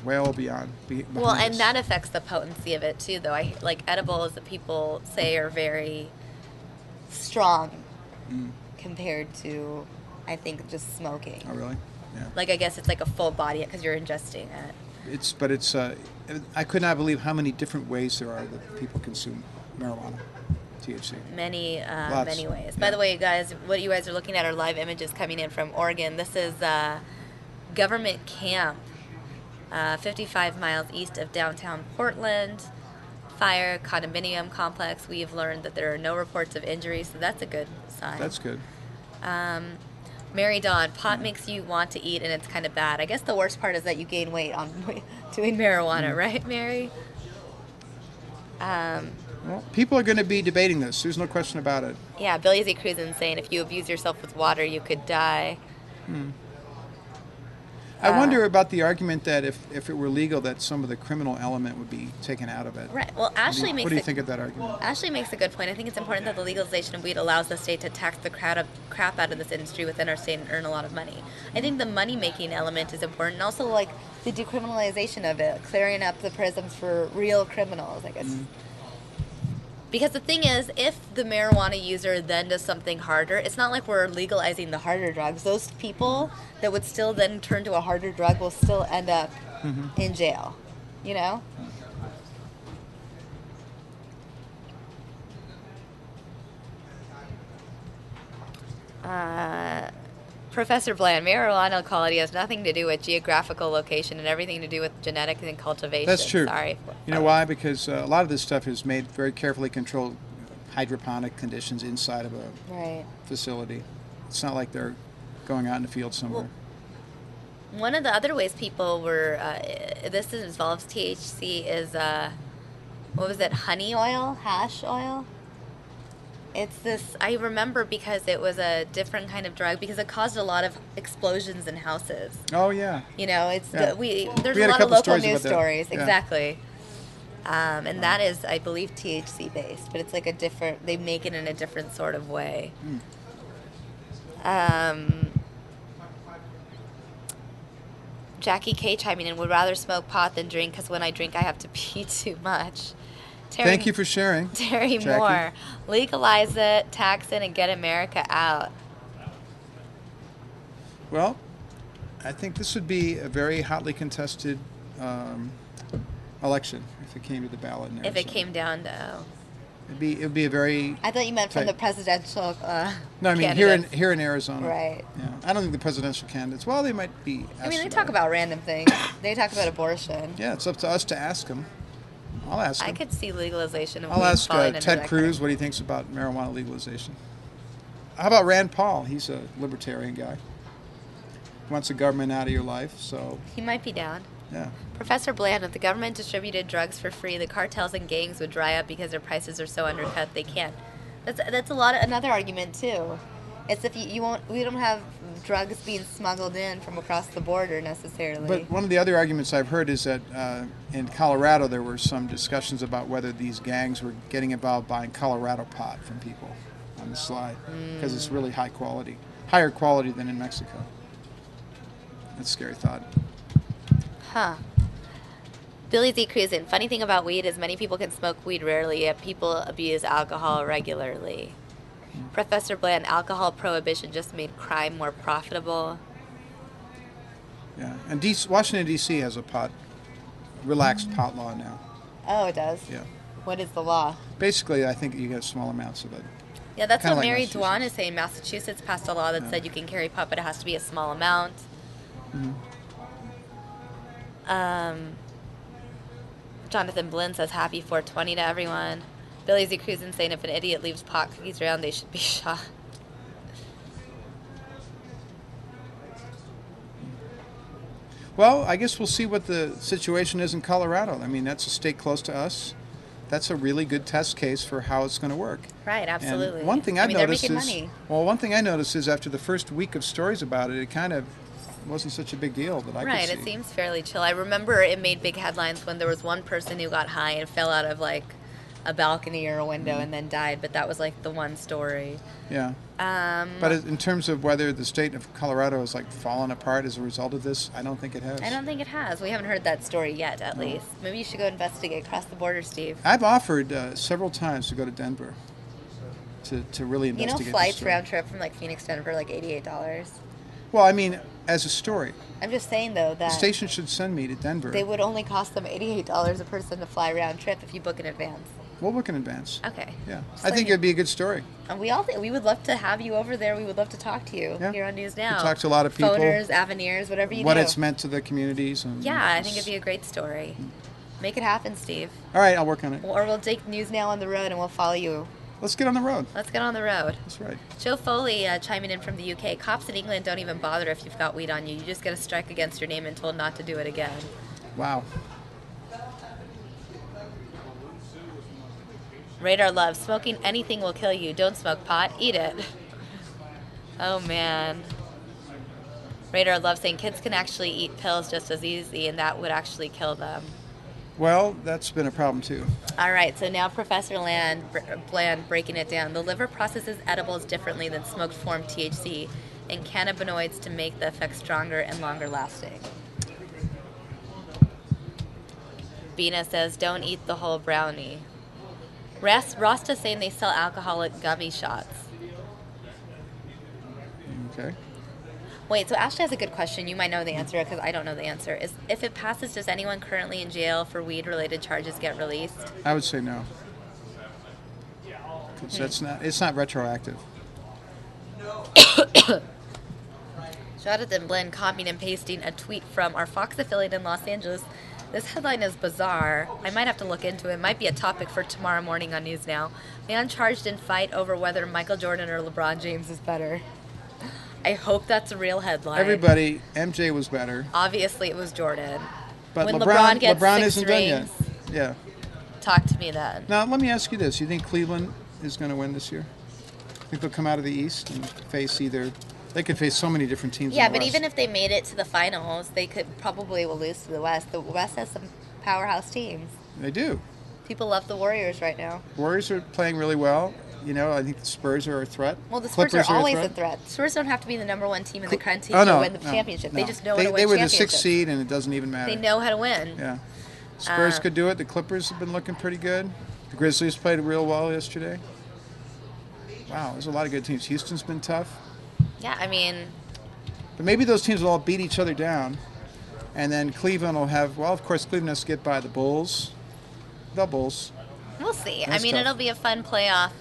Speaker 10: well beyond.
Speaker 1: Well, and that affects the potency of it too, though. Like edibles that people say are very strong compared to, I think, just smoking.
Speaker 10: Oh, really? Yeah.
Speaker 1: Like, I guess it's like a full body because you're ingesting it.
Speaker 10: It's I could not believe how many different ways there are that people consume marijuana, THC.
Speaker 1: Many ways.
Speaker 10: Yeah.
Speaker 1: By the way, guys, what you guys are looking at are live images coming in from Oregon. This is government camp, 55 miles east of downtown Portland. Fire condominium complex. We have learned that there are no reports of injuries, so that's a good sign.
Speaker 10: That's good.
Speaker 1: Mary Dawn, pot makes you want to eat, and it's kind of bad. I guess the worst part is that you gain weight on doing marijuana, right, Mary?
Speaker 10: Well, people are going to be debating this. There's no question about it.
Speaker 1: Yeah, Billy Z. Cruisin saying if you abuse yourself with water, you could die.
Speaker 10: I wonder about the argument that if it were legal, that some of the criminal element would be taken out of it.
Speaker 1: Right. Well, Ashley
Speaker 10: What do you think of that argument?
Speaker 1: Ashley makes a good point. I think it's important that the legalization of weed allows the state to tax the crap out of this industry within our state and earn a lot of money. I think the money-making element is important, and also like the decriminalization of it, clearing up the prisons for real criminals. I guess. Because the thing is, if the marijuana user then does something harder, it's not like we're legalizing the harder drugs. Those people that would still then turn to a harder drug will still end up in jail, you know? Professor Bland, marijuana quality has nothing to do with geographical location and everything to do with genetics and cultivation.
Speaker 10: That's true.
Speaker 1: Sorry.
Speaker 10: You know why? Because a lot of this stuff is made very carefully controlled hydroponic conditions inside of a facility. It's not like they're going out in the field somewhere.
Speaker 1: Well, one of the other ways people were, this involves THC, is, what was it, honey oil? Hash oil? It's this, I remember because it was a different kind of drug because it caused a lot of explosions in houses.
Speaker 10: Oh, yeah.
Speaker 1: You know, it's there's
Speaker 10: We
Speaker 1: a
Speaker 10: had
Speaker 1: lot
Speaker 10: a
Speaker 1: of
Speaker 10: couple
Speaker 1: local
Speaker 10: stories
Speaker 1: news
Speaker 10: about that.
Speaker 1: stories.
Speaker 10: Yeah.
Speaker 1: Exactly. And that is, I believe, THC based, but it's like a different, they make it in a different sort of way. Jackie K chiming in, would rather smoke pot than drink because when I drink I have to pee too much. Terry,
Speaker 10: Thank you for sharing,
Speaker 1: Terry
Speaker 10: Jackie.
Speaker 1: Moore, legalize it, tax it, and get America out.
Speaker 10: Well, I think this would be a very hotly contested election if it came to the ballot in Arizona.
Speaker 1: If it came down to,
Speaker 10: it would be a very.
Speaker 1: I thought you meant from the presidential.
Speaker 10: No, I mean
Speaker 1: candidates.
Speaker 10: here in Arizona.
Speaker 1: Right.
Speaker 10: Yeah, I don't think the presidential candidates. Well, they might be.
Speaker 1: I mean, they
Speaker 10: asked
Speaker 1: talk about random things. They talk about abortion.
Speaker 10: Yeah, it's up to us to ask them. I'll ask him.
Speaker 1: I could see legalization of
Speaker 10: I'll
Speaker 1: weed
Speaker 10: ask
Speaker 1: falling into
Speaker 10: Ted
Speaker 1: that
Speaker 10: Cruz what he thinks about marijuana legalization. How about Rand Paul? He's a libertarian guy. He wants the government out of your life, so.
Speaker 1: He might be down.
Speaker 10: Yeah.
Speaker 1: Professor Bland, if the government distributed drugs for free, the cartels and gangs would dry up because their prices are so undercut they can't. That's another argument too. It's if we don't have drugs being smuggled in from across the border necessarily.
Speaker 10: But one of the other arguments I've heard is that in Colorado there were some discussions about whether these gangs were getting involved buying Colorado pot from people on the slide because it's really high quality, higher quality than in Mexico. That's a scary thought.
Speaker 1: Huh. Billy Z. Cruisin'. Funny thing about weed is many people can smoke weed rarely, yet people abuse alcohol regularly. Professor Bland, alcohol prohibition just made crime more profitable.
Speaker 10: Yeah, and Washington, D.C. has a relaxed pot law now.
Speaker 1: Oh, it does?
Speaker 10: Yeah.
Speaker 1: What is the law?
Speaker 10: Basically, I think you get small amounts of it.
Speaker 1: Yeah, that's
Speaker 10: Kinda
Speaker 1: what
Speaker 10: like
Speaker 1: Mary
Speaker 10: Massachusetts.
Speaker 1: Dwan is saying. Massachusetts passed a law that said you can carry pot, but it has to be a small amount. Jonathan Blinn says happy 420 to everyone. Billy Z. Cruisin' saying if an idiot leaves pot cookies around, they should be shot.
Speaker 10: Well, I guess we'll see what the situation is in Colorado. I mean, that's a state close to us. That's a really good test case for how it's going to work.
Speaker 1: Right, absolutely.
Speaker 10: And one thing I've noticed
Speaker 1: they're
Speaker 10: is,
Speaker 1: making money.
Speaker 10: well, one thing I noticed is after the first week of stories about it, it kind of wasn't such a big deal that I could see.
Speaker 1: Right, it seems fairly chill. I remember it made big headlines when there was one person who got high and fell out of like a balcony or a window and then died, but that was like the one story.
Speaker 10: Yeah. But in terms of whether the state of Colorado is like fallen apart as a result of this, I don't think it has.
Speaker 1: I don't think it has. We haven't heard that story yet, at least. Maybe you should go investigate across the border, Steve.
Speaker 10: I've offered several times to go to Denver to really investigate.
Speaker 1: You know, flights round trip from like Phoenix to Denver, like $88.
Speaker 10: Well, I mean, as a story.
Speaker 1: I'm just saying though that
Speaker 10: the station should send me to Denver.
Speaker 1: They would only cost them $88 a person to fly round trip if you book in advance.
Speaker 10: We'll book in advance.
Speaker 1: Okay.
Speaker 10: Yeah, I think it'd be a good story.
Speaker 1: And we would love to have you over there. We would love to talk to you here on News Now.
Speaker 10: We talk to a lot of people.
Speaker 1: Phoners, Avenires, whatever you do.
Speaker 10: What it's meant to the communities. And
Speaker 1: yeah, I think it'd be a great story. Make it happen, Steve.
Speaker 10: All right, I'll work on it.
Speaker 1: Or we'll take News Now on the road and we'll follow you.
Speaker 10: Let's get on the road.
Speaker 1: Let's get on the road.
Speaker 10: That's right.
Speaker 1: Joe Foley chiming in from the UK. Cops in England don't even bother if you've got weed on you. You just get a strike against your name and told not to do it again.
Speaker 10: Wow.
Speaker 1: Radar Love. Smoking anything will kill you. Don't smoke pot. Eat it. Oh, man. Radar Love saying kids can actually eat pills just as easy, and that would actually kill them.
Speaker 10: Well, that's been a problem, too.
Speaker 1: All right, so now Professor Bland breaking it down. The liver processes edibles differently than smoked form THC and cannabinoids to make the effect stronger and longer lasting. Bina says, don't eat the whole brownie. Rasta saying they sell alcoholic gummy shots.
Speaker 10: Okay.
Speaker 1: Wait, so Ashley has a good question. You might know the answer because I don't know the answer. If it passes, does anyone currently in jail for weed-related charges get released?
Speaker 10: I would say no. It's not retroactive.
Speaker 1: Jonathan Blinn copying and pasting a tweet from our Fox affiliate in Los Angeles. This headline is bizarre. I might have to look into it. It might be a topic for tomorrow morning on News Now. Man charged in fight over whether Michael Jordan or LeBron James is better. I hope that's a real headline.
Speaker 10: Everybody, MJ was better.
Speaker 1: Obviously, it was Jordan.
Speaker 10: But
Speaker 1: when
Speaker 10: LeBron
Speaker 1: gets
Speaker 10: LeBron
Speaker 1: 6
Speaker 10: isn't
Speaker 1: rings,
Speaker 10: done yet. Yeah.
Speaker 1: Talk to me then.
Speaker 10: Now, let me ask you this. You think Cleveland is going to win this year? Think they'll come out of the East and face either... They could face so many different teams.
Speaker 1: Yeah,
Speaker 10: in the
Speaker 1: but
Speaker 10: West.
Speaker 1: even if they made it to the finals, they could probably will lose to the West. The West has some powerhouse teams.
Speaker 10: They do.
Speaker 1: People love the Warriors right now.
Speaker 10: Warriors are playing really well. You know, I think the Spurs are a threat.
Speaker 1: Well, the Spurs
Speaker 10: Clippers
Speaker 1: are always
Speaker 10: a
Speaker 1: a threat. Spurs don't have to be the number one team in the country
Speaker 10: Oh, no,
Speaker 1: to win the
Speaker 10: no,
Speaker 1: championship.
Speaker 10: no.
Speaker 1: They just know how to win
Speaker 10: They were the
Speaker 1: championships.
Speaker 10: 6th seed, and it doesn't even matter.
Speaker 1: They know how to win.
Speaker 10: Yeah. Spurs could do it. The Clippers have been looking pretty good. The Grizzlies played real well yesterday. Wow, there's a lot of good teams. Houston's been tough.
Speaker 1: Yeah, I mean...
Speaker 10: But maybe those teams will all beat each other down. And then Cleveland will have... Well, of course, Cleveland has to get by the Bulls. The Bulls.
Speaker 1: We'll see.
Speaker 10: That's
Speaker 1: I mean,
Speaker 10: tough.
Speaker 1: it'll be a fun playoff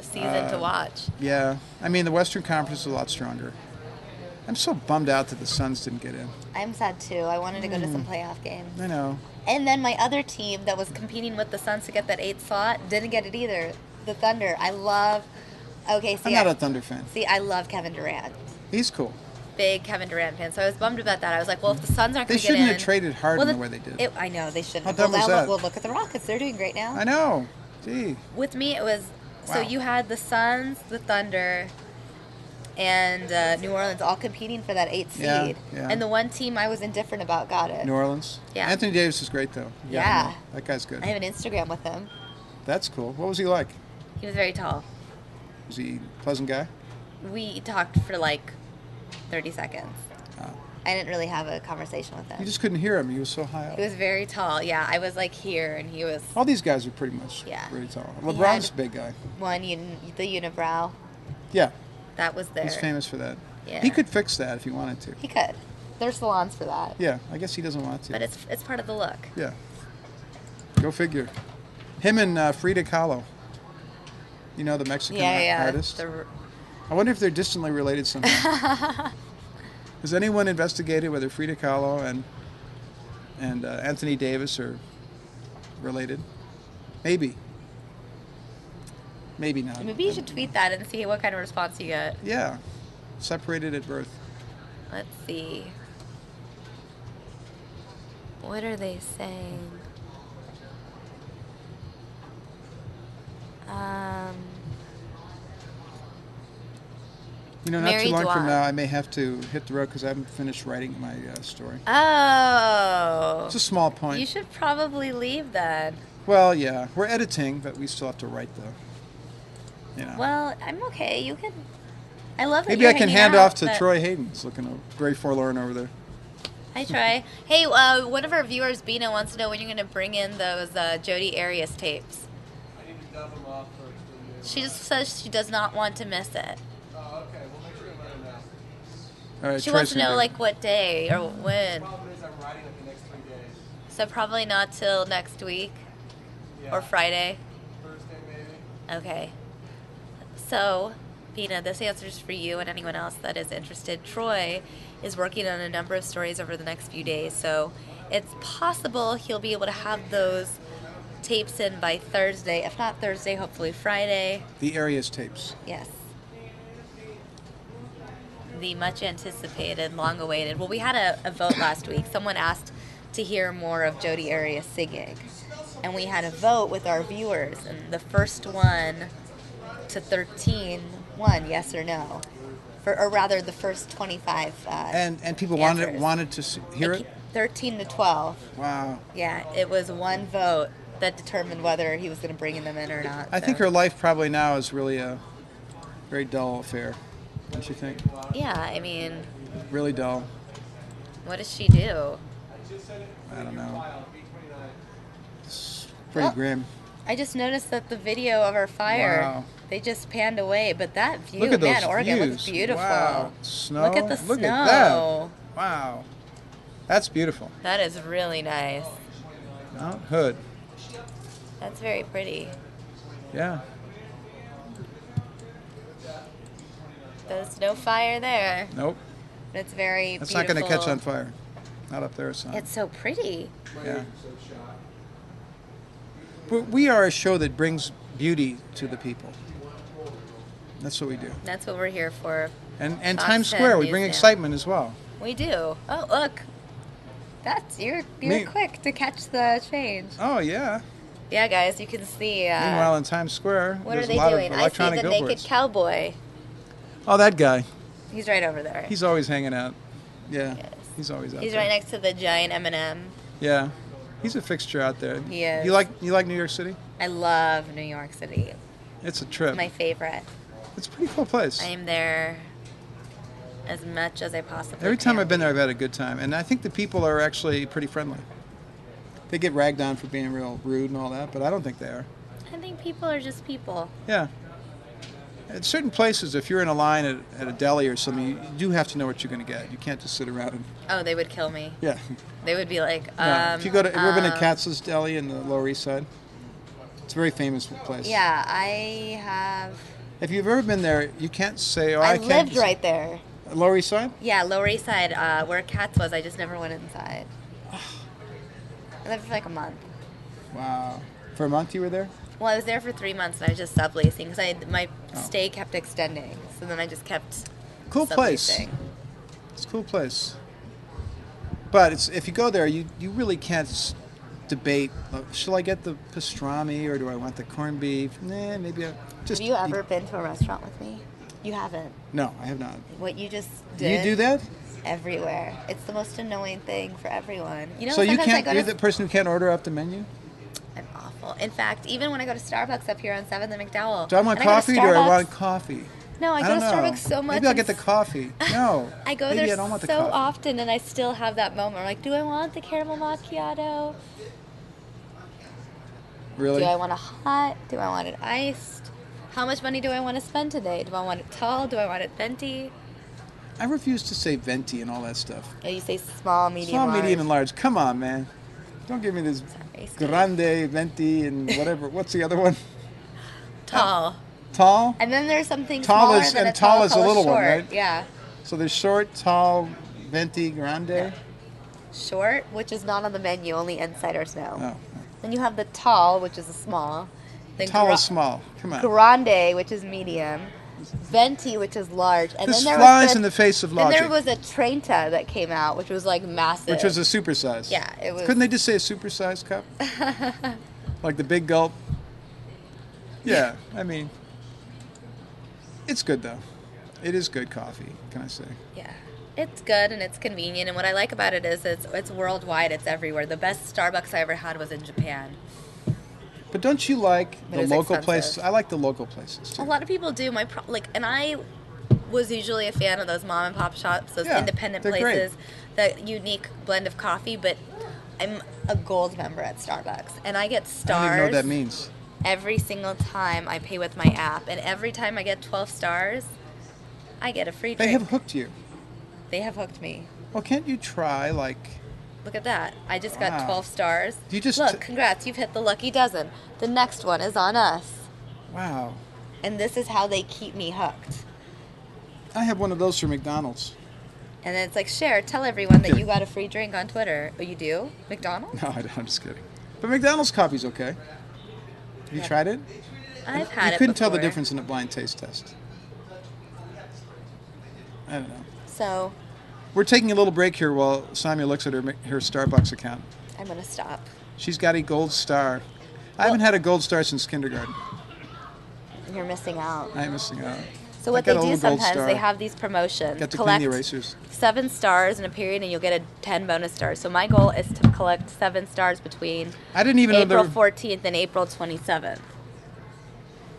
Speaker 1: season to watch.
Speaker 10: Yeah. I mean, the Western Conference is a lot stronger. I'm so bummed out that the Suns didn't get in.
Speaker 1: I'm sad, too. I wanted to go to some playoff games.
Speaker 10: I know.
Speaker 1: And then my other team that was competing with the Suns to get that 8th slot didn't get it either. The Thunder. I love... Okay, see...
Speaker 10: I'm not a Thunder fan.
Speaker 1: See, I love Kevin Durant.
Speaker 10: He's cool.
Speaker 1: Big Kevin Durant fan, so I was bummed about that. I was like, well, if the Suns aren't going to get in...
Speaker 10: They shouldn't have traded Harden the way they did.
Speaker 1: I know, they shouldn't.
Speaker 10: How dumb was that?
Speaker 1: Well, look at the Rockets. They're doing great now.
Speaker 10: I know. Gee.
Speaker 1: With me, it was...
Speaker 10: Wow.
Speaker 1: So you had the Suns, the Thunder, and New Orleans all competing for that 8th seed.
Speaker 10: Yeah.
Speaker 1: And the one team I was indifferent about got it.
Speaker 10: New Orleans?
Speaker 1: Yeah.
Speaker 10: Anthony Davis is great, though.
Speaker 1: Yeah.
Speaker 10: That guy's good.
Speaker 1: I have an Instagram with him.
Speaker 10: That's cool. What was he like?
Speaker 1: He was very tall.
Speaker 10: Was he a pleasant guy?
Speaker 1: We talked for like 30 seconds.
Speaker 10: Oh.
Speaker 1: I didn't really have a conversation with him.
Speaker 10: You just couldn't hear him. He was so high up.
Speaker 1: He was very tall. Yeah, I was like here, and he was...
Speaker 10: All these guys are pretty much really tall. LeBron's a big guy.
Speaker 1: The unibrow.
Speaker 10: Yeah.
Speaker 1: That was there.
Speaker 10: He's famous for that.
Speaker 1: Yeah.
Speaker 10: He could fix that if he wanted to.
Speaker 1: He could. There's salons for that.
Speaker 10: Yeah, I guess he doesn't want to.
Speaker 1: But it's part of the look.
Speaker 10: Yeah. Go figure. Him and Frida Kahlo. You know, the Mexican artist? I wonder if they're distantly related somehow. Has anyone investigated whether Frida Kahlo and Anthony Davis are related? Maybe. Maybe not.
Speaker 1: Maybe you should tweet that and see what kind of response you get.
Speaker 10: Yeah. Separated at birth.
Speaker 1: Let's see. What are they saying?
Speaker 10: You know, not
Speaker 1: Mary
Speaker 10: too long from
Speaker 1: Dwan.
Speaker 10: now, I may have to hit the road because I haven't finished writing my story.
Speaker 1: Oh.
Speaker 10: It's a small point.
Speaker 1: You should probably leave then.
Speaker 10: Well, yeah. We're editing, but we still have to write, though. You know.
Speaker 1: Well, I'm okay. You can... I love that
Speaker 10: Maybe
Speaker 1: you're
Speaker 10: I can
Speaker 1: hanging
Speaker 10: hand
Speaker 1: out,
Speaker 10: off to
Speaker 1: but-
Speaker 10: Troy Hayden. He's looking very forlorn over there.
Speaker 1: Hi, Troy. Hey, one of our viewers, Bina, wants to know when you're going to bring in those Jodi Arias tapes.
Speaker 2: I need to dub them off for 2 years.
Speaker 1: She just says she does not want to miss it.
Speaker 2: Oh, okay. We'll make sure to let her know.
Speaker 10: All right,
Speaker 1: She
Speaker 10: Troy's
Speaker 1: wants to
Speaker 10: gonna
Speaker 1: know,
Speaker 10: do it.
Speaker 1: like, what day or when.
Speaker 2: The problem is I'm writing it the next 3 days.
Speaker 1: So probably not till next week
Speaker 2: Yeah.
Speaker 1: or Friday.
Speaker 2: Thursday, maybe.
Speaker 1: Okay. So, Pina, this answer's for you and anyone else that is interested. Troy is working on a number of stories over the next few days, so it's possible he'll be able to have those tapes in by Thursday. If not Thursday, hopefully Friday.
Speaker 10: The Arias tapes.
Speaker 1: Yes. The much anticipated, long awaited. Well, we had a vote last week. Someone asked to hear more of Jodi Arias singing. And we had a vote with our viewers, and the first one to 13 won, yes or no. Or rather, the first 25
Speaker 10: And people
Speaker 1: answers.
Speaker 10: wanted to hear it?
Speaker 1: 13 to 12.
Speaker 10: Wow.
Speaker 1: Yeah, it was one vote that determined whether he was going to bring them in or not.
Speaker 10: I think her life probably now is really a very dull affair. Don't you think?
Speaker 1: Yeah, I mean,
Speaker 10: Really dull.
Speaker 1: what does she do?
Speaker 10: I don't know. It's pretty
Speaker 1: Well,
Speaker 10: grim.
Speaker 1: I just noticed that the video of our fire,
Speaker 10: Wow.
Speaker 1: they just panned away, but that view,
Speaker 10: Look at
Speaker 1: man,
Speaker 10: those
Speaker 1: Oregon
Speaker 10: views.
Speaker 1: looks beautiful.
Speaker 10: Wow. Snow.
Speaker 1: Look at the
Speaker 10: Look
Speaker 1: snow.
Speaker 10: at that. Wow. That's beautiful.
Speaker 1: That is really nice.
Speaker 10: Mount Hood.
Speaker 1: That's very pretty.
Speaker 10: Yeah.
Speaker 1: There's no fire there.
Speaker 10: Nope.
Speaker 1: But it's very
Speaker 10: That's
Speaker 1: beautiful.
Speaker 10: not going to catch on fire. Not up there, it's not.
Speaker 1: It's so pretty.
Speaker 10: Yeah. But we are a show that brings beauty to the people. That's what we do.
Speaker 1: That's what we're here for.
Speaker 10: And
Speaker 1: Fox
Speaker 10: Times
Speaker 1: 10
Speaker 10: Square, we bring
Speaker 1: Museum.
Speaker 10: excitement as well.
Speaker 1: We do. Oh, look. You're
Speaker 10: Me-
Speaker 1: quick to catch the change.
Speaker 10: Oh, yeah.
Speaker 1: Yeah, guys, you can see.
Speaker 10: Meanwhile, in Times Square,
Speaker 1: What
Speaker 10: there's
Speaker 1: are they
Speaker 10: a lot
Speaker 1: doing?
Speaker 10: of
Speaker 1: I see
Speaker 10: electronic
Speaker 1: the
Speaker 10: billboards.
Speaker 1: naked cowboy.
Speaker 10: Oh, that guy.
Speaker 1: He's right over there.
Speaker 10: He's always hanging out. Yeah.
Speaker 1: Yes.
Speaker 10: He's always out
Speaker 1: He's
Speaker 10: there.
Speaker 1: right next to the giant M&M.
Speaker 10: Yeah. He's a fixture out there.
Speaker 1: He is.
Speaker 10: You like New York City?
Speaker 1: I love New York City.
Speaker 10: It's a trip.
Speaker 1: It's my favorite.
Speaker 10: It's a pretty cool place.
Speaker 1: I am there as much as I possibly
Speaker 10: Every time
Speaker 1: can.
Speaker 10: I've been there, I've had a good time. And I think the people are actually pretty friendly. They get ragged on for being real rude and all that, but I don't think they are.
Speaker 1: I think people are just people.
Speaker 10: Yeah. At certain places, if you're in a line at a deli or something, you do have to know what you're going to get. You can't just sit around and...
Speaker 1: Oh, they would kill me.
Speaker 10: Yeah.
Speaker 1: They would be like,
Speaker 10: No. If you go to... Have you ever been to Katz's Deli in the Lower East Side? It's a very famous place.
Speaker 1: Yeah, I have.
Speaker 10: If you've ever been there, you can't say, oh,
Speaker 1: I
Speaker 10: I can't...
Speaker 1: lived right there.
Speaker 10: Lower East Side?
Speaker 1: Yeah, Lower East Side, where Katz was. I just never went inside. I lived for like a month.
Speaker 10: Wow. For a month you were there?
Speaker 1: Well, I was there for 3 months and I was just subleasing because my stay kept extending. So then I just kept
Speaker 10: Cool place.
Speaker 1: subleasing.
Speaker 10: It's a cool place. But if you go there, you really can't debate, shall I get the pastrami or do I want the corned beef? Nah, maybe I just...
Speaker 1: Have you ever been to a restaurant with me? You haven't.
Speaker 10: No, I have not.
Speaker 1: What you just
Speaker 10: Do
Speaker 1: did.
Speaker 10: you do that?
Speaker 1: Everywhere. It's the most annoying thing for everyone. You know,
Speaker 10: So you
Speaker 1: sometimes I
Speaker 10: can't,
Speaker 1: go
Speaker 10: you're
Speaker 1: to...
Speaker 10: the person who can't order off the menu?
Speaker 1: I'm awful. In fact, even when I go to Starbucks up here on 7th and McDowell.
Speaker 10: Do I want
Speaker 1: and I go to
Speaker 10: coffee or do I
Speaker 1: Starbucks-
Speaker 10: want coffee?
Speaker 1: No, I go
Speaker 10: don't
Speaker 1: to
Speaker 10: know.
Speaker 1: Starbucks so much.
Speaker 10: Maybe I'll
Speaker 1: and
Speaker 10: get the coffee. No.
Speaker 1: I go
Speaker 10: maybe
Speaker 1: there
Speaker 10: I don't want the
Speaker 1: so
Speaker 10: coffee.
Speaker 1: often, and I still have that moment. I'm like, do I want the caramel macchiato?
Speaker 10: Really?
Speaker 1: Do I want it hot? Do I want it iced? How much money do I want to spend today? Do I want it tall? Do I want it venti?
Speaker 10: I refuse to say venti and all that stuff.
Speaker 1: Oh, you say small, medium,
Speaker 10: Small,
Speaker 1: large.
Speaker 10: medium, and large. Come on, man. Don't give me this grande, venti, and whatever. What's the other one?
Speaker 1: Tall.
Speaker 10: Tall?
Speaker 1: And then there's something
Speaker 10: Tall
Speaker 1: smaller
Speaker 10: is-
Speaker 1: than
Speaker 10: and
Speaker 1: a tall
Speaker 10: tall is a
Speaker 1: called
Speaker 10: little one,
Speaker 1: short.
Speaker 10: right?
Speaker 1: Yeah.
Speaker 10: So there's short, tall, venti, grande.
Speaker 1: Short, which is not on the menu, only insiders know.
Speaker 10: No.
Speaker 1: Then you have the tall, which is a small. Then
Speaker 10: Tall is small. Come on.
Speaker 1: Grande, which is medium. Venti, which is large. And
Speaker 10: This
Speaker 1: then there
Speaker 10: flies
Speaker 1: was
Speaker 10: in the face of
Speaker 1: Then
Speaker 10: logic.
Speaker 1: there was a Trenta that came out, which was like massive.
Speaker 10: Which was a supersize.
Speaker 1: Yeah, it was.
Speaker 10: Couldn't they just say a supersized cup? Like the big gulp? Yeah, I mean, it's good though. It is good coffee, can I say?
Speaker 1: Yeah. It's good and it's convenient, and what I like about it is it's worldwide. It's everywhere. The best Starbucks I ever had was in Japan.
Speaker 10: But don't you like
Speaker 1: But
Speaker 10: the
Speaker 1: it's
Speaker 10: local
Speaker 1: expensive.
Speaker 10: places? I like the local places too.
Speaker 1: A lot of people do. And I was usually a fan of those mom and pop shops, those
Speaker 10: Yeah,
Speaker 1: independent
Speaker 10: they're great.
Speaker 1: places, the unique blend of coffee. But I'm a gold member at Starbucks, and I get
Speaker 10: I
Speaker 1: stars.
Speaker 10: don't even know what that means.
Speaker 1: Every single time I pay with my app, and every time I get 12 stars, I get a free
Speaker 10: They
Speaker 1: drink.
Speaker 10: have hooked you.
Speaker 1: They have hooked me.
Speaker 10: Well, can't you try like?
Speaker 1: Look at that. I just got
Speaker 10: Wow.
Speaker 1: 12 stars.
Speaker 10: You just
Speaker 1: Look, congrats, you've hit the lucky dozen. The next one is on us.
Speaker 10: Wow.
Speaker 1: And this is how they keep me hooked.
Speaker 10: I have one of those for McDonald's.
Speaker 1: And then it's like, share, tell everyone that
Speaker 10: Here.
Speaker 1: you got a free drink on Twitter. Oh, you do? McDonald's?
Speaker 10: No, I'm just kidding. But McDonald's coffee's okay. Have you tried it?
Speaker 1: I've had
Speaker 10: You
Speaker 1: it
Speaker 10: couldn't tell the
Speaker 1: before.
Speaker 10: difference in a blind taste test. I don't know.
Speaker 1: So,
Speaker 10: We're taking a little break here while Samia looks at her Starbucks account.
Speaker 1: I'm going to stop.
Speaker 10: She's got a gold star. I haven't had a gold star since kindergarten.
Speaker 1: You're missing out.
Speaker 10: I'm missing out.
Speaker 1: So
Speaker 10: I
Speaker 1: what
Speaker 10: got
Speaker 1: they
Speaker 10: a
Speaker 1: do
Speaker 10: little gold
Speaker 1: sometimes,
Speaker 10: star.
Speaker 1: they have these promotions.
Speaker 10: Got to clean the
Speaker 1: Collect
Speaker 10: erasers.
Speaker 1: 7 stars in a period and you'll get a 10 bonus stars. So my goal is to collect 7 stars between
Speaker 10: I didn't even know
Speaker 1: April
Speaker 10: there-
Speaker 1: 14th and April 27th.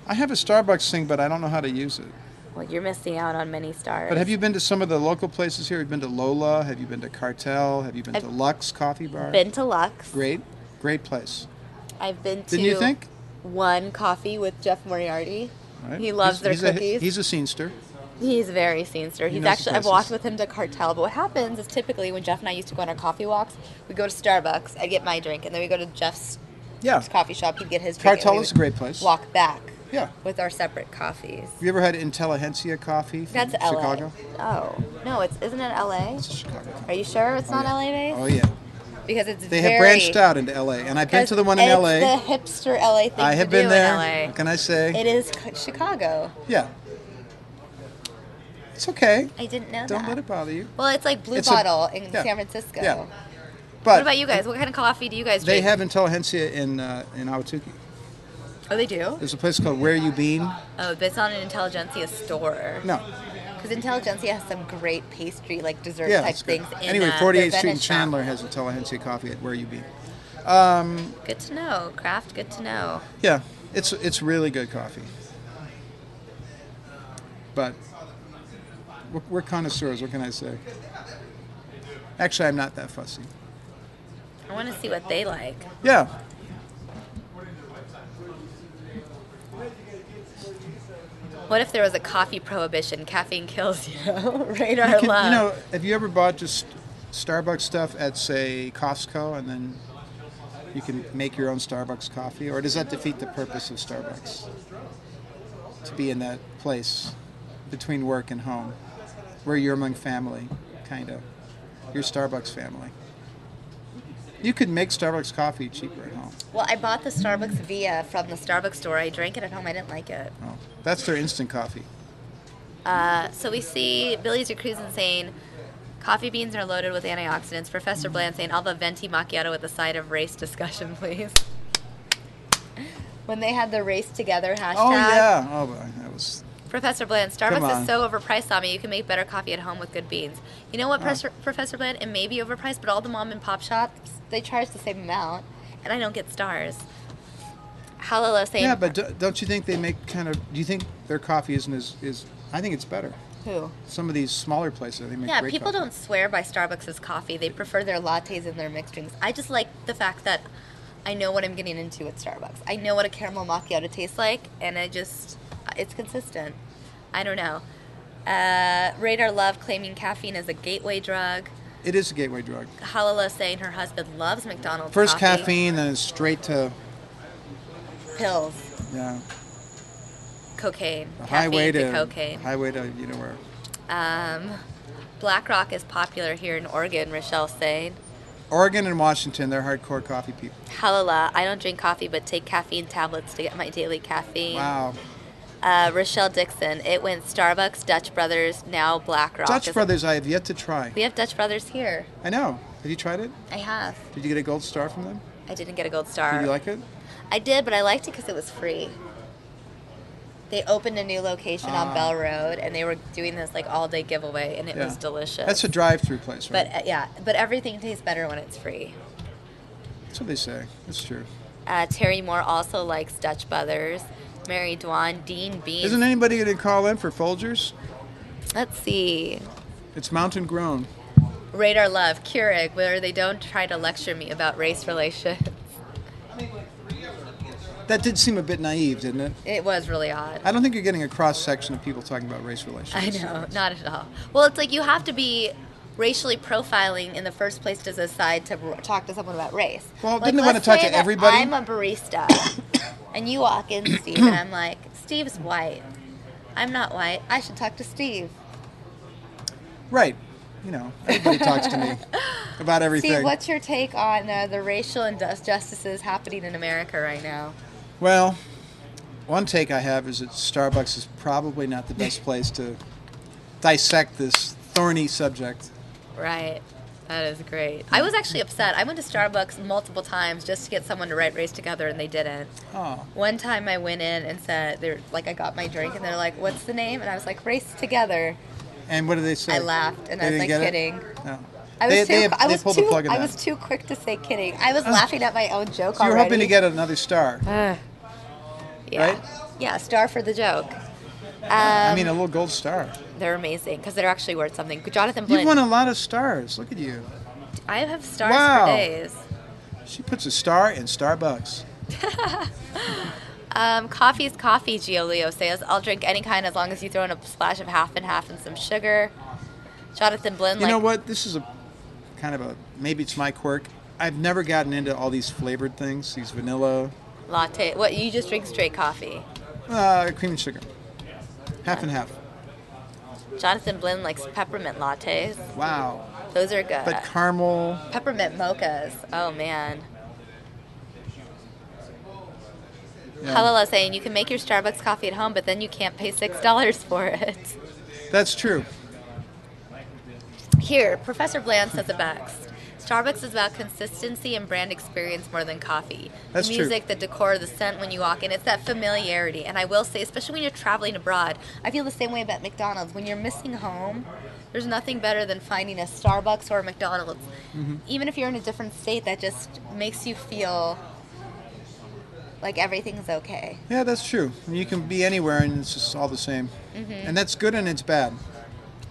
Speaker 10: I have a Starbucks thing, but I don't know how to use it.
Speaker 1: Well, you're missing out on many stars.
Speaker 10: But have you been to some of the local places here? Have you been to Lola? Have you been to Cartel? Have you been to Lux Coffee Bar?
Speaker 1: Been to Lux.
Speaker 10: Great place.
Speaker 1: I've been to
Speaker 10: Didn't you think?
Speaker 1: One Coffee with Jeff Moriarty.
Speaker 10: Right.
Speaker 1: He loves their cookies.
Speaker 10: He's a scenester.
Speaker 1: He's very scenester.
Speaker 10: He
Speaker 1: He's
Speaker 10: knows
Speaker 1: actually,
Speaker 10: the
Speaker 1: I've walked
Speaker 10: places.
Speaker 1: with him to Cartel, but what happens is typically when Jeff and I used to go on our coffee walks, we go to Starbucks, I get my drink, and then we go to Jeff's
Speaker 10: Yeah.
Speaker 1: coffee shop, he'd get his drink. and
Speaker 10: Cartel
Speaker 1: we
Speaker 10: is a
Speaker 1: would
Speaker 10: great place.
Speaker 1: Walk back.
Speaker 10: Yeah.
Speaker 1: with our separate coffees.
Speaker 10: Have you ever had Intelligentsia coffee from
Speaker 1: That's LA.
Speaker 10: Chicago?
Speaker 1: Oh no, isn't it LA?
Speaker 10: It's Chicago.
Speaker 1: Are you sure it's not
Speaker 10: yeah.
Speaker 1: LA based?
Speaker 10: Oh yeah.
Speaker 1: Because it's
Speaker 10: They have branched out into LA, and I've been to the one in LA.
Speaker 1: It's the hipster LA thing
Speaker 10: I have
Speaker 1: to
Speaker 10: been
Speaker 1: do
Speaker 10: there.
Speaker 1: in LA.
Speaker 10: What can I say?
Speaker 1: It is Chicago.
Speaker 10: Yeah. It's okay.
Speaker 1: I didn't know that.
Speaker 10: Don't let it bother you.
Speaker 1: Well, it's like Blue
Speaker 10: It's
Speaker 1: Bottle in
Speaker 10: yeah.
Speaker 1: San Francisco.
Speaker 10: Yeah.
Speaker 1: What
Speaker 10: But
Speaker 1: about you guys? What kind of coffee do you guys
Speaker 10: they
Speaker 1: drink?
Speaker 10: have Intelligentsia in Ahwatukee.
Speaker 1: Oh, they do?
Speaker 10: There's a place called Where You Been.
Speaker 1: Oh, but it's not an Intelligentsia store.
Speaker 10: No.
Speaker 1: Because Intelligentsia has some great pastry, like dessert
Speaker 10: Yeah,
Speaker 1: type
Speaker 10: it's good.
Speaker 1: things. In,
Speaker 10: Anyway,
Speaker 1: their
Speaker 10: 48th Street in
Speaker 1: Venice shop.
Speaker 10: Chandler has Intelligentsia coffee at Where You Been.
Speaker 1: Good to know, Krafft. Good to know.
Speaker 10: Yeah, it's really good coffee. But we're connoisseurs. What can I say? Actually, I'm not that fussy.
Speaker 1: I want to see what they like.
Speaker 10: Yeah.
Speaker 1: What if there was a coffee prohibition? Caffeine kills you. Radar love.
Speaker 10: You know, have you ever bought just Starbucks stuff at, say, Costco, and then you can make your own Starbucks coffee? Or does that defeat the purpose of Starbucks? To be in that place between work and home, where you're among family, kind of. You're Starbucks family. You could make Starbucks coffee cheaper at home.
Speaker 1: Well, I bought the Starbucks Via from the Starbucks store. I drank it at home. I didn't like it.
Speaker 10: Oh, that's their instant coffee.
Speaker 1: So we see Billy's Recruisin saying, coffee beans are loaded with antioxidants. Professor Bland saying, I'll have a venti macchiato with a side of race discussion, please. When they had the race together hashtag.
Speaker 10: Oh, yeah. Oh, boy. That was...
Speaker 1: Professor Bland,
Speaker 10: Come
Speaker 1: Starbucks
Speaker 10: on.
Speaker 1: is so overpriced on me. You can make better coffee at home with good beans. You know what, Professor Bland? It may be overpriced, but all the mom and pop shops, they charge the same amount, and I don't get stars. Halala saying...
Speaker 10: Yeah, but don't you think they make kind of... Do you think their coffee isn't as... I think it's better.
Speaker 1: Who?
Speaker 10: Some of these smaller places, they make
Speaker 1: Yeah,
Speaker 10: great
Speaker 1: people
Speaker 10: coffee.
Speaker 1: don't swear by Starbucks' coffee. They prefer their lattes and their mixed drinks. I just like the fact that I know what I'm getting into at Starbucks. I know what a caramel macchiato tastes like, and it's consistent. I don't know. Radar Love claiming caffeine is a gateway drug.
Speaker 10: It is a gateway drug.
Speaker 1: Halala saying her husband loves McDonald's
Speaker 10: First
Speaker 1: coffee.
Speaker 10: caffeine, then it's straight to...
Speaker 1: Pills.
Speaker 10: Yeah.
Speaker 1: Cocaine.
Speaker 10: The
Speaker 1: Caffeine to cocaine.
Speaker 10: Highway to, you know where.
Speaker 1: Black Rock is popular here in Oregon, Rochelle's saying.
Speaker 10: Oregon and Washington, they're hardcore coffee people.
Speaker 1: Halala, I don't drink coffee but take caffeine tablets to get my daily caffeine.
Speaker 10: Wow.
Speaker 1: Rochelle Dixon, it went Starbucks, Dutch Brothers, now Black Rock.
Speaker 10: Dutch Brothers, I have yet to try.
Speaker 1: We have Dutch Brothers here.
Speaker 10: I know. Have you tried it?
Speaker 1: I have.
Speaker 10: Did you get a gold star from them?
Speaker 1: I didn't get a gold star.
Speaker 10: Did you like it?
Speaker 1: I did, but I liked it because it was free. They opened a new location on Bell Road, and they were doing this like all-day giveaway, and it was delicious.
Speaker 10: That's a drive-through place, right?
Speaker 1: But but everything tastes better when it's free.
Speaker 10: That's what they say. That's true.
Speaker 1: Terry Moore also likes Dutch Brothers. Mary Dwan, Dean Bean.
Speaker 10: Isn't anybody going to call in for Folgers?
Speaker 1: Let's see.
Speaker 10: It's Mountain Grown.
Speaker 1: Radar Love, Keurig, where they don't try to lecture me about race relations.
Speaker 10: That did seem a bit naive, didn't it?
Speaker 1: It was really odd.
Speaker 10: I don't think you're getting a cross-section of people talking about race relations.
Speaker 1: I know, not at all. Well, it's like you have to be racially profiling in the first place to decide to talk to someone about race.
Speaker 10: Well,
Speaker 1: like,
Speaker 10: didn't they want to
Speaker 1: let's
Speaker 10: talk
Speaker 1: say
Speaker 10: to
Speaker 1: that
Speaker 10: everybody?
Speaker 1: I'm a barista, and you walk in, Steve, and I'm like, Steve's white. I'm not white. I should talk to Steve.
Speaker 10: Right. You know, everybody talks to me about everything.
Speaker 1: Steve, what's your take on the racial injustices happening in America right now?
Speaker 10: Well, one take I have is that Starbucks is probably not the best place to dissect this thorny subject.
Speaker 1: Right. That is great. I was actually upset. I went to Starbucks multiple times just to get someone to write Race Together, and they didn't.
Speaker 10: Oh.
Speaker 1: One time I went in and said, I got my drink, and they're like, what's the name? And I was like, Race Together.
Speaker 10: And what did they say?
Speaker 1: I laughed, and
Speaker 10: They
Speaker 1: I was
Speaker 10: didn't
Speaker 1: like,
Speaker 10: get it?
Speaker 1: kidding.
Speaker 10: No.
Speaker 1: I
Speaker 10: pulled the plug in
Speaker 1: I
Speaker 10: that.
Speaker 1: was too quick to say kidding. I was laughing at my own joke
Speaker 10: So you're
Speaker 1: already.
Speaker 10: hoping to get another star,
Speaker 1: Yeah.
Speaker 10: right?
Speaker 1: Yeah, star for the joke.
Speaker 10: I mean, a little gold star.
Speaker 1: They're amazing because they're actually worth something. Jonathan
Speaker 10: You've
Speaker 1: Blinn.
Speaker 10: won a lot of stars. Look at you.
Speaker 1: I have stars
Speaker 10: Wow.
Speaker 1: for days.
Speaker 10: She puts a star in Starbucks.
Speaker 1: Coffee is coffee, Gio Leo says. I'll drink any kind as long as you throw in a splash of half and half and some sugar. Jonathan Blinn,
Speaker 10: You know what? This is a kind of a, maybe it's my quirk. I've never gotten into all these flavored things, these vanilla.
Speaker 1: latte. What, you just drink straight coffee?
Speaker 10: Cream and sugar. Half and half.
Speaker 1: Jonathan Blinn likes peppermint lattes.
Speaker 10: Wow.
Speaker 1: Those are good.
Speaker 10: But caramel.
Speaker 1: Peppermint mochas. Oh, man.
Speaker 10: Yeah.
Speaker 1: Halala saying you can make your Starbucks coffee at home, but then you can't pay $6 for it.
Speaker 10: That's true.
Speaker 1: Here, Professor Bland says it best. Starbucks is about consistency and brand experience more than coffee.
Speaker 10: That's
Speaker 1: the
Speaker 10: true.
Speaker 1: music, the decor, the scent when you walk in, it's that familiarity. And I will say, especially when you're traveling abroad, I feel the same way about McDonald's. When you're missing home, there's nothing better than finding a Starbucks or a McDonald's.
Speaker 10: Mm-hmm.
Speaker 1: Even if you're in a different state, that just makes you feel like everything's okay.
Speaker 10: Yeah, that's true. You can be anywhere and it's just all the same.
Speaker 1: Mm-hmm.
Speaker 10: And that's good and it's bad.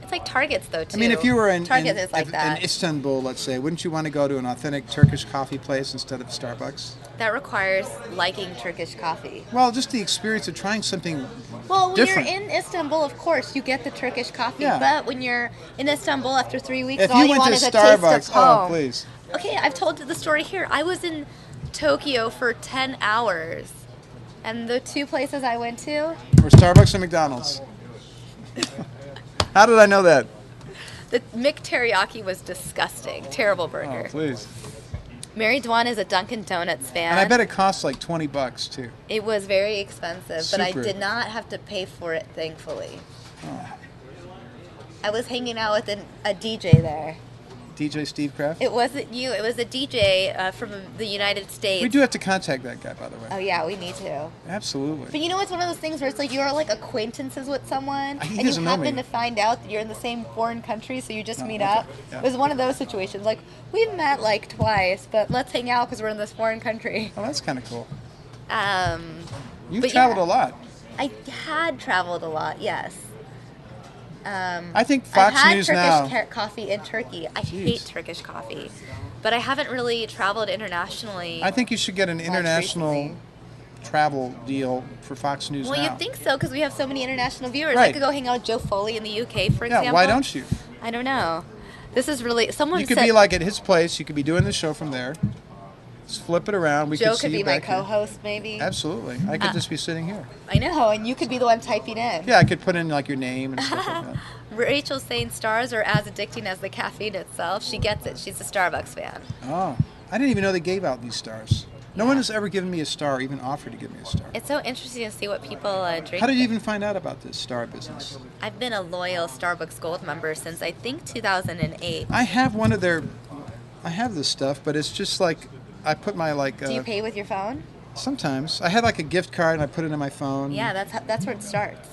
Speaker 1: It's like Target's, though, too.
Speaker 10: I mean, if you were in
Speaker 1: Target is like that.
Speaker 10: Istanbul, let's say, wouldn't you want to go to an authentic Turkish coffee place instead of Starbucks?
Speaker 1: That requires liking Turkish coffee.
Speaker 10: Well, just the experience of trying something
Speaker 1: Well, when
Speaker 10: different.
Speaker 1: you're in Istanbul, of course, you get the Turkish coffee.
Speaker 10: Yeah.
Speaker 1: But when you're in Istanbul after 3 weeks,
Speaker 10: If
Speaker 1: all
Speaker 10: you
Speaker 1: you
Speaker 10: went
Speaker 1: want
Speaker 10: to
Speaker 1: is a
Speaker 10: Starbucks,
Speaker 1: taste of home.
Speaker 10: oh, please.
Speaker 1: Okay, I've told the story here. I was in Tokyo for 10 hours. And the two places I went to...
Speaker 10: Or Starbucks and McDonald's. How did I know that?
Speaker 1: The Mick Teriyaki was disgusting. Terrible burger.
Speaker 10: Oh, please.
Speaker 1: Mary Dwan is a Dunkin' Donuts fan.
Speaker 10: And I bet it costs like $20 too.
Speaker 1: It was very expensive, but I
Speaker 10: Super.
Speaker 1: did not have to pay for it, thankfully.
Speaker 10: Oh.
Speaker 1: I was hanging out with a DJ there.
Speaker 10: DJ Steve Krafft?
Speaker 1: It wasn't you. It was a DJ from the United States.
Speaker 10: We do have to contact that guy, by the way.
Speaker 1: Oh, yeah, we need to.
Speaker 10: Absolutely.
Speaker 1: But you know, it's one of those things where it's like you're like acquaintances with someone,
Speaker 10: He
Speaker 1: and you
Speaker 10: doesn't know
Speaker 1: happen
Speaker 10: me.
Speaker 1: to find out that you're in the same foreign country, so you just
Speaker 10: Oh,
Speaker 1: meet
Speaker 10: okay.
Speaker 1: up.
Speaker 10: Yeah.
Speaker 1: It was one of those situations. Like, we've met like twice, but let's hang out because we're in this foreign country.
Speaker 10: Oh, that's kind of cool. You've
Speaker 1: But
Speaker 10: traveled
Speaker 1: yeah.
Speaker 10: a lot.
Speaker 1: I had traveled a lot, yes.
Speaker 10: I think Fox
Speaker 1: I've had
Speaker 10: News
Speaker 1: Turkish
Speaker 10: now.
Speaker 1: coffee in Turkey. I
Speaker 10: Jeez.
Speaker 1: hate Turkish coffee, but I haven't really traveled internationally.
Speaker 10: I think you should get an
Speaker 1: much
Speaker 10: international
Speaker 1: recently.
Speaker 10: travel deal for Fox News
Speaker 1: Well,
Speaker 10: now.
Speaker 1: you'd think so because we have so many international viewers. I
Speaker 10: Right.
Speaker 1: could go hang out with Joe Foley in the UK, for
Speaker 10: Yeah,
Speaker 1: example.
Speaker 10: why don't you?
Speaker 1: I don't know. This is really someone
Speaker 10: You could
Speaker 1: said
Speaker 10: be like at his place. You could be doing the show from there. Just flip it around. We
Speaker 1: Joe
Speaker 10: could see
Speaker 1: could
Speaker 10: you
Speaker 1: be my
Speaker 10: back here.
Speaker 1: co-host, maybe.
Speaker 10: Absolutely. I could just be sitting here.
Speaker 1: I know, and you could be the one typing in.
Speaker 10: Yeah, I could put in like your name and stuff like that.
Speaker 1: Rachel's saying stars are as addicting as the caffeine itself. She gets it. She's a Starbucks fan.
Speaker 10: Oh, I didn't even know they gave out these stars. No one has ever given me a star, or even offered to give me a star.
Speaker 1: It's so interesting to see what people drink.
Speaker 10: How did you even find out about this star business?
Speaker 1: I've been a loyal Starbucks Gold member since I think 2008.
Speaker 10: I have one of their. I have this stuff, but it's just like I put my like.
Speaker 1: Do you pay with your phone?
Speaker 10: Sometimes I had like a gift card and I put it in my phone.
Speaker 1: Yeah, that's where it starts.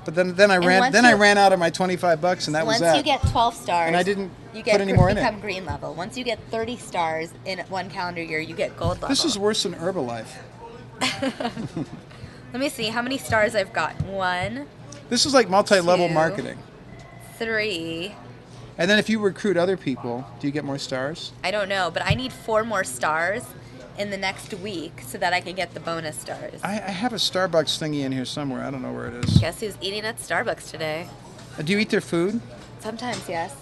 Speaker 10: But then I ran out of my $25 and that was that.
Speaker 1: Once you get 12 stars,
Speaker 10: And I didn't
Speaker 1: you
Speaker 10: put any more in it.
Speaker 1: become green level. Once you get 30 stars in one calendar year, you get gold level.
Speaker 10: This is worse than Herbalife.
Speaker 1: Let me see how many stars I've got. 1,
Speaker 10: This is like multi-level
Speaker 1: 2,
Speaker 10: marketing.
Speaker 1: 3.
Speaker 10: And then if you recruit other people, do you get more stars?
Speaker 1: I don't know, but I need 4 more stars in the next week so that I can get the bonus stars.
Speaker 10: I have a Starbucks thingy in here somewhere. I don't know where it is.
Speaker 1: Guess who's eating at Starbucks today?
Speaker 10: Do you eat their food?
Speaker 1: Sometimes, yes.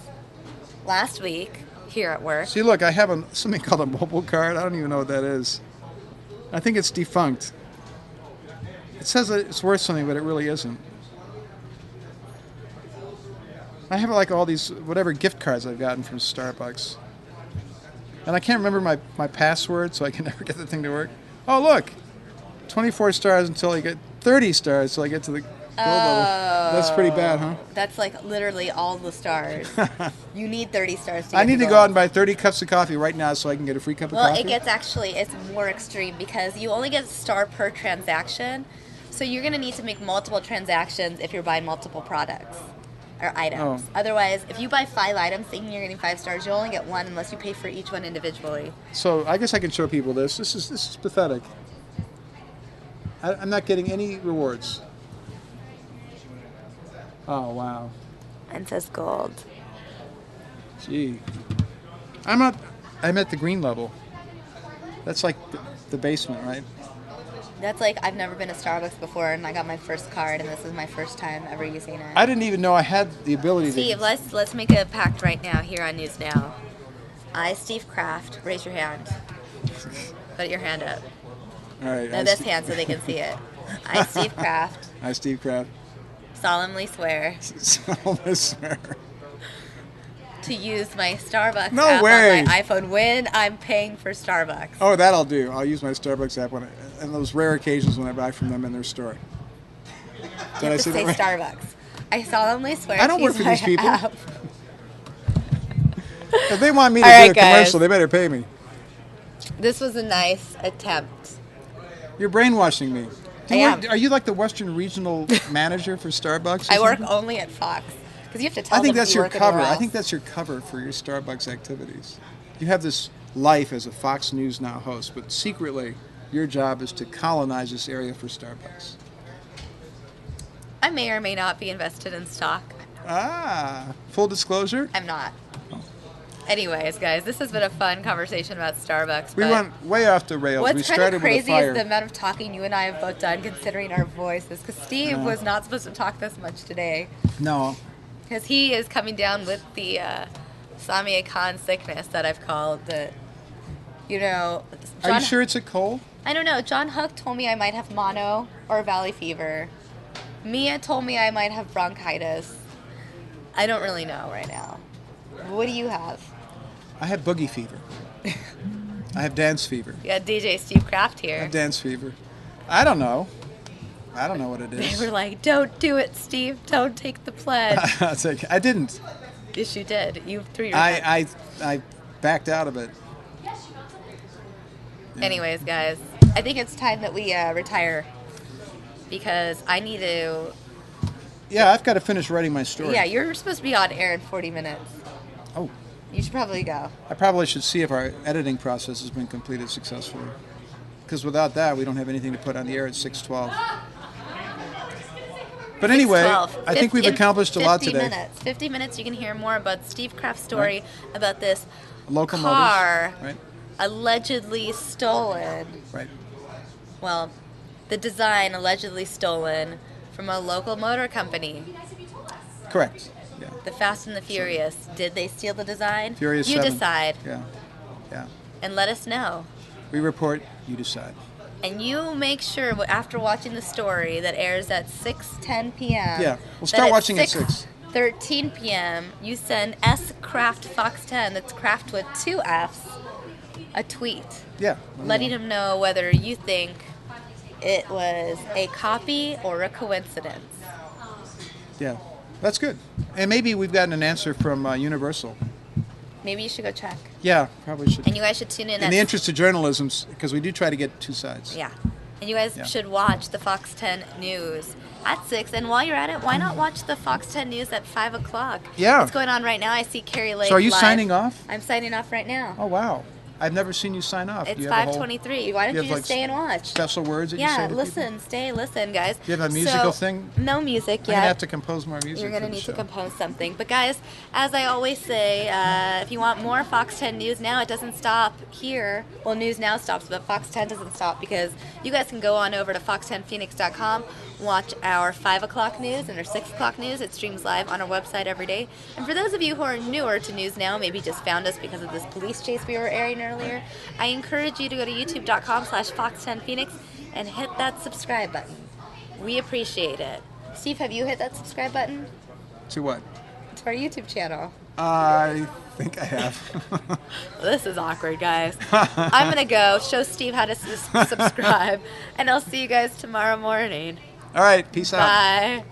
Speaker 1: Last week, here at work.
Speaker 10: See, look, I have something called a mobile card. I don't even know what that is. I think it's defunct. It says that it's worth something, but it really isn't. I have like all these whatever gift cards I've gotten from Starbucks. And I can't remember my password, so I can never get the thing to work. Oh, look. 24 stars until I get 30 stars till I get to the gold level. That's pretty bad, huh?
Speaker 1: That's like literally all the stars. You need 30 stars to get
Speaker 10: I need to
Speaker 1: gold.
Speaker 10: go out and buy 30 cups of coffee right now so I can get a free cup of
Speaker 1: Well,
Speaker 10: coffee.
Speaker 1: it gets it's more extreme because you only get a star per transaction. So you're going to need to make multiple transactions if you're buying multiple products or items.
Speaker 10: Oh.
Speaker 1: Otherwise, if you buy 5 items thinking you're getting 5 stars, you'll only get 1 unless you pay for each one individually.
Speaker 10: So I guess I can show people this. This is pathetic. I'm not getting any rewards. Oh, wow.
Speaker 1: Mine says gold.
Speaker 10: Gee. I'm at the green level. That's like the basement, right?
Speaker 1: That's like, I've never been to Starbucks before, and I got my first card, and this is my first time ever using it.
Speaker 10: I didn't even know I had the ability
Speaker 1: Steve,
Speaker 10: to...
Speaker 1: let's make a pact right now here on News Now. I, Steve Krafft, raise your hand. Put your hand up.
Speaker 10: All right.
Speaker 1: No, this hand so they can see it. I, Steve Krafft,
Speaker 10: I, Steve Krafft,
Speaker 1: solemnly swear
Speaker 10: solemnly swear
Speaker 1: to use my Starbucks
Speaker 10: No
Speaker 1: app
Speaker 10: way.
Speaker 1: on my iPhone when I'm paying for Starbucks.
Speaker 10: Oh, that I'll do. I'll use my Starbucks app on those rare occasions when I buy from them in their store.
Speaker 1: You
Speaker 10: Did
Speaker 1: have
Speaker 10: I
Speaker 1: to
Speaker 10: say
Speaker 1: say
Speaker 10: that right?
Speaker 1: Starbucks. I solemnly swear
Speaker 10: I don't
Speaker 1: to
Speaker 10: work
Speaker 1: use
Speaker 10: for
Speaker 1: my
Speaker 10: these people.
Speaker 1: app.
Speaker 10: If they want me to
Speaker 1: All
Speaker 10: do
Speaker 1: right,
Speaker 10: a commercial,
Speaker 1: guys.
Speaker 10: they better pay me.
Speaker 1: This was a nice attempt.
Speaker 10: You're brainwashing me.
Speaker 1: I am.
Speaker 10: Are you like the Western Regional Manager for Starbucks? Or
Speaker 1: I work
Speaker 10: something?
Speaker 1: only at Fox. Because you have to tell
Speaker 10: I think
Speaker 1: them
Speaker 10: that's
Speaker 1: you
Speaker 10: your
Speaker 1: work
Speaker 10: cover.
Speaker 1: anywhere
Speaker 10: I think
Speaker 1: else.
Speaker 10: that's your cover for your Starbucks activities. You have this life as a Fox News Now host, but secretly, your job is to colonize this area for Starbucks.
Speaker 1: I may or may not be invested in stock.
Speaker 10: Ah, full disclosure?
Speaker 1: I'm not. Anyways, guys, this has been a fun conversation about Starbucks.
Speaker 10: We
Speaker 1: but
Speaker 10: went way off the rails. We
Speaker 1: what's kind
Speaker 10: started
Speaker 1: of crazy
Speaker 10: with a fire.
Speaker 1: is the amount of talking you and I have both done, considering our voices. Because Steve was not supposed to talk this much today.
Speaker 10: No.
Speaker 1: Because he is coming down with the Samia Khan sickness that I've called. That, you know.
Speaker 10: Are you sure it's a cold?
Speaker 1: I don't know. John Hook told me I might have mono or valley fever. Mia told me I might have bronchitis. I don't really know right now. What do you have?
Speaker 10: I have boogie fever. I have dance fever.
Speaker 1: You got DJ Steve Krafft
Speaker 10: I
Speaker 1: here.
Speaker 10: have dance fever. I don't know. I don't know what it is.
Speaker 1: They were like, "Don't do it, Steve. Don't take the pledge."
Speaker 10: It's like, I didn't.
Speaker 1: Yes, you did. You threw your hand.
Speaker 10: I backed out of it.
Speaker 1: Anyways, guys, I think it's time that we retire because I need to.
Speaker 10: Yeah, I've got to finish writing my story.
Speaker 1: Yeah, you're supposed to be on air in 40 minutes.
Speaker 10: Oh.
Speaker 1: You should probably go.
Speaker 10: I probably should see if our editing process has been completed successfully. Because without that, we don't have anything to put on the air at 6:12. But anyway,
Speaker 1: 6:12.
Speaker 10: I think we've accomplished a lot
Speaker 1: 50
Speaker 10: today.
Speaker 1: minutes. 50 minutes, you can hear more about Steve Kraft's story about this
Speaker 10: Locomotives,
Speaker 1: car
Speaker 10: right?
Speaker 1: allegedly stolen.
Speaker 10: Right.
Speaker 1: Well, the design allegedly stolen from a local motor company.
Speaker 10: Correct. Yeah.
Speaker 1: The Fast and the Furious. Did they steal the design?
Speaker 10: Furious
Speaker 1: You
Speaker 10: 7.
Speaker 1: decide.
Speaker 10: Yeah. Yeah.
Speaker 1: And let us know.
Speaker 10: We report, you decide.
Speaker 1: And you make sure after watching the story that airs at 6:10 p.m.
Speaker 10: Yeah. We'll start watching at 6.
Speaker 1: 13 p.m. You send S Krafft Fox 10. That's Krafft with 2 F's. A tweet.
Speaker 10: Yeah.
Speaker 1: Letting him know whether you think it was a copy or a coincidence.
Speaker 10: Yeah. That's good. And maybe we've gotten an answer from Universal.
Speaker 1: Maybe you should go check.
Speaker 10: Yeah, probably should.
Speaker 1: And you guys should tune in.
Speaker 10: In the interest of journalism, because we do try to get two sides.
Speaker 1: Yeah. And you guys should watch the Fox 10 News at 6. And while you're at it, why not watch the Fox 10 News at 5 o'clock?
Speaker 10: Yeah.
Speaker 1: It's going on right now. I see Carrie Lake
Speaker 10: So are you
Speaker 1: live.
Speaker 10: signing off?
Speaker 1: I'm signing off right now.
Speaker 10: Oh, wow. I've never seen you sign off.
Speaker 1: It's
Speaker 10: Do you have a whole
Speaker 1: 5:23. Why don't you
Speaker 10: have,
Speaker 1: just
Speaker 10: like,
Speaker 1: stay and watch?
Speaker 10: Special words that you say
Speaker 1: Yeah,
Speaker 10: to
Speaker 1: listen, listen, guys.
Speaker 10: Do you have a musical
Speaker 1: So,
Speaker 10: thing?
Speaker 1: No music
Speaker 10: I'm
Speaker 1: yet.
Speaker 10: going to have to compose more music.
Speaker 1: You're going to
Speaker 10: for the
Speaker 1: need
Speaker 10: show.
Speaker 1: to compose something. But guys, as I always say, if you want more Fox 10 News Now, it doesn't stop here. Well, News Now stops, but Fox 10 doesn't stop because you guys can go on over to fox10phoenix.com, watch our 5 o'clock news and our 6 o'clock news. It streams live on our website every day. And for those of you who are newer to News Now, maybe just found us because of this police chase we were airing earlier, I encourage you to go to youtube.com/fox10phoenix and hit that subscribe button. We appreciate it. Steve, have you hit that subscribe button?
Speaker 10: To what?
Speaker 1: To our YouTube channel.
Speaker 10: I think I have.
Speaker 1: This is awkward, guys. I'm going to go show Steve how to subscribe, and I'll see you guys tomorrow morning.
Speaker 10: All right, peace out.
Speaker 1: Bye.